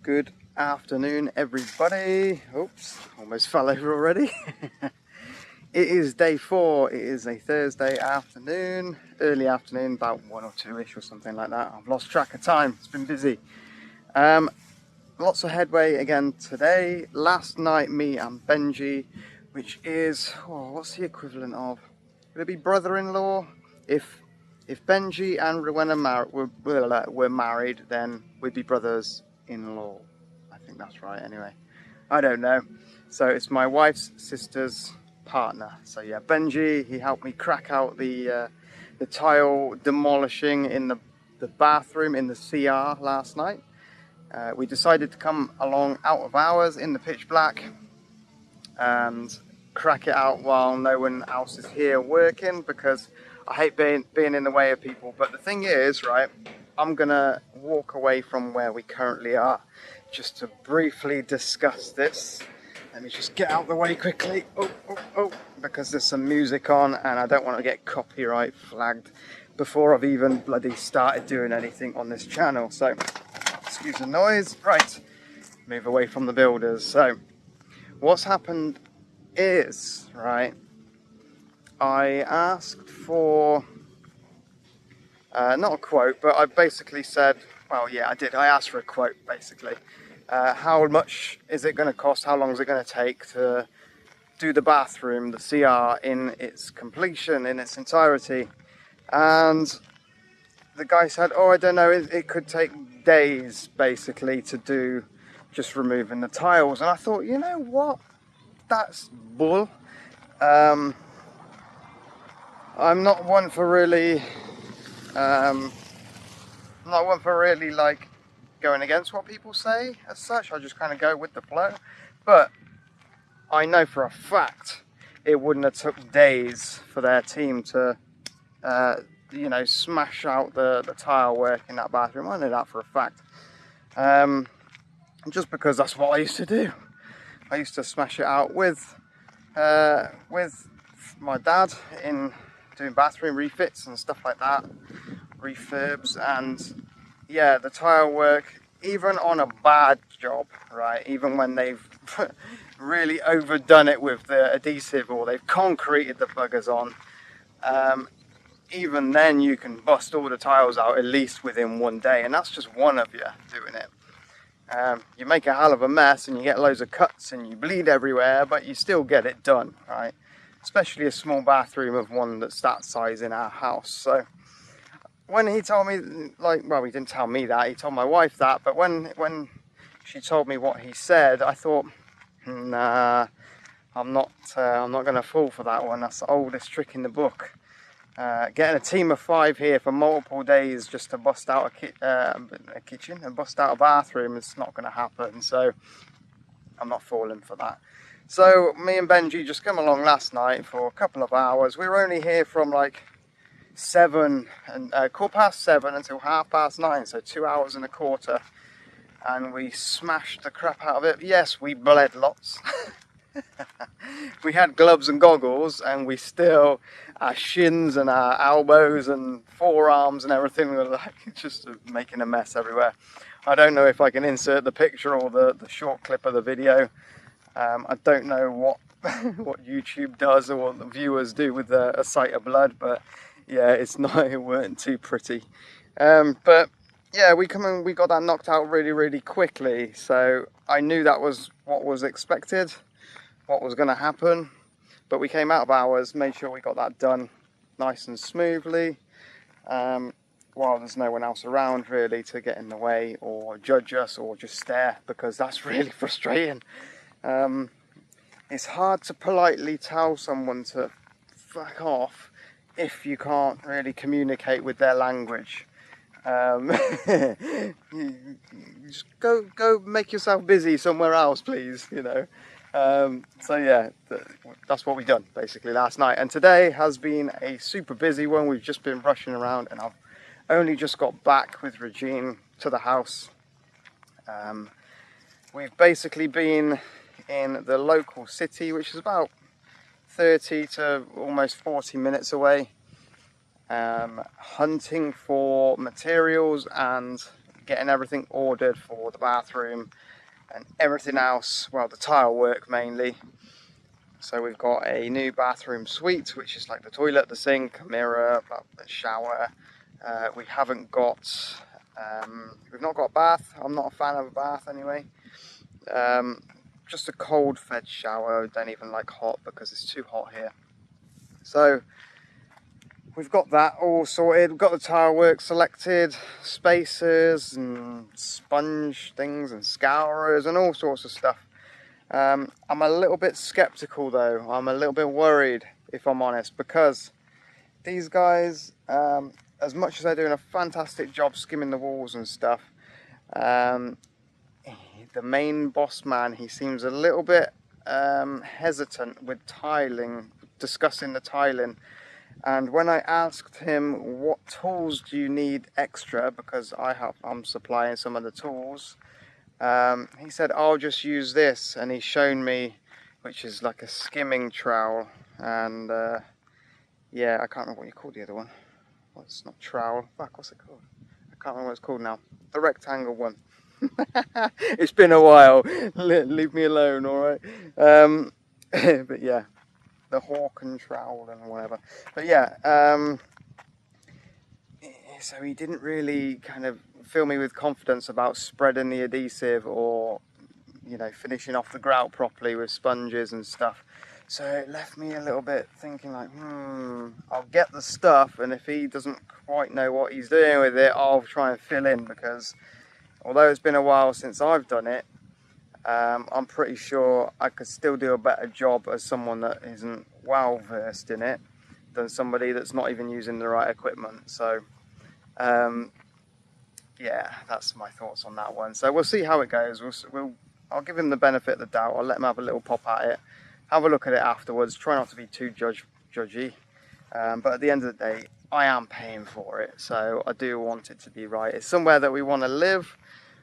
Good afternoon, everybody. Oops, almost fell over already. It is day 4. It is a Thursday afternoon, early afternoon, about 1 or 2ish or something like that. I've lost track of time. It's been busy. Lots of headway again today. Last night, me and Benji, which is, what's the equivalent of? Would it be brother-in-law? If Benji and Rowena were married, then we'd be brothers-in-law. I think that's right. Anyway, I don't know. So it's my wife's sister's partner. So yeah, Benji, he helped me crack out the tile demolishing in the bathroom in the CR last night. We decided to come along out of hours in the pitch black and crack it out while no one else is here working, because I hate being in the way of people. But the thing is, right, I'm gonna walk away from where we currently are just to briefly discuss this. Let me just get out the way quickly. Oh, because there's some music on and I don't want to get copyright flagged before I've even bloody started doing anything on this channel. So, excuse the noise. Right, move away from the builders. So, what's happened is, right, I asked for, not a quote, but I basically said, well, yeah, I did. I asked for a quote, basically. How much is it going to cost? How long is it going to take to do the bathroom, the CR, in its completion, in its entirety? And the guy said, I don't know, it could take days, basically, to do just removing the tiles. And I thought, you know what? That's bull. I'm not one for really, like going against what people say as such. I just kind of go with the flow. But I know for a fact it wouldn't have took days for their team to, smash out the tile work in that bathroom. I know that for a fact. Just because that's what I used to do. I used to smash it out with my dad in doing bathroom refits and stuff like that, refurbs. And yeah, the tile work, even on a bad job, right, even when they've really overdone it with the adhesive or they've concreted the buggers on, even then you can bust all the tiles out at least within one day, and that's just one of you doing it. You make a hell of a mess and you get loads of cuts and you bleed everywhere, but you still get it done, right? Especially a small bathroom of one that's that size in our house. So when he told me, like, well, he didn't tell me that, he told my wife that, but when she told me what he said, I thought, nah, I'm not going to fall for that one. That's the oldest trick in the book. Getting a team of 5 here for multiple days just to bust out a kitchen and bust out a bathroom, it's not going to happen. So I'm not falling for that. So me and Benji just come along last night for a couple of hours. We were only here from like 7 and 7:15 until 9:30, so 2 hours and a quarter, and we smashed the crap out of it. Yes, we bled lots. We had gloves and goggles, and we still, our shins and our elbows and forearms and everything were like just making a mess everywhere. I don't know if I can insert the picture or the short clip of the video. I don't know what what YouTube does or what the viewers do with a sight of blood, but yeah, it weren't too pretty. But yeah, we got that knocked out really quickly, so I knew that was what was expected, what was going to happen. But we came out of hours, made sure we got that done nice and smoothly, while there's no one else around really to get in the way or judge us or just stare, because that's really frustrating. It's hard to politely tell someone to fuck off if you can't really communicate with their language. Just go make yourself busy somewhere else, please, you know. So yeah, that's what we done basically last night, and today has been a super busy one. We've just been rushing around, and I've only just got back with Regine to the house. We've basically been in the local city, which is about 30 to almost 40 minutes away, hunting for materials and getting everything ordered for the bathroom and everything else, well, the tile work mainly. So we've got a new bathroom suite, which is like the toilet, the sink, a mirror, the shower. We haven't got, we've not got a bath. I'm not a fan of a bath anyway. Just a cold fed shower. I don't even like hot because it's too hot here. So we've got that all sorted. We've got the tile work selected, spacers and sponge things and scourers and all sorts of stuff. I'm a little bit skeptical though. I'm a little bit worried, if I'm honest, because these guys, as much as they're doing a fantastic job skimming the walls and stuff, the main boss man, he seems a little bit hesitant with tiling, discussing the tiling. And when I asked him what tools do you need extra, because I'm supplying some of the tools, he said, I'll just use this, and he's shown me, which is like a skimming trowel, and yeah, I can't remember what you called the other one. Well, it's not trowel, fuck, what's it called? I can't remember what it's called now. The rectangle one. It's been a while, leave me alone, alright? But yeah, the hawk and trowel and whatever. But yeah, so he didn't really kind of fill me with confidence about spreading the adhesive or, you know, finishing off the grout properly with sponges and stuff. So it left me a little bit thinking like, I'll get the stuff, and if he doesn't quite know what he's doing with it, I'll try and fill in, because although it's been a while since I've done it, I'm pretty sure I could still do a better job as someone that isn't well versed in it than somebody that's not even using the right equipment. So yeah, that's my thoughts on that one. So we'll see how it goes. I'll give him the benefit of the doubt. I'll let him have a little pop at it, have a look at it afterwards, try not to be too judgy. But at the end of the day, I am paying for it, so I do want it to be right. It's somewhere that we want to live.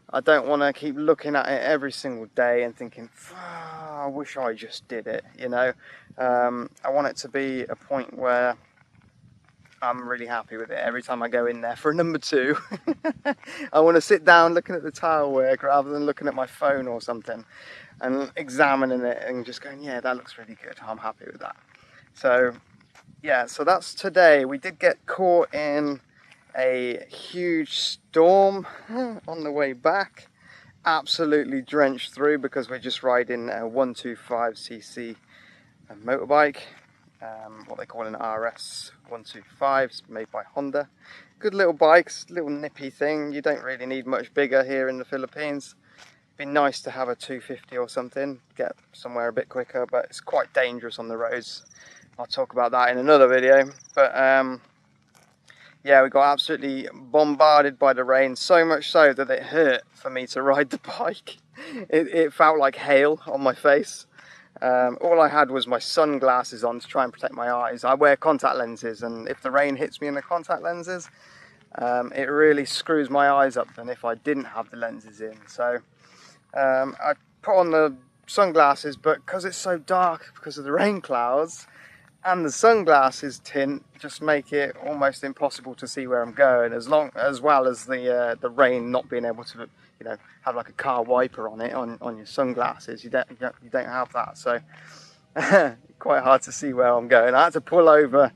I don't want to keep looking at it every single day and thinking, I wish I just did it, you know. I want it to be a point where I'm really happy with it. Every time I go in there for a number 2, I want to sit down looking at the tile work rather than looking at my phone or something and examining it and just going, yeah, that looks really good. I'm happy with that. So yeah, so that's today. We did get caught in a huge storm on the way back. Absolutely drenched through because we're just riding a 125cc motorbike. What they call an RS 125, it's made by Honda. Good little bikes, little nippy thing. You don't really need much bigger here in the Philippines. Be nice to have a 250 or something, get somewhere a bit quicker, but it's quite dangerous on the roads. I'll talk about that in another video. But yeah, we got absolutely bombarded by the rain, so much so that it hurt for me to ride the bike. It felt like hail on my face. All I had was my sunglasses on to try and protect my eyes. I wear contact lenses, and if the rain hits me in the contact lenses, it really screws my eyes up than if I didn't have the lenses in. So I put on the sunglasses, but because it's so dark because of the rain clouds and the sunglasses tint just make it almost impossible to see where I'm going, as well as the rain not being able to, you know, have like a car wiper on it on your sunglasses. You don't have that, so quite hard to see where I'm going. I had to pull over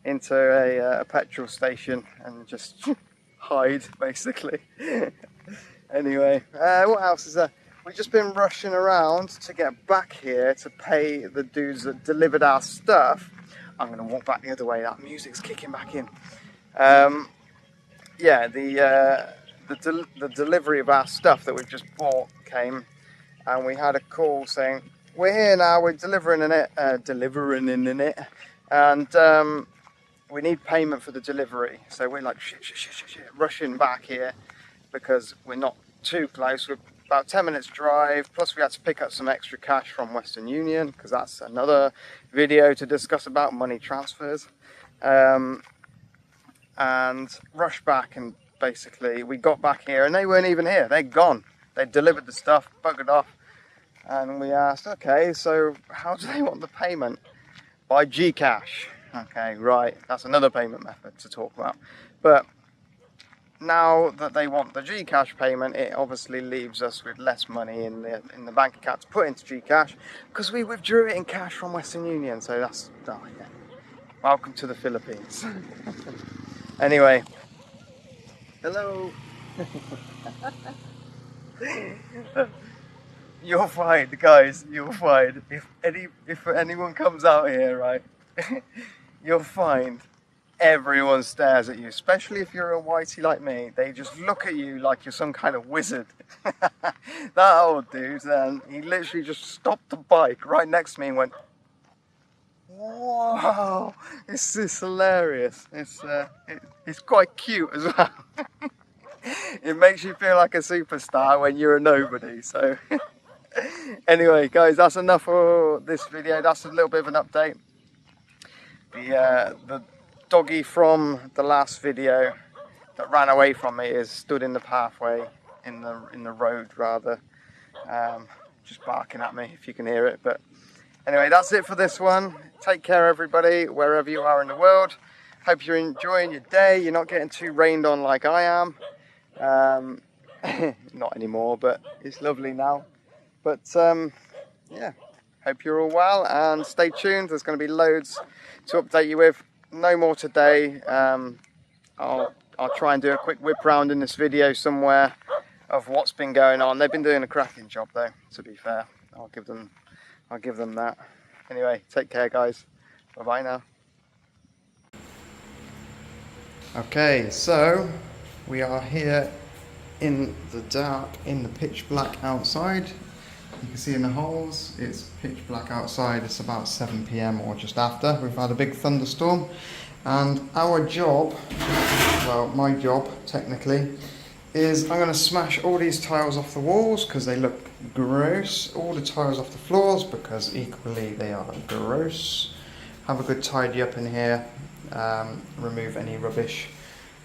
into a petrol station and just hide, basically. Anyway, what else is there? We've just been rushing around to get back here to pay the dudes that delivered our stuff. I'm going to walk back the other way. That music's kicking back in. Yeah, the delivery of our stuff that we've just bought came, and we had a call saying, we're here now, we're delivering in it, and we need payment for the delivery. So we're like, shit, rushing back here because we're not too close. We're about 10 minutes drive, plus we had to pick up some extra cash from Western Union, because that's another video to discuss about money transfers. And rushed back, and basically we got back here and they weren't even here. They'd gone. They delivered the stuff, buggered off, and we asked, okay, so how do they want the payment? By Gcash. Okay, right, that's another payment method to talk about. But now that they want the Gcash payment, it obviously leaves us with less money in the bank account to put into Gcash, because we withdrew it in cash from Western Union. So that's, oh yeah, welcome to the Philippines. Anyway, hello. You're fine, guys. You're fine. If anyone comes out here, right, you'll find everyone stares at you, especially if you're a whitey like me. They just look at you like you're some kind of wizard. That old dude, then, he literally just stopped the bike right next to me and went, "Wow, this is hilarious." It's quite cute as well. It makes you feel like a superstar when you're a nobody. So anyway, guys, that's enough for this video. That's a little bit of an update. The doggy from the last video that ran away from me is stood in the pathway, in the road rather, just barking at me, if you can hear it. But anyway, that's it for this one. Take care, everybody, wherever you are in the world. Hope you're enjoying your day. You're not getting too rained on like I am. Not anymore, but it's lovely now. But yeah, hope you're all well, and stay tuned. There's going to be loads to update you with. No more today. I'll try and do a quick whip round in this video somewhere of what's been going on. They've been doing a cracking job though, to be fair. I'll give them that. Anyway, take care, guys. Bye bye now. Okay, so we are here in the dark, in the pitch black outside. You can see in the holes, it's pitch black outside. It's about 7 PM or just after. We've had a big thunderstorm, and our job, well, my job technically, is I'm going to smash all these tiles off the walls because they look gross. All the tiles off the floors because equally they are gross. Have a good tidy up in here, remove any rubbish,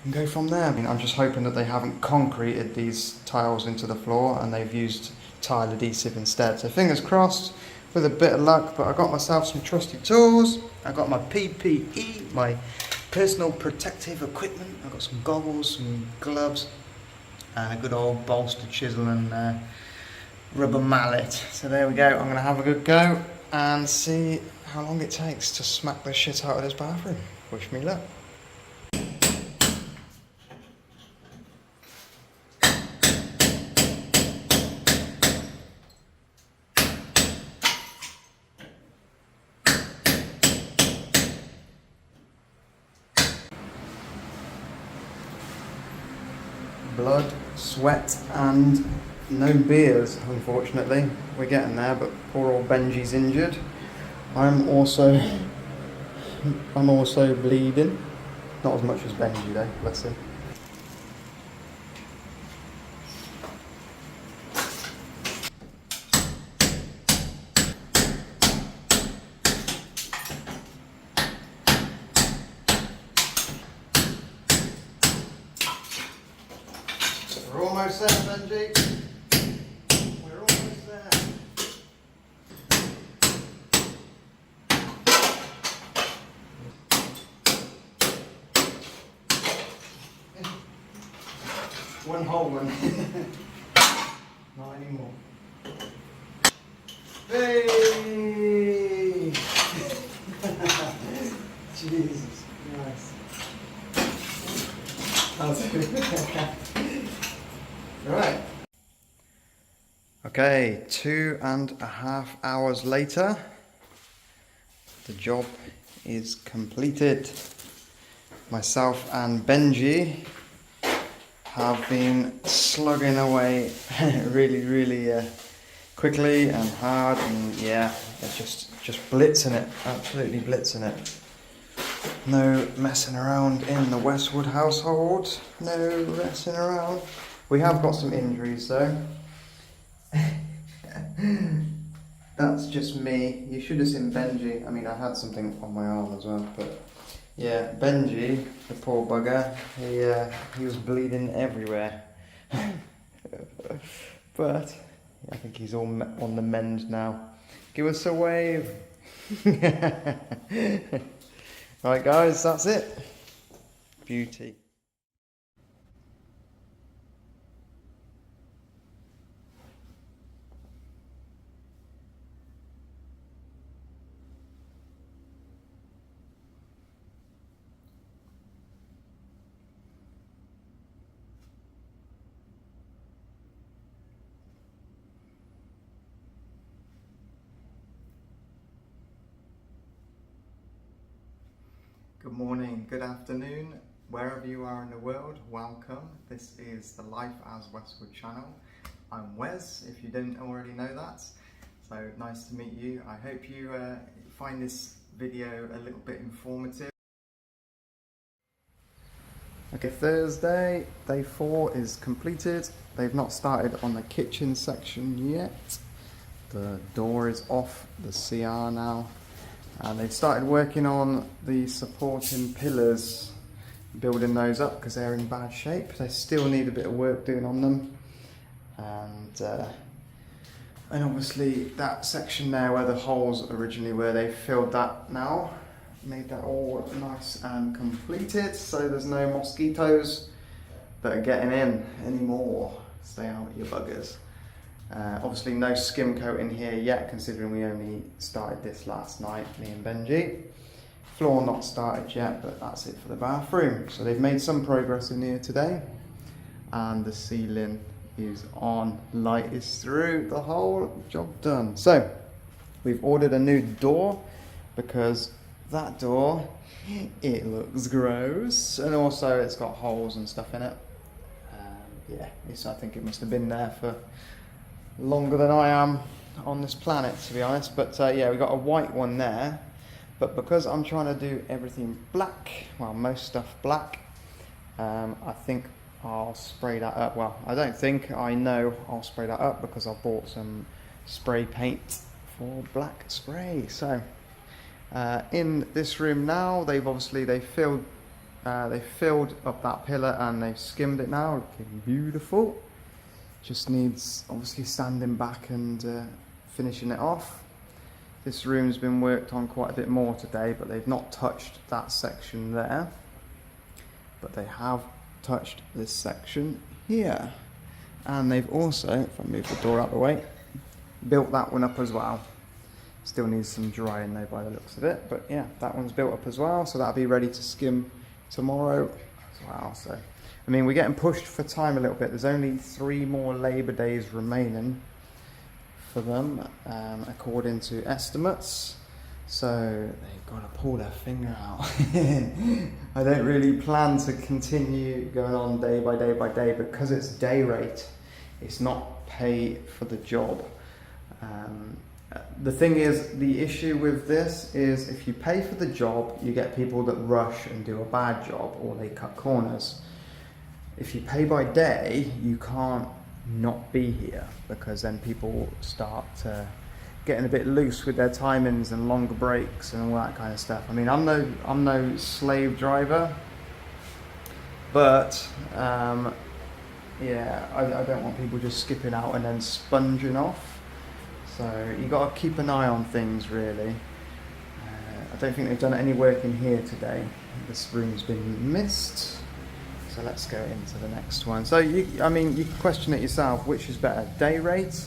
and go from there. I mean, I'm just hoping that they haven't concreted these tiles into the floor and they've used tile adhesive instead. So fingers crossed, with a bit of luck. But I got myself some trusty tools. I got my PPE, my personal protective equipment. I've got some goggles, some gloves, and a good old bolster, chisel and rubber mallet. So there we go. I'm going to have a good go and see how long it takes to smack the shit out of this bathroom. Wish me luck. Blood, sweat and no beers, unfortunately. We're getting there, but poor old Benji's injured. I'm also bleeding. Not as much as Benji though, bless him. We're almost there, Benji. We're almost there. One whole one. Not anymore. Hey! Jesus Christ. Right. Okay, 2.5 hours later, the job is completed. Myself and Benji have been slugging away really quickly and hard, and yeah, they're just blitzing it, absolutely blitzing it. No messing around in the Westwood household, no messing around. We have got some injuries though. That's just me. You should have seen Benji. I mean, I had something on my arm as well, but yeah, Benji, the poor bugger, he was bleeding everywhere. But I think he's all on the mend now. Give us a wave. Right guys, that's it. Beauty. Good morning, good afternoon, wherever you are in the world, welcome. This is the Life as Westwood channel. I'm Wes, if you didn't already know that. So nice to meet you. I hope you find this video a little bit informative. Okay, Thursday, day 4 is completed. They've not started on the kitchen section yet. The door is off the CR now. And they've started working on the supporting pillars, building those up because they're in bad shape. They still need a bit of work doing on them. And obviously that section there where the holes originally were, they filled that now. Made that all nice and completed, so there's no mosquitoes that are getting in anymore. Stay out, you buggers. Obviously no skim coat in here yet, considering we only started this last night, me and Benji. Floor not started yet, but that's it for the bathroom. So they've made some progress in here today, and the ceiling is on, light is through, the whole job done. So we've ordered a new door because that door, it looks gross, and also it's got holes and stuff in it. Yeah, I think it must have been there for longer than I am on this planet, to be honest. But yeah, we got a white one there, but because I'm trying to do everything black, well, most stuff black, I think I'll spray that up. Well, I don't think, I know I'll spray that up because I bought some spray paint for black spray. So in this room now, they filled up that pillar and they've skimmed it now, looking beautiful. Just needs obviously sanding back and finishing it off. this room's been worked on quite a bit more today, but they've not touched that section there. But they have touched this section here. And they've also, if I move the door out of the way, built that one up as well. Still needs some drying though by the looks of it. But yeah, that one's built up as well. So that'll be ready to skim tomorrow as well. So, I mean, we're getting pushed for time a little bit. There's only 3 more Labour days remaining for them, according to estimates. So they've got to pull their finger out. I don't really plan to continue going on day by day by day because it's day rate. It's not pay for the job. The thing is, the issue with this is if you pay for the job, you get people that rush and do a bad job or they cut corners. If you pay by day, you can't not be here because then people start getting a bit loose with their timings and longer breaks and all that kind of stuff. I mean, I'm no slave driver, but yeah, I don't want people just skipping out and then sponging off. So you got to keep an eye on things, really. I don't think they've done any work in here today. This room's been missed. So let's go into the next one. So I mean, you can question it yourself. Which is better, day rate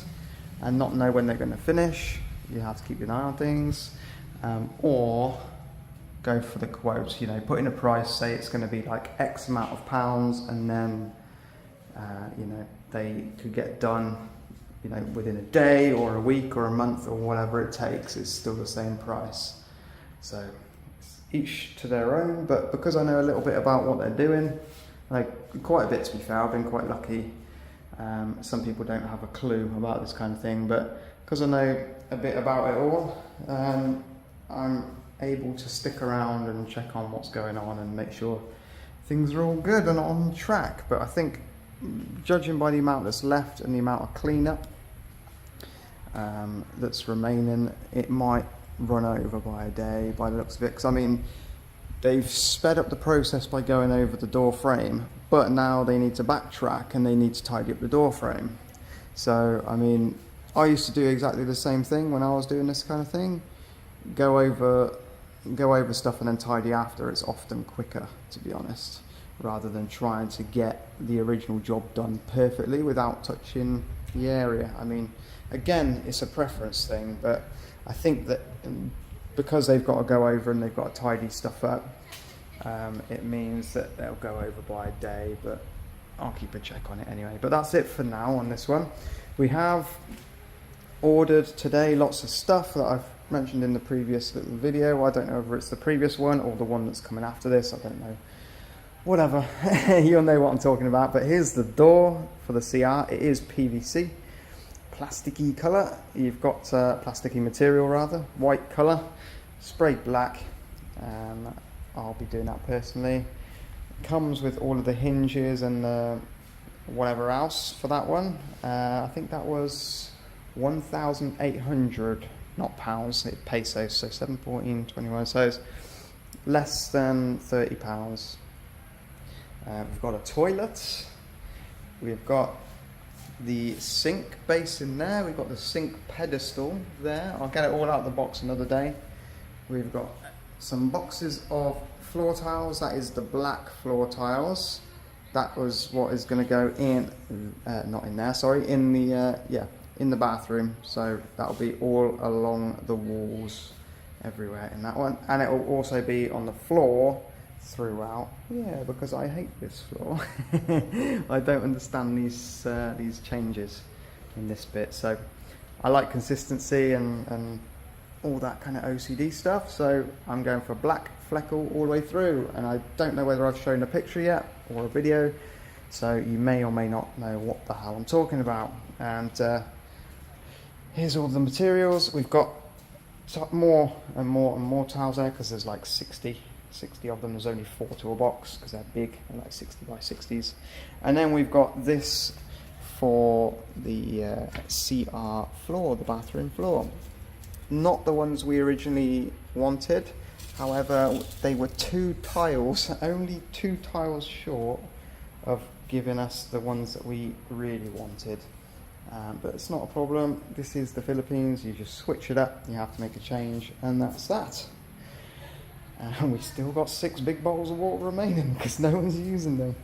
and not know when they're going to finish? You have to keep an eye on things, or go for the quotes. You know, put in a price. Say it's going to be like X amount of pounds, and then you know, they could get done, you know, within a day or a week or a month or whatever it takes. It's still the same price. So it's each to their own, but because I know a little bit about what they're doing, like quite a bit to be fair, I've been quite lucky. Some people don't have a clue about this kind of thing, but because I know a bit about it all, I'm able to stick around and check on what's going on and make sure things are all good and on track. But I think, judging by the amount that's left and the amount of cleanup that's remaining, it might run over by a day by the looks of it. Because I mean, they've sped up the process by going over the door frame, but now they need to backtrack and they need to tidy up the door frame. So I mean, I used to do exactly the same thing when I was doing this kind of thing. Go over stuff and then tidy after. It's often quicker, to be honest, rather than trying to get the original job done perfectly without touching the area. I mean, again, it's a preference thing, but I think that because they've got to go over and they've got to tidy stuff up, it means that they'll go over by a day, but I'll keep a check on it anyway. But that's it for now on this one. We have ordered today lots of stuff that I've mentioned in the previous little video. I don't know whether it's the previous one or the one that's coming after this, I don't know. Whatever, you'll know what I'm talking about. But here's the door for the CR. It is PVC, plasticky colour. You've got plasticky material rather, white colour, sprayed black. I'll be doing that personally. Comes with all of the hinges and whatever else for that one. I think that was 1,800, not pounds, it's pesos, so 714.21, so it's less than £30. We've got a toilet, we've got the sink basin there, we've got the sink pedestal there. I'll get it all out of the box another day. We've got some boxes of floor tiles. That is the black floor tiles. That was what is going to go in, not in there, sorry, in the, yeah, in the bathroom. So that'll be all along the walls everywhere in that one. And it will also be on the floor throughout. Yeah, because I hate this floor. I don't understand these changes in this bit. So I like consistency and all that kind of OCD stuff. So I'm going for black fleckle all the way through. And I don't know whether I've shown a picture yet or a video. So you may or may not know what the hell I'm talking about. And here's all the materials. We've got more and more tiles there because there's like 60 of them. There's only 4 to a box because they're big, they're like 60 by 60s. And then we've got this for the CR floor, the bathroom floor. Not the ones we originally wanted. However, they were 2 tiles, only 2 tiles short of giving us the ones that we really wanted. but it's not a problem. This is the Philippines. You just switch it up. You have to make a change, and that's that. And we still got 6 big bowls of water remaining because no one's using them.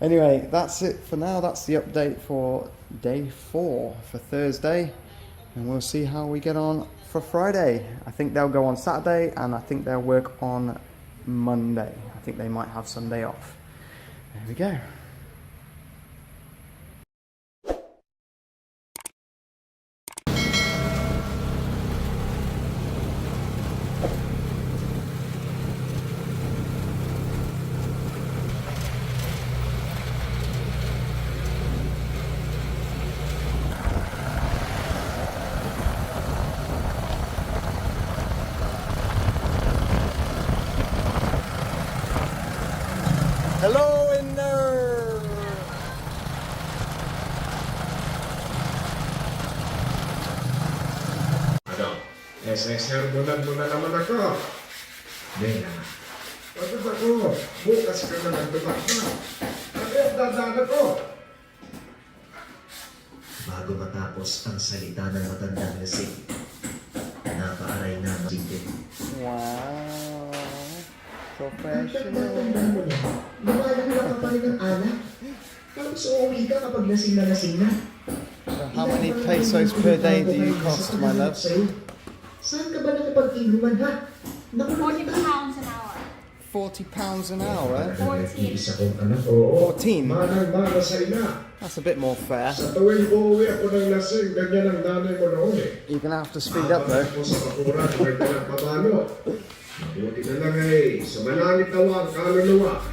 Anyway, that's it for now. That's the update for day 4 for Thursday, and we'll see how we get on for Friday. I think they'll go on Saturday, and I think they'll work on Monday. I think they might have Sunday off. There we go. Hello in there! Ano? SSR mo na naman ako. Nena, pagod ako. Bukas ka na nagdabak na. Bakit dadaan ako? Bago matapos ang salita ng matandang lasing, napaaray na masigit. Wow! Professional! Tanda mo na, lumalala ka pa rin ng alak. Tapos uuwi ka kapag lasing na lasing na. So how many pesos per day do you cost, my love? Saan ka ba nakipag-inuman, ha? 40 pounds an hour. £40 an hour? 14. Isa kong anak, oo. 14? Manang-mana sa ina. That's a bit more fair. Sa tuwing uuwi ako ng lasing, ganyan ang nanay mo noon eh. You're gonna have to speed up though. Ako sa kapuran, may dalang pabalo. Mabuti na lang eh, sa malangit na wang kaluluwa.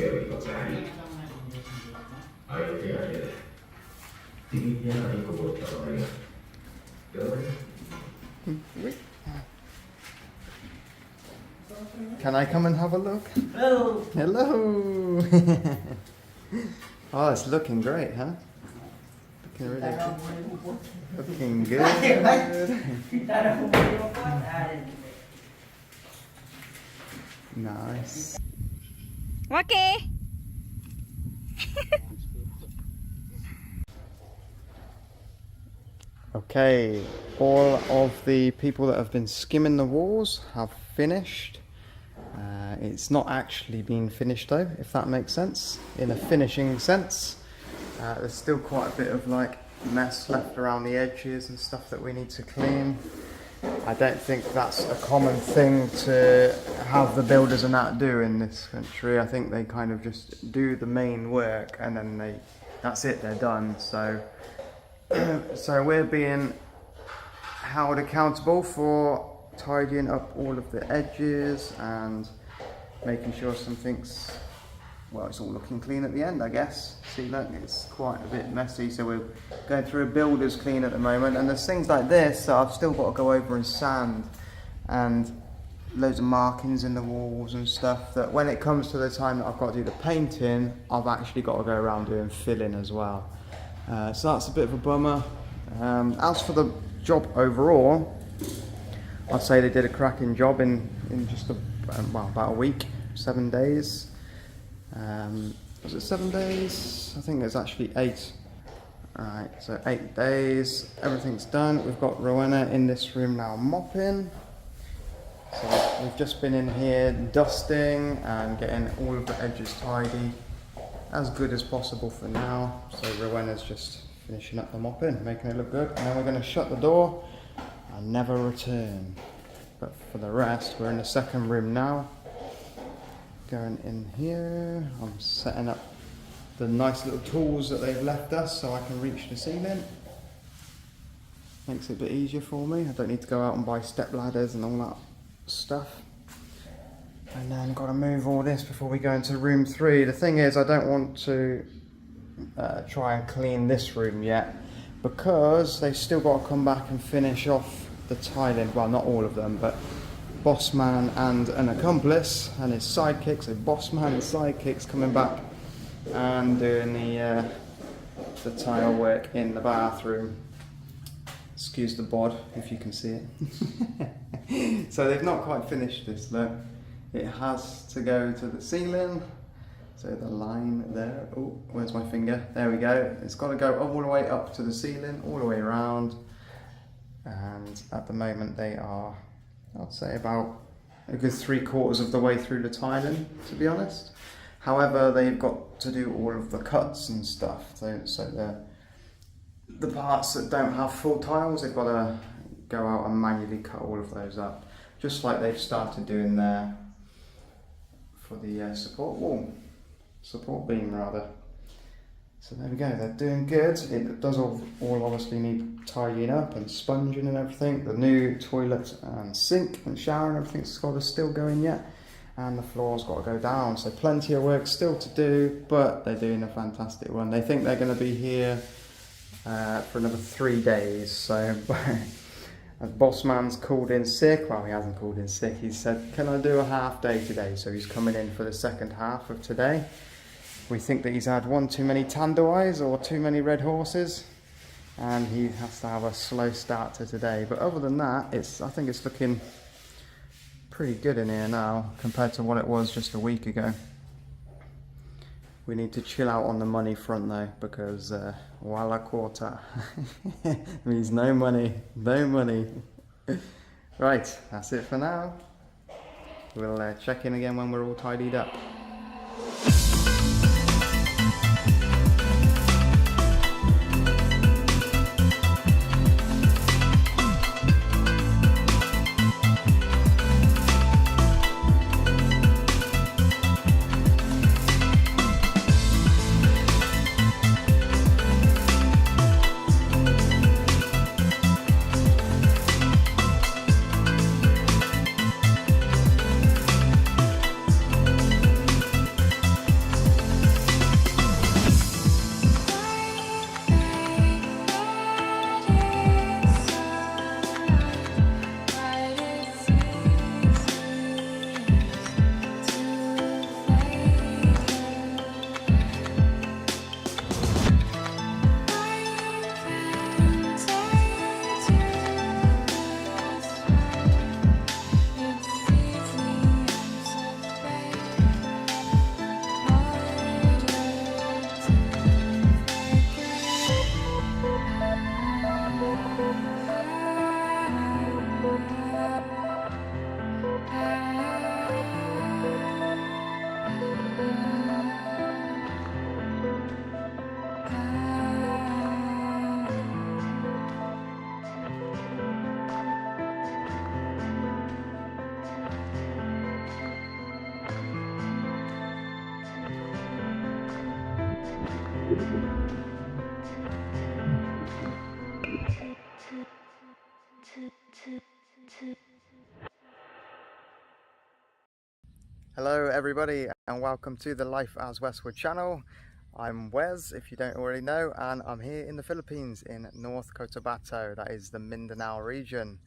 Pero ito tayo. Ayaw kaya niya. Tingin niya na ang kubot na kaya. Can I come and have a look? Hello. Hello! Oh, it's looking great, huh? Looking really good. Looking good. Nice. Okay. Okay, all of the people that have been skimming the walls have finished. It's not actually been finished though, if that makes sense, in a finishing sense. There's still quite a bit of like mess left around the edges and stuff that we need to clean. I don't think that's a common thing to have the builders and that do in this country. I think they kind of just do the main work and then that's it, they're done. So we're being held accountable for tidying up all of the edges and making sure something's, well, it's all looking clean at the end, I guess. See, look, it's quite a bit messy, so we're going through a builder's clean at the moment, and there's things like this that I've still got to go over and sand, and loads of markings in the walls and stuff, that when it comes to the time that I've got to do the painting, I've actually got to go around doing filling as well. So that's a bit of a bummer. As for the job overall, I'd say they did a cracking job in just about a week, 7 days. Was it 7 days? I think it's actually 8. Alright, so 8 days, everything's done. We've got Rowena in this room now mopping. So we've just been in here dusting and getting all of the edges tidy as good as possible for now. So Rowena's just finishing up the mopping, making it look good. And then we're going to shut the door and never return. But for the rest, we're in the second room now. Going in here, I'm setting up the nice little tools that they've left us so I can reach the ceiling. Makes it a bit easier for me. I don't need to go out and buy step ladders and all that stuff. And then got to move all this before we go into room 3. The thing is, I don't want to try and clean this room yet because they've still got to come back and finish off the tiling. Well, not all of them, but Bossman and an accomplice and his sidekicks, so Bossman and sidekicks coming back and doing the tile work in the bathroom. Excuse the bod if you can see it. So they've not quite finished this, look. It has to go to the ceiling. So the line there, oh, where's my finger? There we go. It's got to go all the way up to the ceiling, all the way around. And at the moment they are, I'd say, about a good 3/4 of the way through the tiling, to be honest. However, they've got to do all of the cuts and stuff. So the parts that don't have full tiles, they've got to go out and manually cut all of those up. Just like they've started doing there for the support beam rather. So there we go, they're doing good. It does all obviously need tidying up and sponging and everything. The new toilet and sink and shower and everything's got to still go in yet. And the floor's got to go down. So plenty of work still to do, but they're doing a fantastic one. They think they're going to be here for another 3 days. So Bossman's called in sick. Well, he hasn't called in sick. He said, can I do a half day today? So he's coming in for the second half of today. We think that he's had one too many Tandois or too many red horses, and he has to have a slow start to today. But other than that, I think it's looking pretty good in here now compared to what it was just a week ago. We need to chill out on the money front though, because wala quarter means no money, no money. Right, that's it for now. We'll check in again when we're all tidied up. Hello everybody and welcome to the Life as Westwood channel. I'm Wes, if you don't already know, and I'm here in the Philippines in North Cotabato, that is the Mindanao region.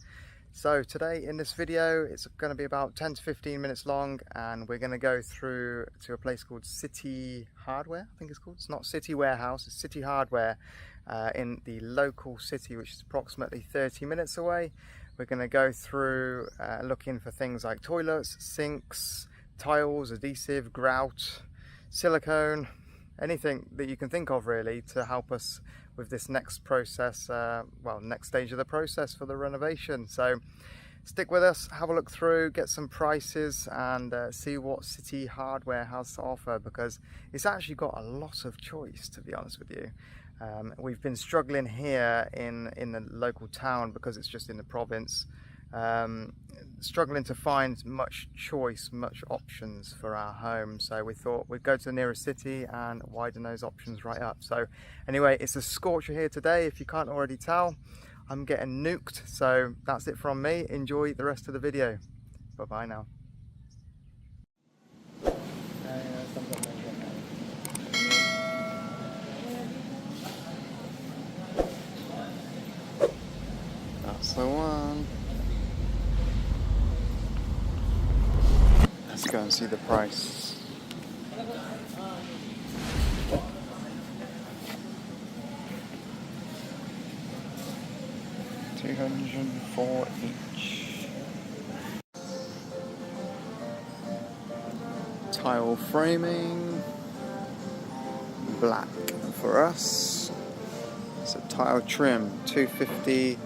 So today in this video it's going to be about 10 to 15 minutes long, and we're going to go through to a place called City Hardware, I think it's called. It's not City Warehouse, it's City Hardware in the local city, which is approximately 30 minutes away. We're going to go through looking for things like toilets, sinks, tiles, adhesive, grout, silicone, anything that you can think of really to help us with this next process, well, next stage of the process for the renovation. So stick with us, have a look through, get some prices, and see what City Hardware has to offer, because it's actually got a lot of choice, to be honest with you. We've been struggling here in the local town because it's just in the province, struggling to find much choice, much options for our home. So we thought we'd go to the nearest city and widen those options right up. So anyway, it's a scorcher here today, if you can't already tell. I'm getting nuked, so that's it from me. Enjoy the rest of the video. Bye bye now. That's the one. Let's go and see the price. $204 each. Tile framing, black for us. It's a tile trim, $250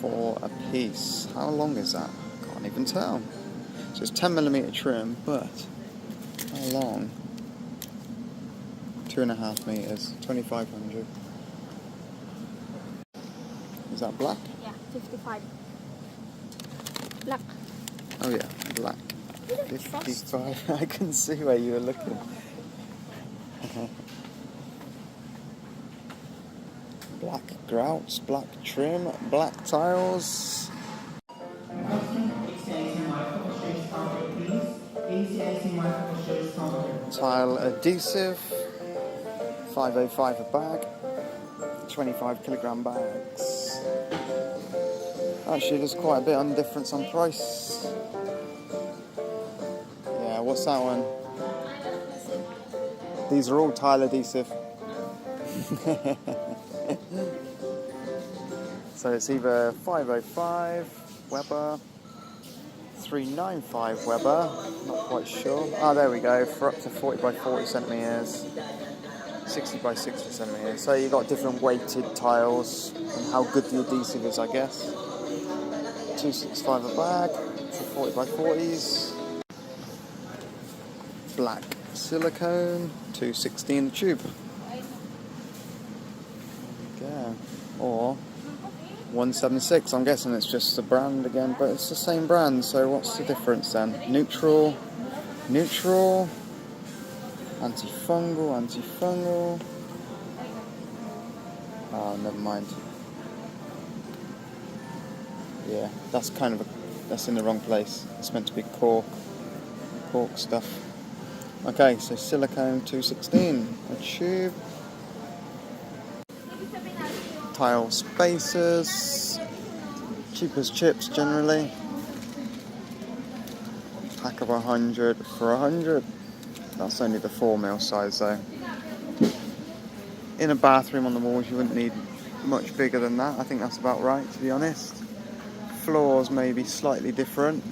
for a piece. How long is that? Can't even tell. So it's 10mm trim, but how long? 2.5 meters, 2,500. Is that black? Yeah, 55. Black. Oh yeah, black. 55. I can see where you were looking. Black grouts, black trim, black tiles. Tile adhesive, 505 a bag, 25kg bags. Actually, there's quite a bit on difference on price. Yeah, what's that one? These are all tile adhesive. So it's either 505 Weber, 395 Weber, not quite sure. Ah, there we go, for up to 40 by 40 centimeters, 60 by 60 centimeters. So you've got different weighted tiles and how good the adhesive is, I guess. 265 a bag for 40 by 40s. Black silicone, 216 a tube. Yeah, or 176. I'm guessing it's just the brand again, but it's the same brand, so what's the difference then? Neutral, antifungal, oh, never mind. Yeah, that's kind of that's in the wrong place. It's meant to be cork stuff. Okay, so silicone 216 a tube. Tile spacers, cheap as chips generally. Pack of 100 for 100. That's only the 4mm size though. In a bathroom on the walls you wouldn't need much bigger than that. I think that's about right, to be honest. Floors may be slightly different,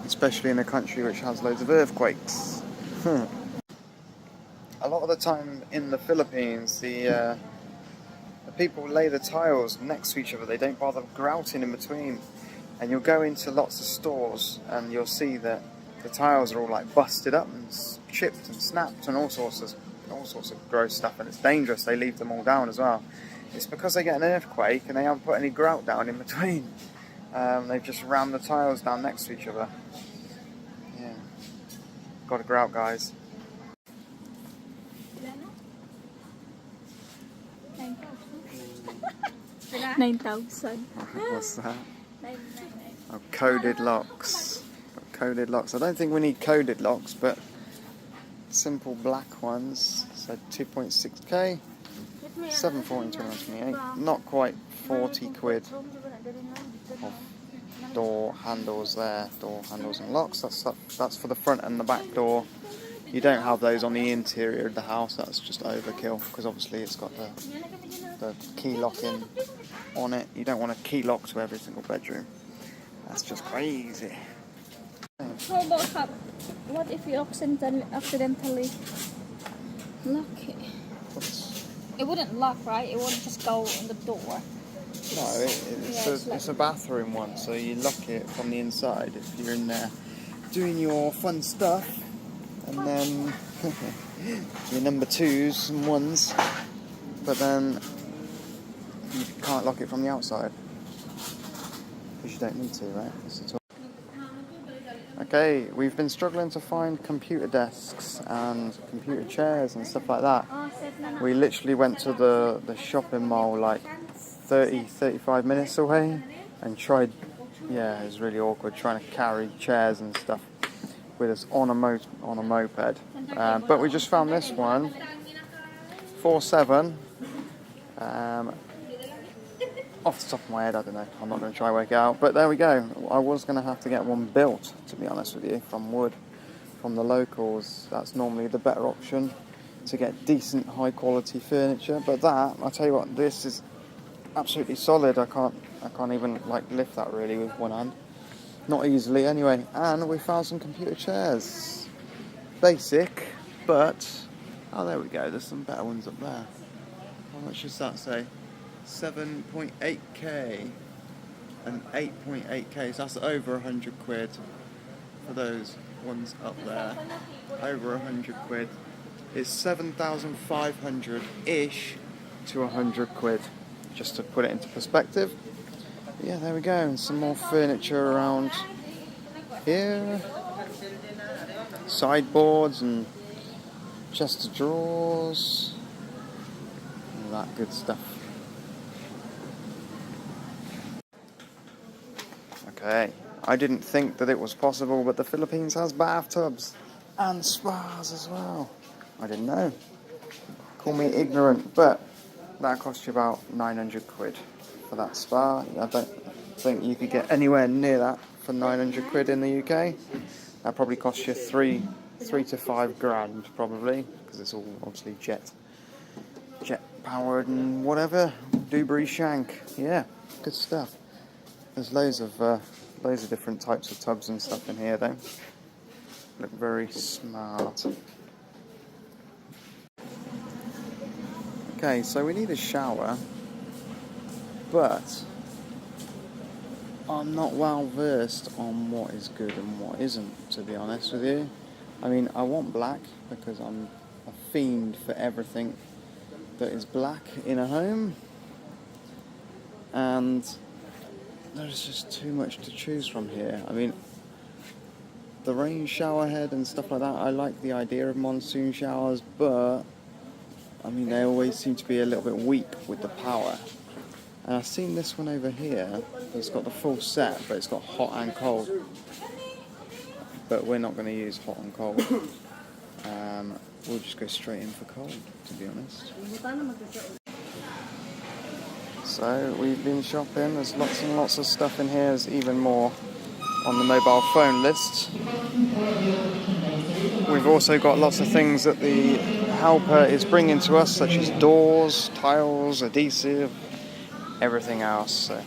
especially in a country which has loads of earthquakes. A lot of the time in the Philippines, the people lay the tiles next to each other. They don't bother grouting in between. And you'll go into lots of stores and you'll see that the tiles are all like busted up and chipped and snapped and all sorts of gross stuff, and it's dangerous. They leave them all down as well. It's because they get an earthquake and they haven't put any grout down in between. They've just rammed the tiles down next to each other. Yeah, got a grout, guys. 9,000. What's that? 999. Oh, coded locks. Coded locks. I don't think we need coded locks, but simple black ones. So 2.6k, 740 not quite 40 quid of door handles there, door handles and locks. That's for the front and the back door. You don't have those on the interior of the house. That's just overkill because obviously it's got the key locking on it. You don't want a key lock to every single bedroom. That's just crazy. How about what if you accidentally lock it? It wouldn't lock, right? It wouldn't just go on the door. No, it's a bathroom one, so you lock it from the inside if you're in there doing your fun stuff, and then your number twos and ones, but then you can't lock it from the outside because you don't need to, right? Okay, we've been struggling to find computer desks and computer chairs and stuff like that. We literally went to the shopping mall like 35 minutes away and tried, yeah, it was really awkward trying to carry chairs and stuff with us on a moped. But we just found this one, 4.7. Off the top of my head, I don't know. I'm not going to try and work it out. But there we go. I was going to have to get one built, to be honest with you, from wood, from the locals. That's normally the better option to get decent, high quality furniture. But that, I'll tell you what, this is absolutely solid. I can't even like lift that really with one hand. Not easily, anyway. And we found some computer chairs. Basic, but oh, there we go. There's some better ones up there. How much does that say? 7.8k and 8.8k, so that's over 100 quid for those ones up there. Over 100 quid. It's 7,500-ish to 100 quid, just to put it into perspective. But yeah, there we go, and some more furniture around here. Sideboards and chest of drawers, all that good stuff. Okay, I didn't think that it was possible, but the Philippines has bathtubs and spas as well. I didn't know. Call me ignorant, but that cost you about 900 quid for that spa. I don't think you could get anywhere near that for 900 quid in the UK. That probably costs you three to 5 grand probably, because it's all obviously jet powered and whatever. Dewberry shank. Yeah, good stuff. There's loads of different types of tubs and stuff in here though. Look very smart. Okay, so we need a shower, but I'm not well versed on what is good and what isn't, to be honest with you. I mean, I want black because I'm a fiend for everything that is black in a home, and there's just too much to choose from here. I mean, the rain shower head and stuff like that, I like the idea of monsoon showers, but I mean, they always seem to be a little bit weak with the power. And I've seen this one over here, it's got the full set, but it's got hot and cold. But we're not going to use hot and cold. We'll just go straight in for cold, to be honest. So we've been shopping, there's lots and lots of stuff in here, there's even more on the mobile phone list. We've also got lots of things that the helper is bringing to us, such as doors, tiles, adhesive, everything else, so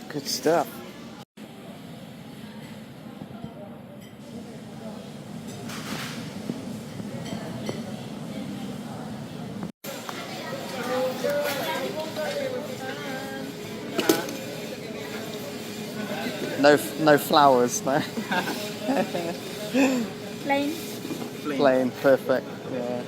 good stuff. No flowers, no. Plain. Plain, perfect. Yeah.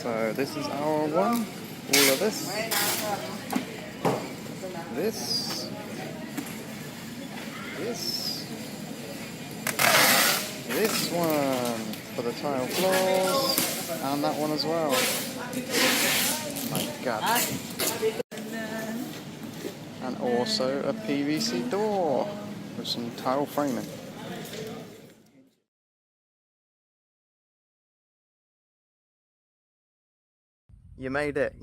So this is our one. All of this. This. This one for the tile floors, and that one as well. My God. And also a PVC door with some tile framing. You made it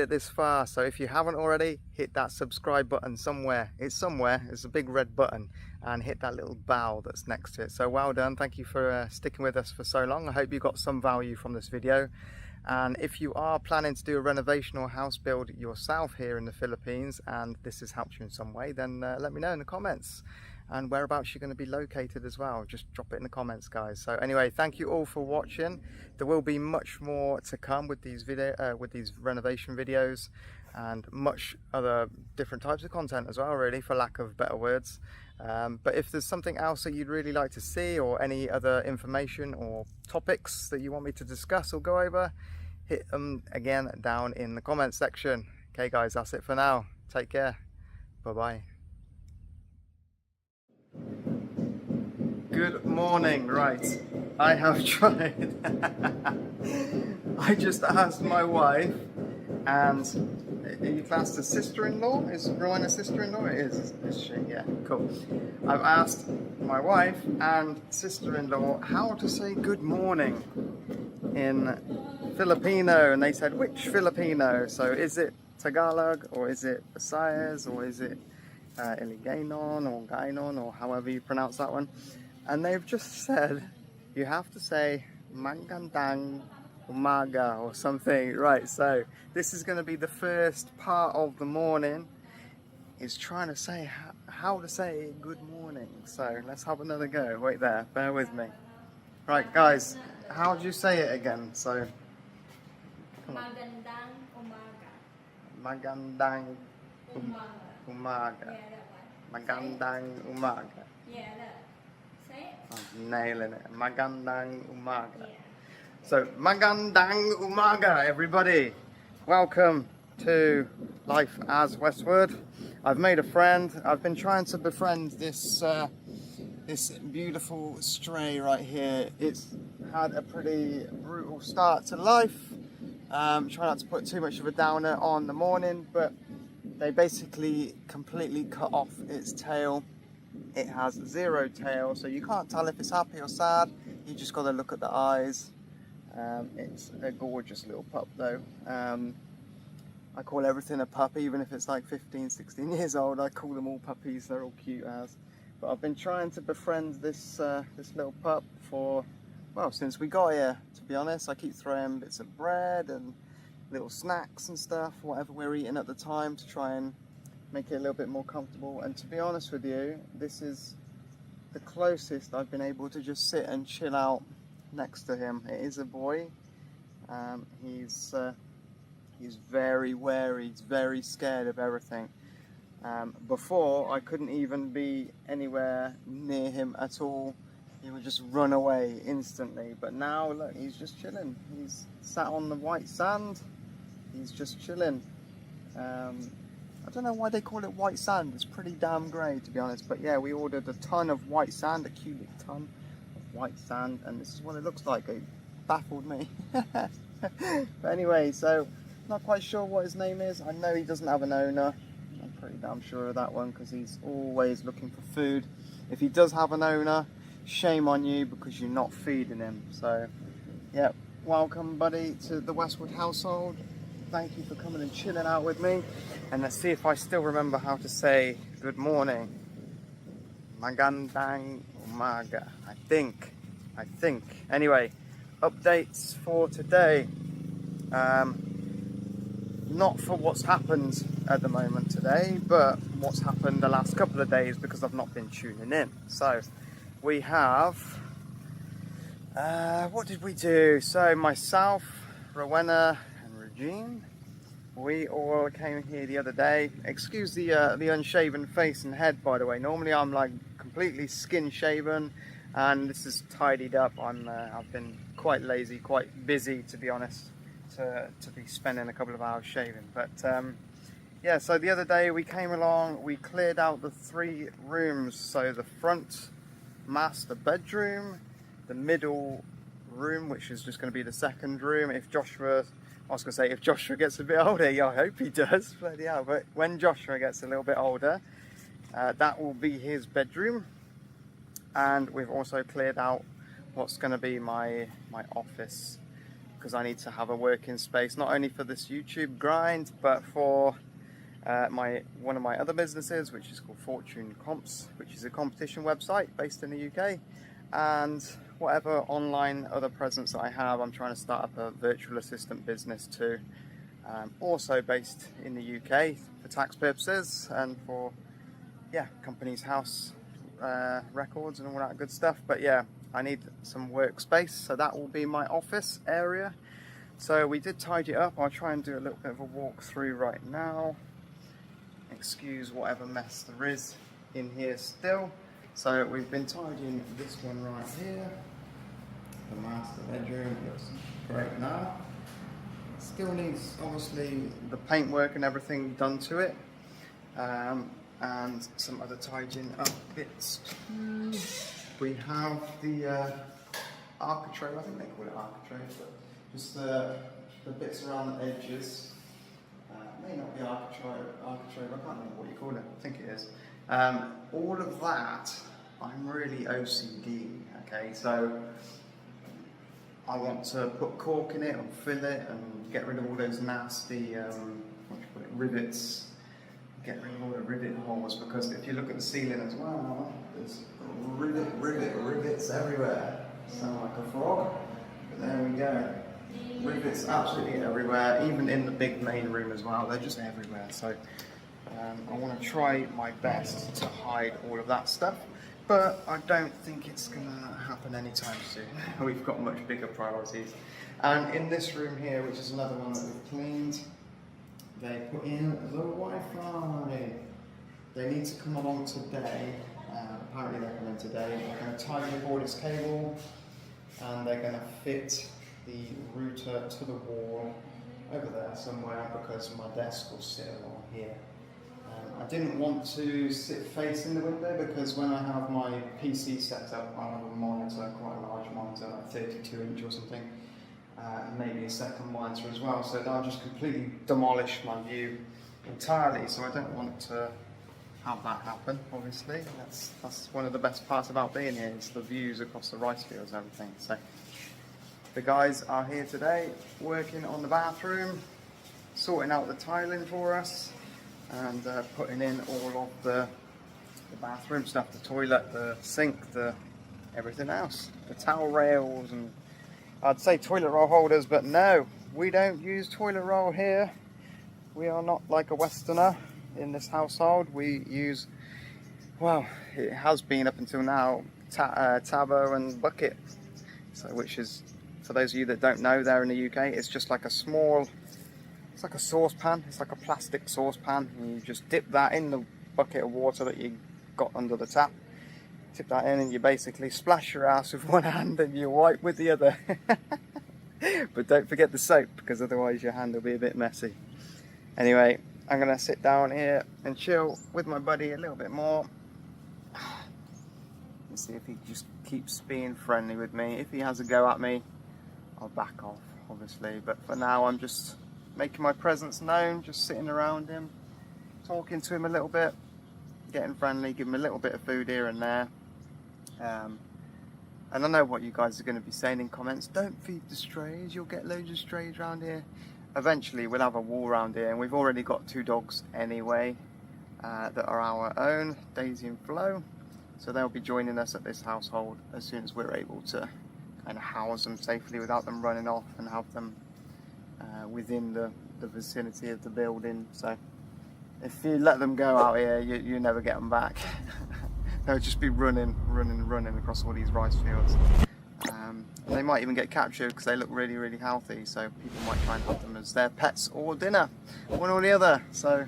this far. So if you haven't already, hit that subscribe button somewhere. It's a big red button, and hit that little bell that's next to it. So well done. Thank you for sticking with us for so long. I hope you got some value from this video. And if you are planning to do a renovation or house build yourself here in the Philippines, and this has helped you in some way, then let me know in the comments, and whereabouts you're going to be located as well. Just drop it in the comments, guys. So anyway, thank you all for watching. There will be much more to come with these renovation videos, and much other different types of content as well, really, for lack of better words. But if there's something else that you'd really like to see, or any other information or topics that you want me to discuss or go over, hit them again down in the comments section. Okay guys, that's it for now. Take care. Bye bye. Good morning. Right, I have tried. I just asked my wife, and are you classed as sister-in-law? Is Rowan a sister-in-law? It is she? Yeah, cool. I've asked my wife and sister-in-law how to say good morning in Filipino, and they said, which Filipino? So is it Tagalog, or is it Visayas, or is it Iliganon or Gainon, or however you pronounce that one? And they've just said you have to say Magandang Umaga or something. Right, so this is going to be the first part of the morning, is trying to say how to say good morning. So let's have another go. Wait there, bear with me. Right guys, how do you say it again? So Magandang umaga. Magandang Umaga. Magandang Umaga. Yeah, look. Say it. I'm nailing it. Magandang Umaga. So, Magandang Umaga, everybody. Welcome to Life as Westwood. I've made a friend. I've been trying to befriend this this beautiful stray right here. It's had a pretty brutal start to life. Try not to put too much of a downer on the morning, but they basically completely cut off its tail. It has zero tail, so you can't tell if it's happy or sad. You just got to look at the eyes. It's a gorgeous little pup though. I call everything a pup, even if it's like 15, 16 years old. I call them all puppies, they're all cute as. But I've been trying to befriend this this little pup for, well, since we got here, to be honest. I keep throwing bits of bread and little snacks and stuff, whatever we're eating at the time, to try and make it a little bit more comfortable. And to be honest with you, this is the closest I've been able to just sit and chill out next to him. It is a boy. He's very wary, he's very scared of everything. Before, I couldn't even be anywhere near him at all. He would just run away instantly. But now, look, he's just chilling. He's sat on the white sand. He's just chilling. I don't know why they call it white sand. It's pretty damn grey, to be honest. But yeah, we ordered a ton of white sand, a cubic ton of white sand, and this is what it looks like. It baffled me. But anyway, so not quite sure what his name is. I know he doesn't have an owner. I'm pretty damn sure of that one, because he's always looking for food. If he does have an owner, shame on you, because you're not feeding him. So yeah, welcome buddy to the Westwood household. Thank you for coming and chilling out with me. And let's see if I still remember how to say good morning. Magandang Umaga. I think. Anyway, updates for today. Not for what's happened at the moment today, but what's happened the last couple of days, because I've not been tuning in. So we have, what did we do? So myself, Rowena and Regine, we all came here the other day. Excuse the unshaven face and head, by the way. Normally I'm like completely skin shaven, and this is tidied up. I've been quite lazy, quite busy, to be honest. to be spending a couple of hours shaving. But yeah, so the other day we came along, we cleared out the 3 rooms. So the front master bedroom, the middle room, which is just going to be the second room. If Joshua, I was going to say if Joshua gets a bit older, yeah, I hope he does, bloody hell. But when Joshua gets a little bit older, that will be his bedroom. And we've also cleared out what's going to be my office, because I need to have a working space, not only for this YouTube grind, but for one of my other businesses, which is called Fortune Comps, which is a competition website based in the UK. And whatever online other presence that I have, I'm trying to start up a virtual assistant business too, also based in the UK for tax purposes and for, yeah, company's house records and all that good stuff. But yeah, I need some workspace, so that will be my office area. So we did tidy it up. I'll try and do a little bit of a walk through right now. Excuse whatever mess there is in here still. So we've been tidying this one right here. The master bedroom looks great now. Still needs obviously the paintwork and everything done to it. And some other tidying up bits. We have the architrave, I think they call it architrave, but just the bits around the edges. May not be architrave, I can't remember what you call it, I think it is. All of that, I'm really OCD, okay, so I want to put cork in it and fill it and get rid of all those nasty rivets, get rid of all the rivet holes, because if you look at the ceiling as well, there's rivets everywhere. Sound like a frog, but there we go. Rivets absolutely everywhere, even in the big main room as well, they're just everywhere. So I want to try my best to hide all of that stuff, but I don't think it's gonna happen anytime soon. We've got much bigger priorities. And in this room here, which is another one that we've cleaned, they put in the Wi-Fi. They need to come along today. Apparently they're coming today. They're going to tidy up all this cable, and they're going to fit the router to the wall over there somewhere, because my desk will sit along here. I didn't want to sit facing the window, because when I have my PC set up, I have a monitor, quite a large monitor, like 32 inch or something, maybe a second monitor as well, so that'll just completely demolish my view entirely. So I don't want to have that happen, obviously. That's one of the best parts about being here, is the views across the rice fields and everything. So the guys are here today working on the bathroom, sorting out the tiling for us, and putting in all of the bathroom stuff, the toilet, the sink, everything else, the towel rails, and I'd say toilet roll holders, but no, we don't use toilet roll here. We are not like a Westerner in this household. We use, well, it has been up until now, tabo and bucket. So, which is, for those of you that don't know, there in the UK, it's just like a small, it's like a saucepan. It's like a plastic saucepan. And you just dip that in the bucket of water that you got under the tap. Tip that in, and you basically splash your ass with one hand and you wipe with the other. But don't forget the soap, because otherwise your hand will be a bit messy. Anyway, I'm going to sit down here and chill with my buddy a little bit more. Let's see if he just keeps being friendly with me. If he has a go at me, I'll back off, obviously. But for now, I'm just making my presence known, just sitting around him, talking to him a little bit, getting friendly, giving him a little bit of food here and there. And I know what you guys are going to be saying in comments. Don't feed the strays, you'll get loads of strays around here. Eventually we'll have a wall around here, and we've already got 2 dogs anyway that are our own, Daisy and Flo. So they'll be joining us at this household as soon as we're able to kind of house them safely without them running off, and have them within the vicinity of the building. So if you let them go out here, you never get them back. They'll just be running across all these rice fields. And they might even get captured because they look really, really healthy. So people might try and have them as their pets or dinner, one or the other. So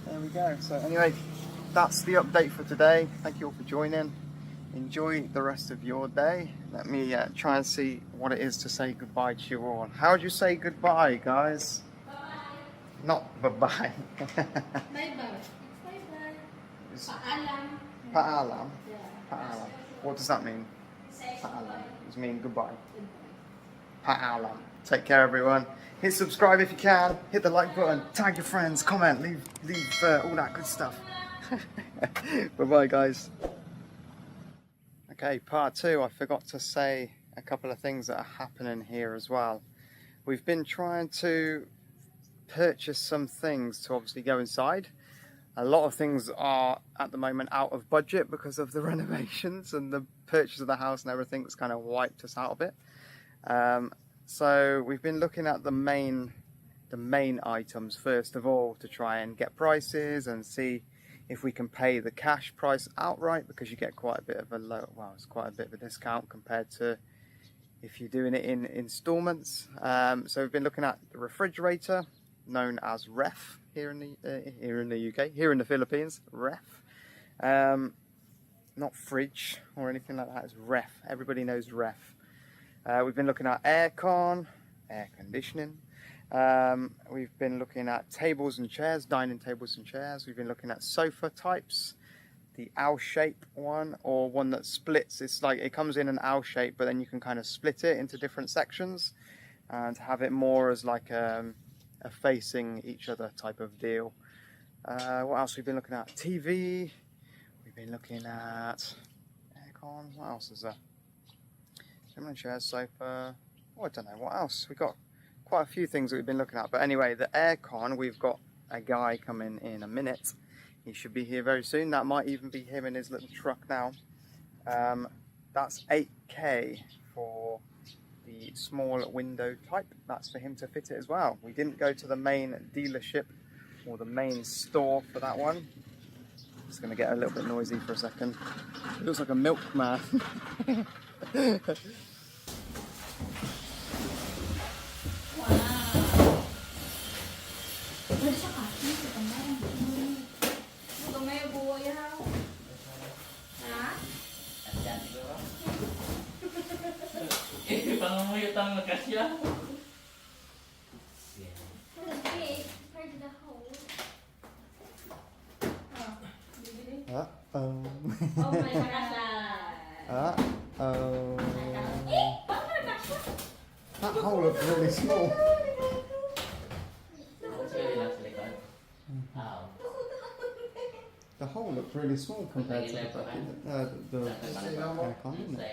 there we go. So anyway, that's the update for today. Thank you all for joining. enjoy the rest of your day. Let me try and see what it is to say goodbye to you all. How do you say goodbye, guys? Bye. Not bye-bye. Bye-bye. Bye-bye. Paalam. Paalam. Yeah. Paalam. What does that mean? Paalam. Does it mean goodbye? Paalam. Take care, everyone. Hit subscribe if you can. Hit the like button. Tag your friends. Comment. Leave all that good stuff. Bye-bye, guys. Okay, part 2. I forgot to say a couple of things that are happening here as well. We've been trying to purchase some things to obviously go inside. A lot of things are at the moment out of budget because of the renovations and the purchase of the house and everything that's kind of wiped us out of it. So we've been looking at the main items first of all to try and get prices and see if we can pay the cash price outright, because you get quite a bit of it's quite a bit of a discount compared to if you're doing it in installments. So we've been looking at the refrigerator, known as Ref here in the UK, here in the Philippines, Ref. Not fridge or anything like that, it's Ref. Everybody knows Ref. We've been looking at aircon, air conditioning. We've been looking at tables and chairs, dining tables and chairs. We've been looking at sofa types, the L-shape one, or one that splits. It's like it comes in an L shape, but then you can kind of split it into different sections and have it more as like a facing each other type of deal. What else we've been looking at? TV. We've been looking at aircon. What else is there? Similar chairs, sofa. Oh, I don't know what else. We've got quite a few things that we've been looking at. But anyway, the aircon, we've got a guy coming in a minute. He should be here very soon. That might even be him in his little truck now. That's 8K for the small window type. That's for him to fit it as well. We didn't go to the main dealership or the main store for that one. It's going to get a little bit noisy for a second. It looks like a milkman. Pangunguyot ang magkasya. Uh-oh. Oh my God. Uh-oh. That hole looks really small. The hole looks really small compared to the aircon, isn't it?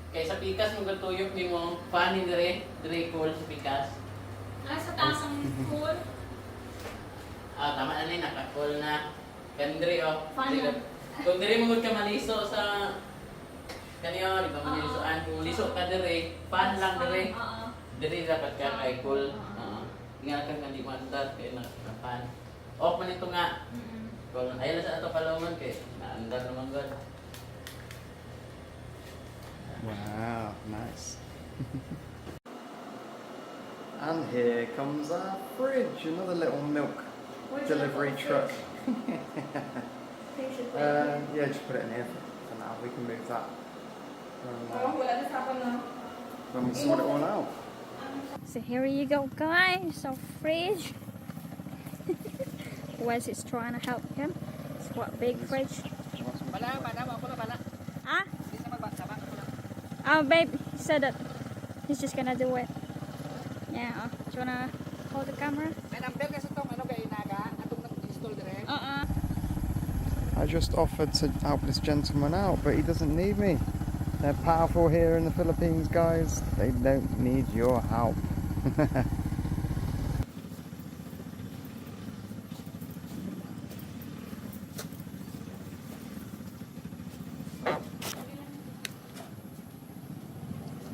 Kaya sa pikas mo gatuyok ni mo panin dire cool sa pikas. Sa taas ang pool. Tama na ni naka-cool na. Kandre Fan na. Kung dire mo ka maliso sa kaniyo, di ba malisoan kung liso ka dire, fan lang dire. Dire dapat ka kay cool. Nga kang hindi mo andar kay na-fan. Off man ito nga. Kung ayun sa ato palaman kay naandar naman gud. Wow, nice. And here comes our fridge, another little milk delivery truck. Yeah, just put it in here for now. We can move that when we sort it all out. So here you go, guys. Our fridge. Wes is trying to help him. It's quite a big fridge. Ah? Oh, babe, he said that he's just gonna do it. Yeah. Do you wanna hold the camera? I just offered to help this gentleman out, but he doesn't need me. They're powerful here in the Philippines, guys. They don't need your help.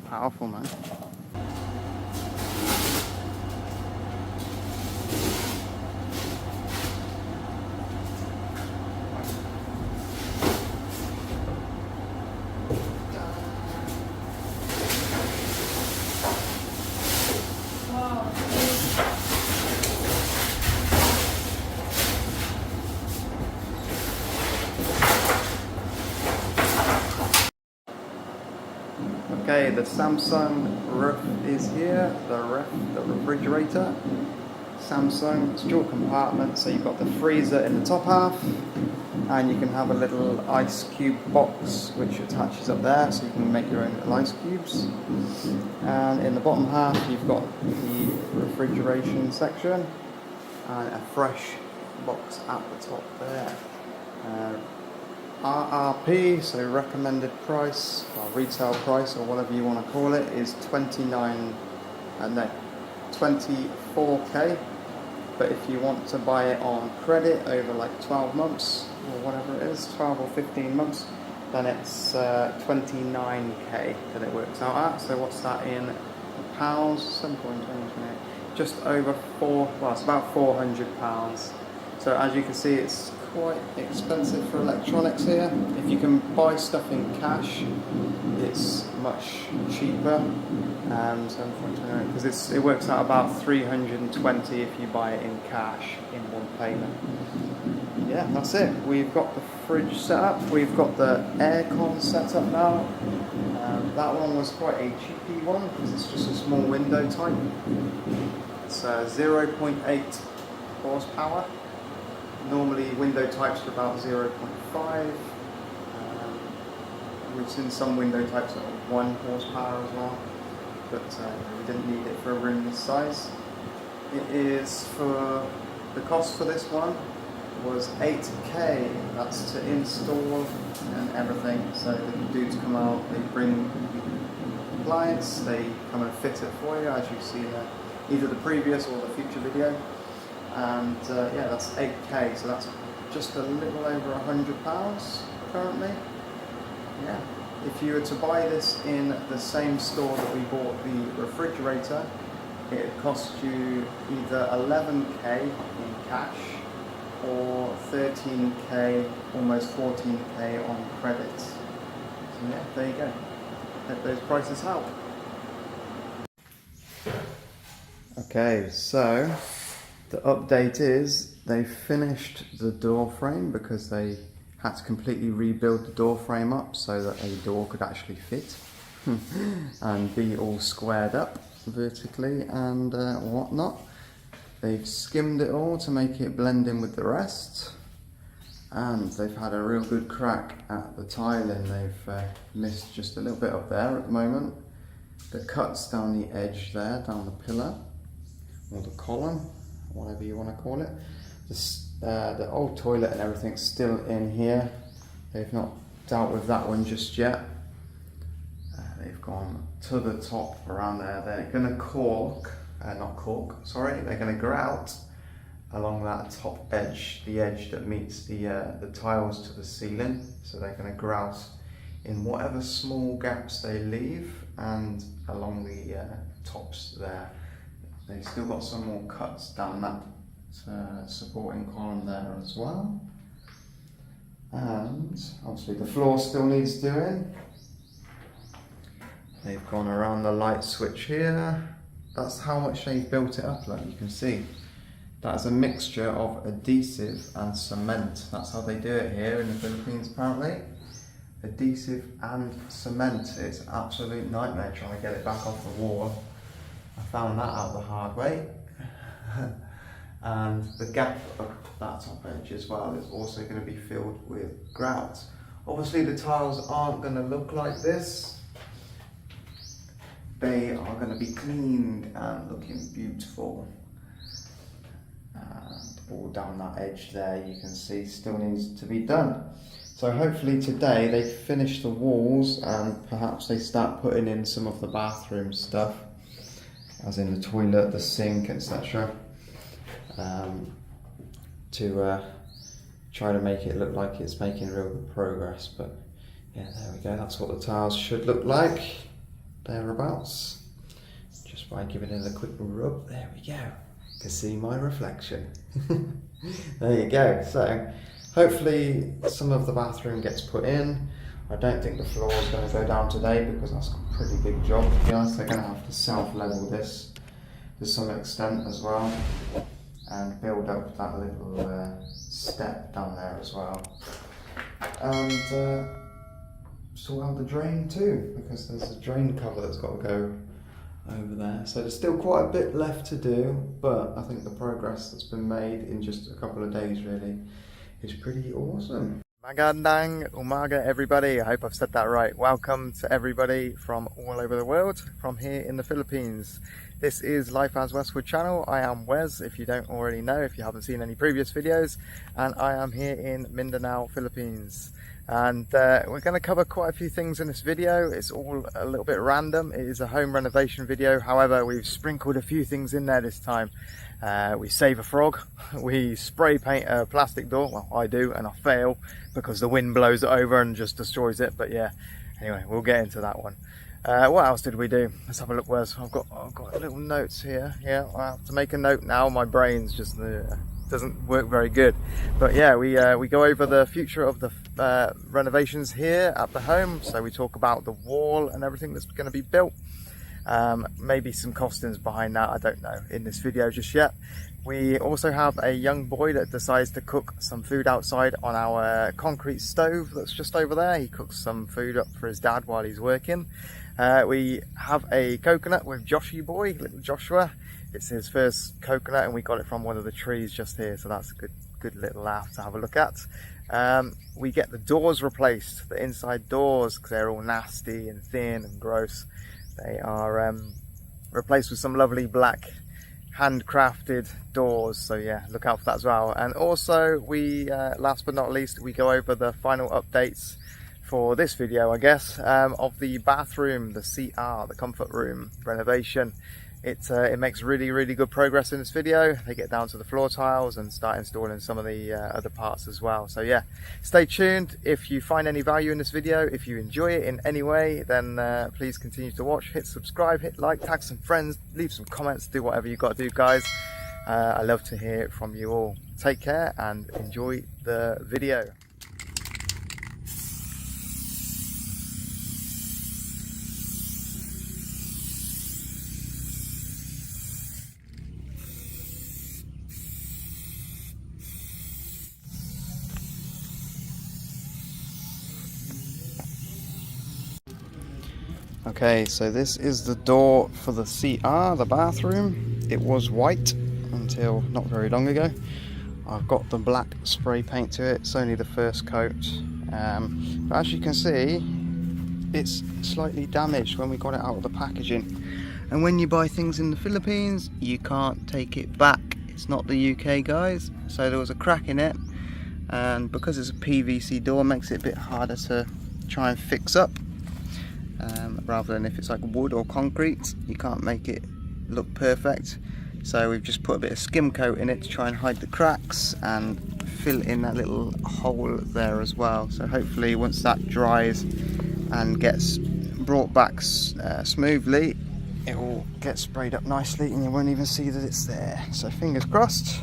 Powerful, man. Okay, the Samsung roof is here, the refrigerator. Samsung, it's dual compartment, so you've got the freezer in the top half, and you can have a little ice cube box which attaches up there, so you can make your own little ice cubes. And in the bottom half you've got the refrigeration section, and a fresh box at the top there. RRP, so recommended price, or retail price, or whatever you want to call it, is 24k. But if you want to buy it on credit over like 12 months, or whatever it is, 12 or 15 months, then it's 29k that it works out at. So what's that in pounds? 7.28, just over it's about £400. So as you can see, it's quite expensive for electronics here. If you can buy stuff in cash, it's much cheaper. Because it works out about 320 if you buy it in cash in one payment. Yeah, that's it. We've got the fridge set up. We've got the aircon set up now. That one was quite a cheapy one because it's just a small window type. It's 0.8 horsepower. Normally window types are about 0.5. We've seen some window types that are 1 horsepower as well, but we didn't need it for a room this size. It is for the cost for this one was 8k. That's to install and everything. So the dudes come out, they bring the appliance, they come and fit it for you, as you see in either the previous or the future video. And yeah, that's 8k, so that's just a little over £100 currently. Yeah. If you were to buy this in the same store that we bought the refrigerator, it would cost you either 11k in cash or 13k, almost 14k on credit. So yeah, there you go. Hope those prices help. Okay, so the update is they finished the door frame because they had to completely rebuild the door frame up so that a door could actually fit and be all squared up vertically and whatnot. They've skimmed it all to make it blend in with the rest, and they've had a real good crack at the tiling. They've missed just a little bit up there at the moment. The cuts down the edge there, down the pillar or the column, whatever you want to call it. The old toilet and everything's still in here. They've not dealt with that one just yet. They've gone to the top around there. They're going to they're going to grout along that top edge, the edge that meets the tiles to the ceiling. So they're going to grout in whatever small gaps they leave and along the tops there. They've still got some more cuts down that supporting column there as well. And obviously the floor still needs doing. They've gone around the light switch here. That's how much they've built it up, like you can see. That's a mixture of adhesive and cement. That's how they do it here in the Philippines apparently. Adhesive and cement. It's an absolute nightmare trying to get it back off the wall. I found that out the hard way. And the gap up that top edge as well is also going to be filled with grout. Obviously the tiles aren't going to look like this. They are going to be cleaned and looking beautiful. And all down that edge there you can see still needs to be done. So hopefully today they finish the walls and perhaps they start putting in some of the bathroom stuff, as in the toilet, the sink, etc. To try to make it look like it's making real good progress. But yeah, there we go, that's what the tiles should look like, thereabouts. Just by giving it a quick rub, there we go. You can see my reflection. There you go. So hopefully some of the bathroom gets put in. I don't think the floor is going to go down today because that's a pretty big job, to be honest. They're going to have to self-level this to some extent as well, and build up that little step down there as well. And sort out the drain too, because there's a drain cover that's got to go over there. So there's still quite a bit left to do, but I think the progress that's been made in just a couple of days really is pretty awesome. Magandang umaga everybody, I hope I've said that right. Welcome to everybody from all over the world, from here in the Philippines. This is Life as Westwood channel. I am Wes, if you don't already know, if you haven't seen any previous videos, and I am here in Mindanao, Philippines. And we're going to cover quite a few things in this video. It's all a little bit random. It is a home renovation video, however we've sprinkled a few things in there this time. We save a frog, we spray paint a plastic door, well I do, and I fail because the wind blows it over and just destroys it, but yeah, anyway, we'll get into that one. What else did we do? Let's have a look. Where's I've got little notes here. Yeah, I have to make a note now. My brain's just doesn't work very good. But yeah, we go over the future of the renovations here at the home. So we talk about the wall and everything that's going to be built. Maybe some costings behind that, I don't know, in this video just yet. We also have a young boy that decides to cook some food outside on our concrete stove that's just over there. He cooks some food up for his dad while he's working. We have a coconut with Joshy boy, little Joshua. It's his first coconut and we got it from one of the trees just here, so that's a good little laugh to have a look at. We get the doors replaced, the inside doors, because they're all nasty and thin and gross. They are replaced with some lovely black handcrafted doors, so yeah, look out for that as well. And also we last but not least, we go over the final updates for this video, I guess, of the bathroom, the CR, the comfort room renovation. It makes really good progress in this video. They get down to the floor tiles and start installing some of the other parts as well. So yeah, stay tuned. If you find any value in this video, if you enjoy it in any way, then please continue to watch. Hit subscribe, hit like, tag some friends, leave some comments, do whatever you got to do, guys. I love to hear from you all. Take care and enjoy the video. Okay, so this is the door for the CR, the bathroom. It was white until not very long ago. I've got the black spray paint to it. It's only the first coat. But as you can see, it's slightly damaged when we got it out of the packaging. And when you buy things in the Philippines, you can't take it back. It's not the UK, guys. So there was a crack in it. And because it's a PVC door, it makes it a bit harder to try and fix up. Rather than if it's like wood or concrete, you can't make it look perfect. So we've just put a bit of skim coat in it to try and hide the cracks and fill in that little hole there as well. So hopefully once that dries and gets brought back smoothly, it will get sprayed up nicely and you won't even see that it's there. So fingers crossed.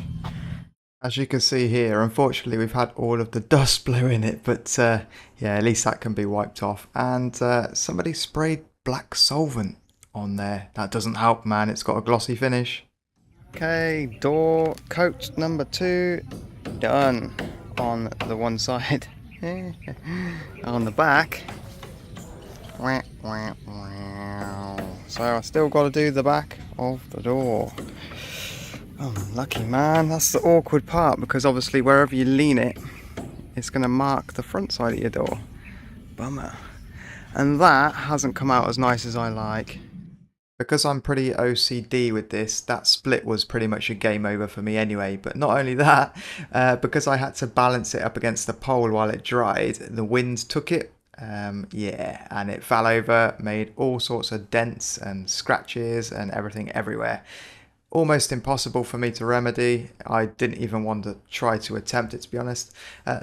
As you can see here, unfortunately we've had all of the dust blow in it, but yeah, at least that can be wiped off. And somebody sprayed black solvent on there. That doesn't help, man. It's got a glossy finish. Okay, door coat number 2 done on the one side. On the back. So I still got to do the back of the door. Oh, lucky man, that's the awkward part, because obviously wherever you lean it, it's going to mark the front side of your door. Bummer. And that hasn't come out as nice as I like. Because I'm pretty OCD with this, that split was pretty much a game over for me anyway. But not only that, because I had to balance it up against the pole while it dried, the wind took it. Yeah, and it fell over, made all sorts of dents and scratches and everything everywhere. Almost impossible for me to remedy. I didn't even want to try to attempt it, to be honest.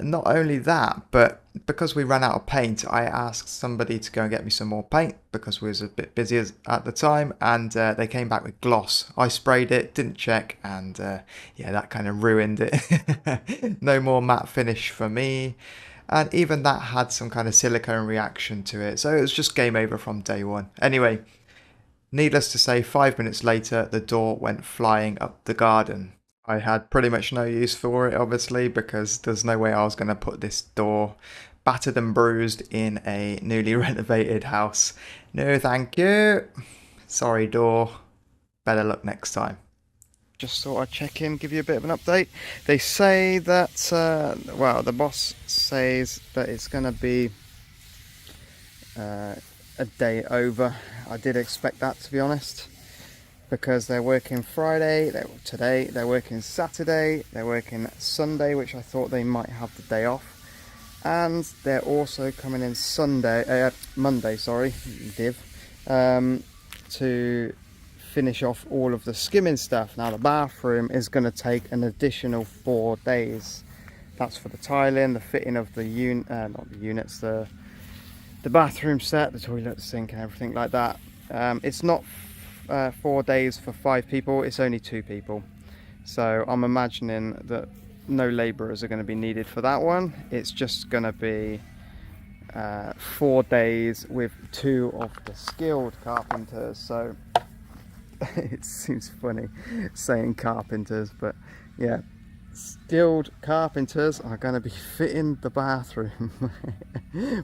Not only that, but because we ran out of paint, I asked somebody to go and get me some more paint because we was a bit busy at the time, and they came back with gloss. I sprayed it, didn't check, and yeah, that kind of ruined it. No more matte finish for me. And even that had some kind of silicone reaction to it. So it was just game over from day one. Anyway, needless to say, 5 minutes later, the door went flying up the garden. I had pretty much no use for it, obviously, because there's no way I was going to put this door battered and bruised in a newly renovated house. No, thank you. Sorry, door. Better luck next time. Just thought I'd check in, give you a bit of an update. They say that, well, the boss says that it's going to be a day over. I did expect that, to be honest, because they're working Friday, today, they're working Saturday, they're working Sunday, which I thought they might have the day off. And they're also coming in Monday, sorry, to finish off all of the skimming stuff. Now the bathroom is going to take an additional 4 days. That's for the tiling, the fitting of the the bathroom set, the toilet, sink and everything like that. It's not 4 days for 5 people, it's only 2 people. So I'm imagining that no labourers are going to be needed for that one. It's just going to be 4 days with 2 of the skilled carpenters. So it seems funny saying carpenters, but yeah, skilled carpenters are going to be fitting the bathroom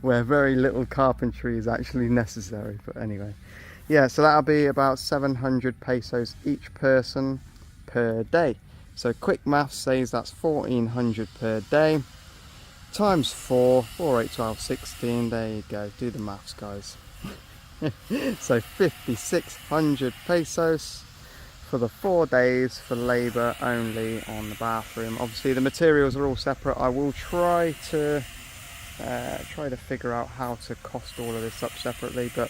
where very little carpentry is actually necessary. But anyway, yeah, so that'll be about 700 pesos each person per day. So quick maths says that's 1400 per day times 4, 4, 8, 12, 16. There you go, do the maths, guys. So 5600 pesos for the 4 days for labour only on the bathroom. Obviously the materials are all separate. I will try to figure out how to cost all of this up separately, but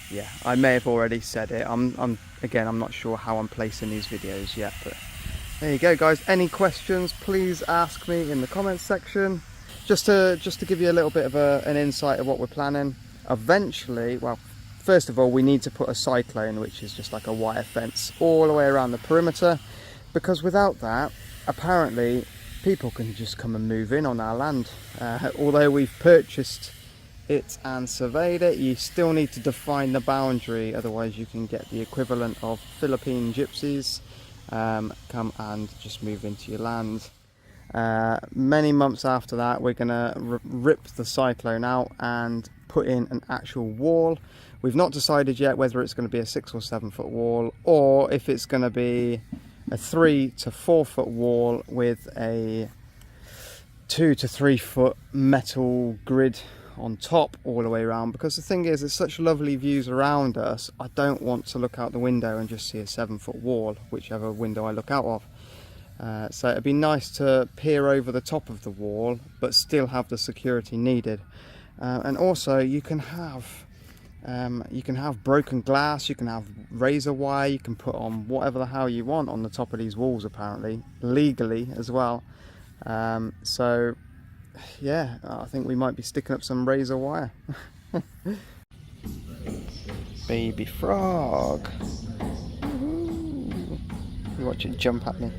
yeah, I may have already said it. I'm not sure how I'm placing these videos yet, but there you go, guys. Any questions, please ask me in the comments section. Just to give you a little bit of an insight of what we're planning. Eventually, well, first of all, we need to put a cyclone, which is just like a wire fence, all the way around the perimeter, because without that, apparently, people can just come and move in on our land. Although we've purchased it and surveyed it, you still need to define the boundary, otherwise you can get the equivalent of Philippine gypsies come and just move into your land. Many months after that, we're gonna rip the cyclone out and put in an actual wall. We've not decided yet whether it's going to be a 6 or 7 foot wall, or if it's going to be a 3 to 4 foot wall with a 2 to 3 foot metal grid on top all the way around. Because the thing is, there's such lovely views around us, I don't want to look out the window and just see a 7 foot wall, whichever window I look out of. So it'd be nice to peer over the top of the wall but still have the security needed. And also you can have broken glass, you can have razor wire, you can put on whatever the hell you want on the top of these walls, apparently legally as well. So yeah, I think we might be sticking up some razor wire. Baby frog. You watch it jump at me.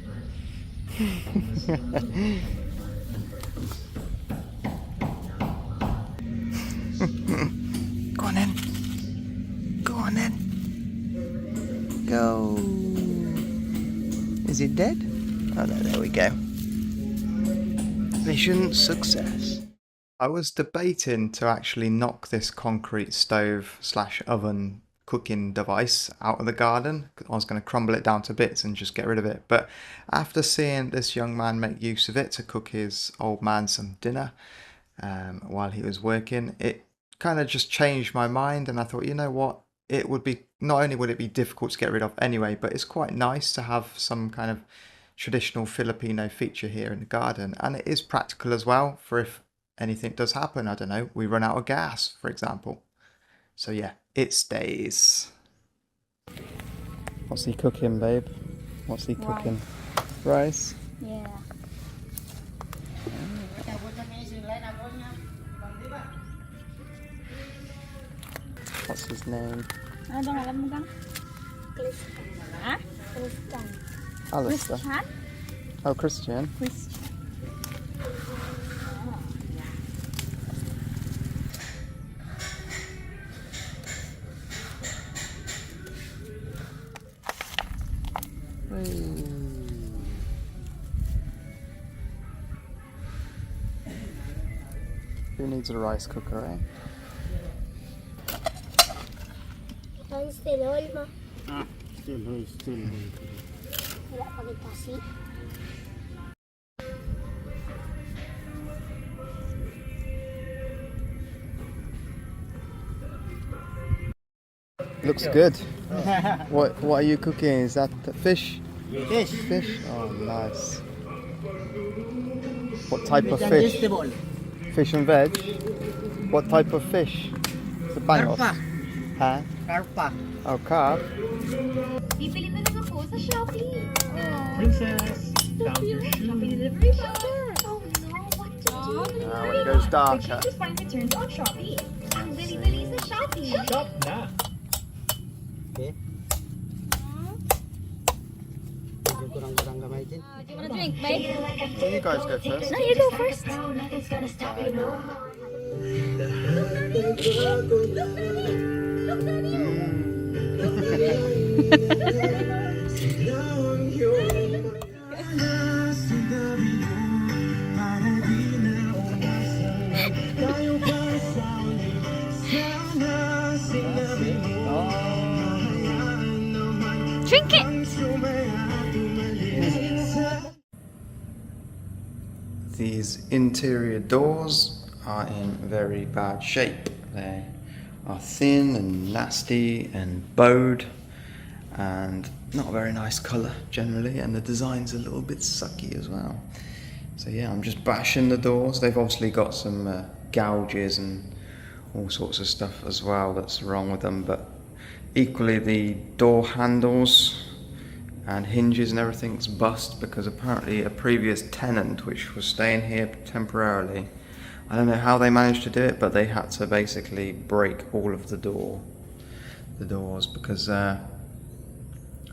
Go on in. Go on in. Go. Is it dead? Oh no, there we go. Mission success. I was debating to actually knock this concrete stove / oven cooking device out of the garden. I was going to crumble it down to bits and just get rid of it, but after seeing this young man make use of it to cook his old man some dinner while he was working, it kind of just changed my mind, and I thought, you know what, it would be, not only would it be difficult to get rid of anyway, but it's quite nice to have some kind of traditional Filipino feature here in the garden, and it is practical as well for if anything does happen. I don't know, we run out of gas, for example. So yeah, it stays. What's he cooking, babe? What's he cooking? Rice? Yeah. What's his name? Ano bang alam mo bang? Christian. Ah? Christian. Alistair. Christian? Oh, Christian. Christian. Who needs a rice cooker, eh? Looks good. What are you cooking? Is that the fish? Fish. Fish? Oh, nice. What type of fish? Fish and veg? What type of fish? Sa bangos? Ha? Carpa. Oh, carp? Bibili na lang ako sa Shopee. Princess. Shopee delivery faster. Oh no, what to do? When it goes darker. Just find returns on Shopee. Ang bili-bili sa Shopee. Shop na. Do you want to drink, babe? You guys go first. No, you go first. Drink it. These interior doors are in very bad shape. They are thin and nasty and bowed and not a very nice colour generally, and the design's a little bit sucky as well. So yeah, I'm just bashing the doors. They've obviously got some gouges and all sorts of stuff as well that's wrong with them, but equally the door handles and hinges and everything's bust because apparently a previous tenant which was staying here temporarily, I don't know how they managed to do it, but they had to basically break all of the doors because I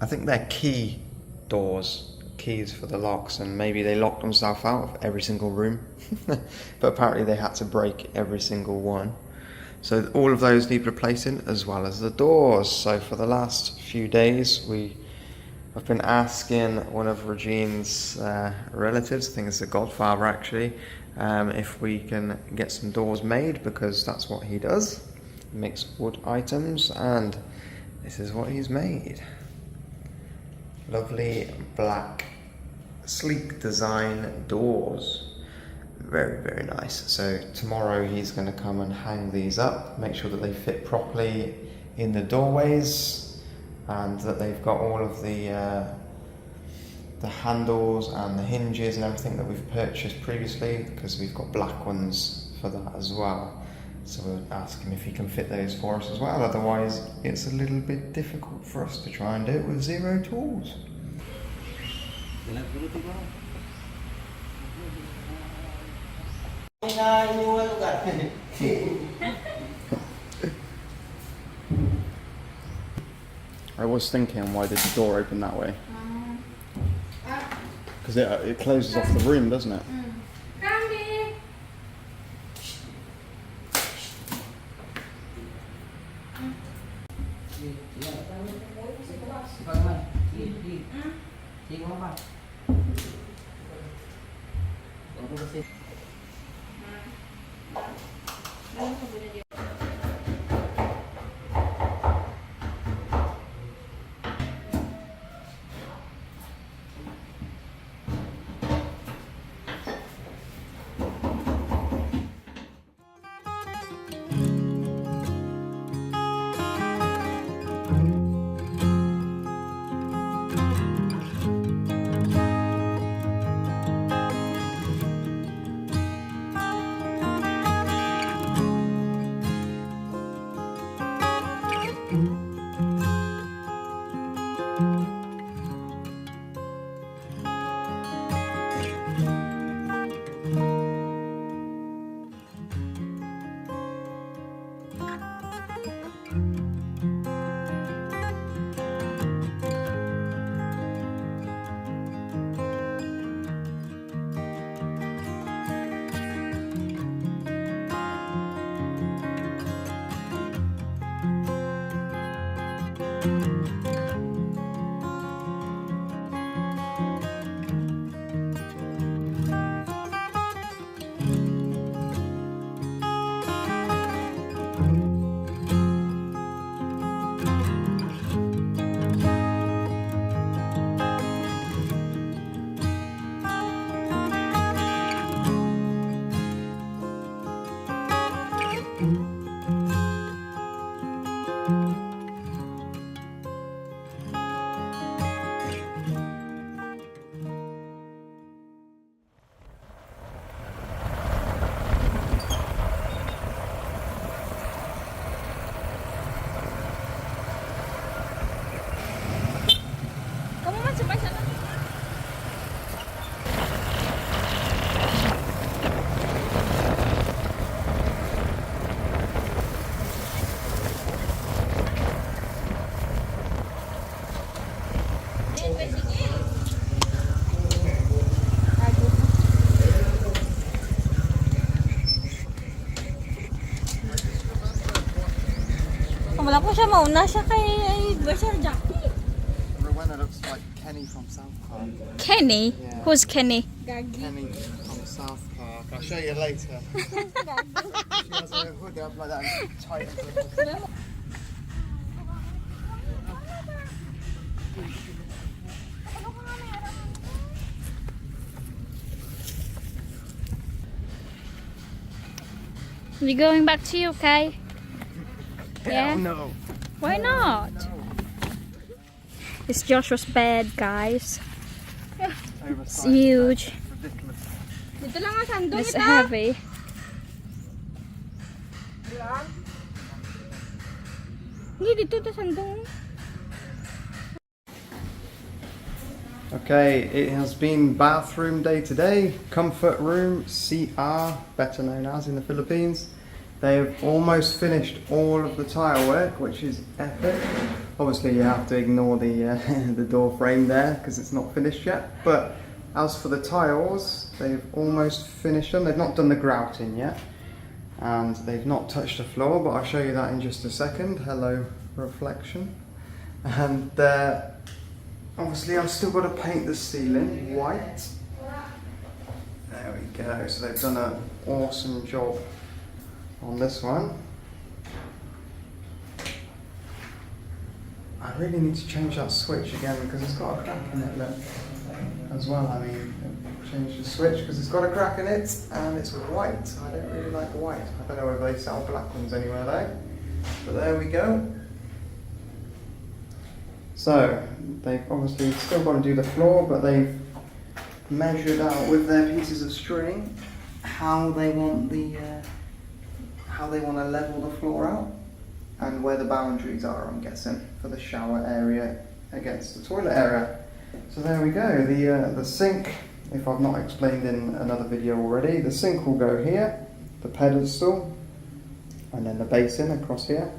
think they're key doors, keys for the locks, and maybe they locked themselves out of every single room but apparently they had to break every single one. So all of those need replacing as well as the doors. So for the last few days I've been asking one of Regine's relatives, I think it's the godfather actually, if we can get some doors made, because that's what he does. He makes wood items, and this is what he's made. Lovely black, sleek design doors. Very, very nice. So tomorrow he's going to come and hang these up, make sure that they fit properly in the doorways, and that they've got all of the handles and the hinges and everything that we've purchased previously, because we've got black ones for that as well. So we'll ask him if he can fit those for us as well, otherwise it's a little bit difficult for us to try and do it with zero tools. I was thinking, why did the door open that way? Because it closes off the room, doesn't it? Wala ko siya mauna siya kay Sir Jackie. Rowena looks like Kenny from South Park. Kenny? Yeah. Who's Kenny? Kenny from South Park. I'll show you later. She has a hood up like that and tight. We going back to UK? Yeah? Hell no. Why not? It's Joshua's bed, guys. It's huge. Ridiculous. It's heavy. Hindi dito to sandong. Okay, it has been bathroom day today. Comfort room, CR, better known as in the Philippines. They've almost finished all of the tile work, which is epic. Obviously you have to ignore the the door frame there because it's not finished yet. But as for the tiles, they've almost finished them. They've not done the grouting yet. And they've not touched the floor, but I'll show you that in just a second. Hello, reflection. And obviously I've still got to paint the ceiling white. There we go, so they've done an awesome job on this one. I really need to change that switch again because it's got a crack in it, look, as well. I mean, change the switch because it's got a crack in it and it's white. I don't really like white. I don't know whether they sell black ones anywhere though. But there we go. So, they've obviously still got to do the floor, but they've measured out with their pieces of string how they want how they want to level the floor out and where the boundaries are, I'm guessing, for the shower area against the toilet area. So there we go. The sink, if I've not explained in another video already, the sink will go here, the pedestal, and then the basin across here,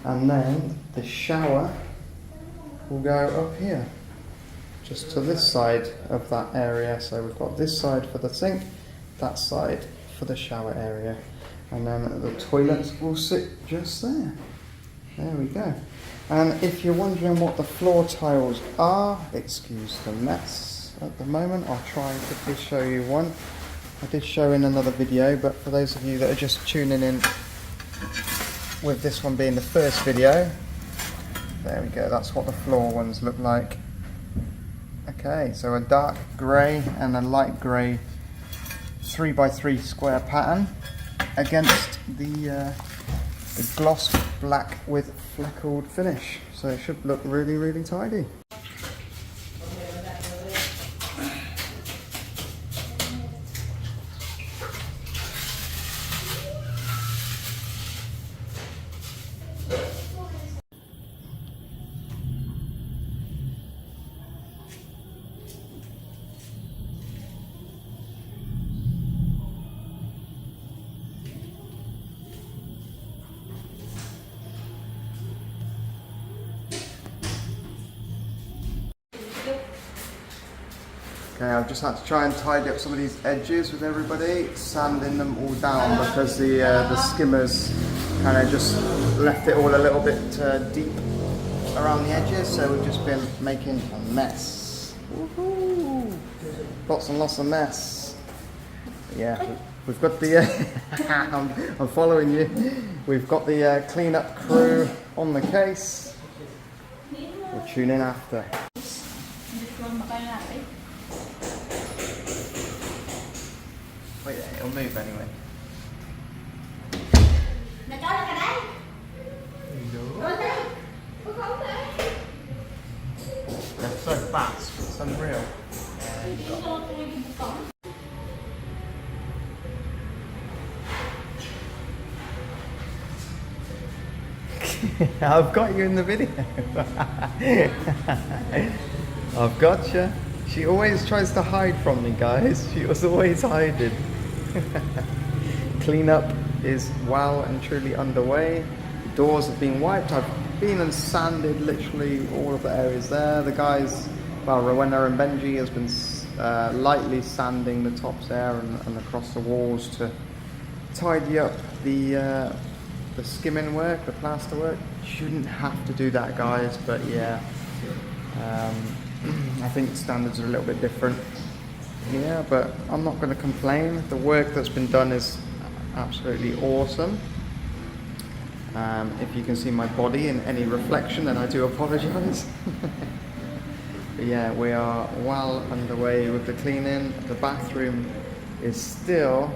and then the shower will go up here, just to this side of that area. So we've got this side for the sink, that side for the shower area, and then the toilet will sit just there. There we go. And if you're wondering what the floor tiles are, excuse the mess at the moment, I'll try and quickly show you one. I did show in another video, but for those of you that are just tuning in with this one being the first video, there we go, that's what the floor ones look like. Okay, so a dark grey and a light grey 3x3 square pattern against the gloss black with fleckled finish. So it should look really, really tidy. Okay, I've just had to try and tidy up some of these edges with everybody, sanding them all down because the skimmers kind of just left it all a little bit deep around the edges, so we've just been making a mess. Woohoo! Lots and lots of mess. Yeah, we've got the, I'm following you, we've got the cleanup crew on the case. We'll tune in after. Wait, it'll move anyway. They're so fast, it's unreal. I've got you in the video. I've got you. She always tries to hide from me, guys. She was always hiding. Cleanup is well and truly underway. Doors have been wiped. I've been and sanded literally all of the areas there. The guys, well, Rowena and Benji has been lightly sanding the tops there and across the walls to tidy up the skimming work, the plaster work. Shouldn't have to do that, guys, but yeah, I think standards are a little bit different. Yeah, but I'm not going to complain. The work that's been done is absolutely awesome. If you can see my body in any reflection, then I do apologise. But yeah, we are well underway with the cleaning. The bathroom is still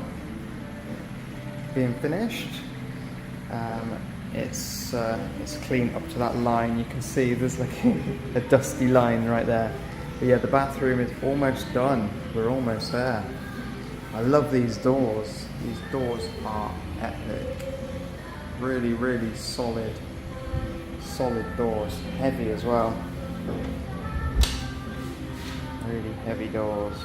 being finished. It's clean up to that line. You can see there's like a dusty line right there. But yeah, the bathroom is almost done. We're almost there. I love these doors. These doors are epic. Really, really solid doors. Heavy as well. Really heavy doors.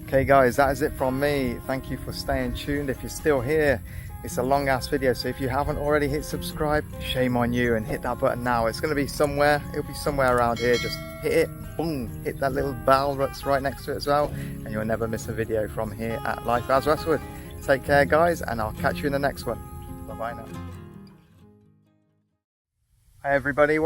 Okay guys, that is it from me. Thank you for staying tuned. If you're still here, it's a long ass video, so if you haven't already hit subscribe, shame on you, and hit that button now. It's going to be somewhere, it'll be somewhere around here. Just hit it, boom, hit that little bell that's right next to it as well, and you'll never miss a video from here at Life as Westwood. Take care guys, and I'll catch you in the next one. Bye bye now. Hi everybody.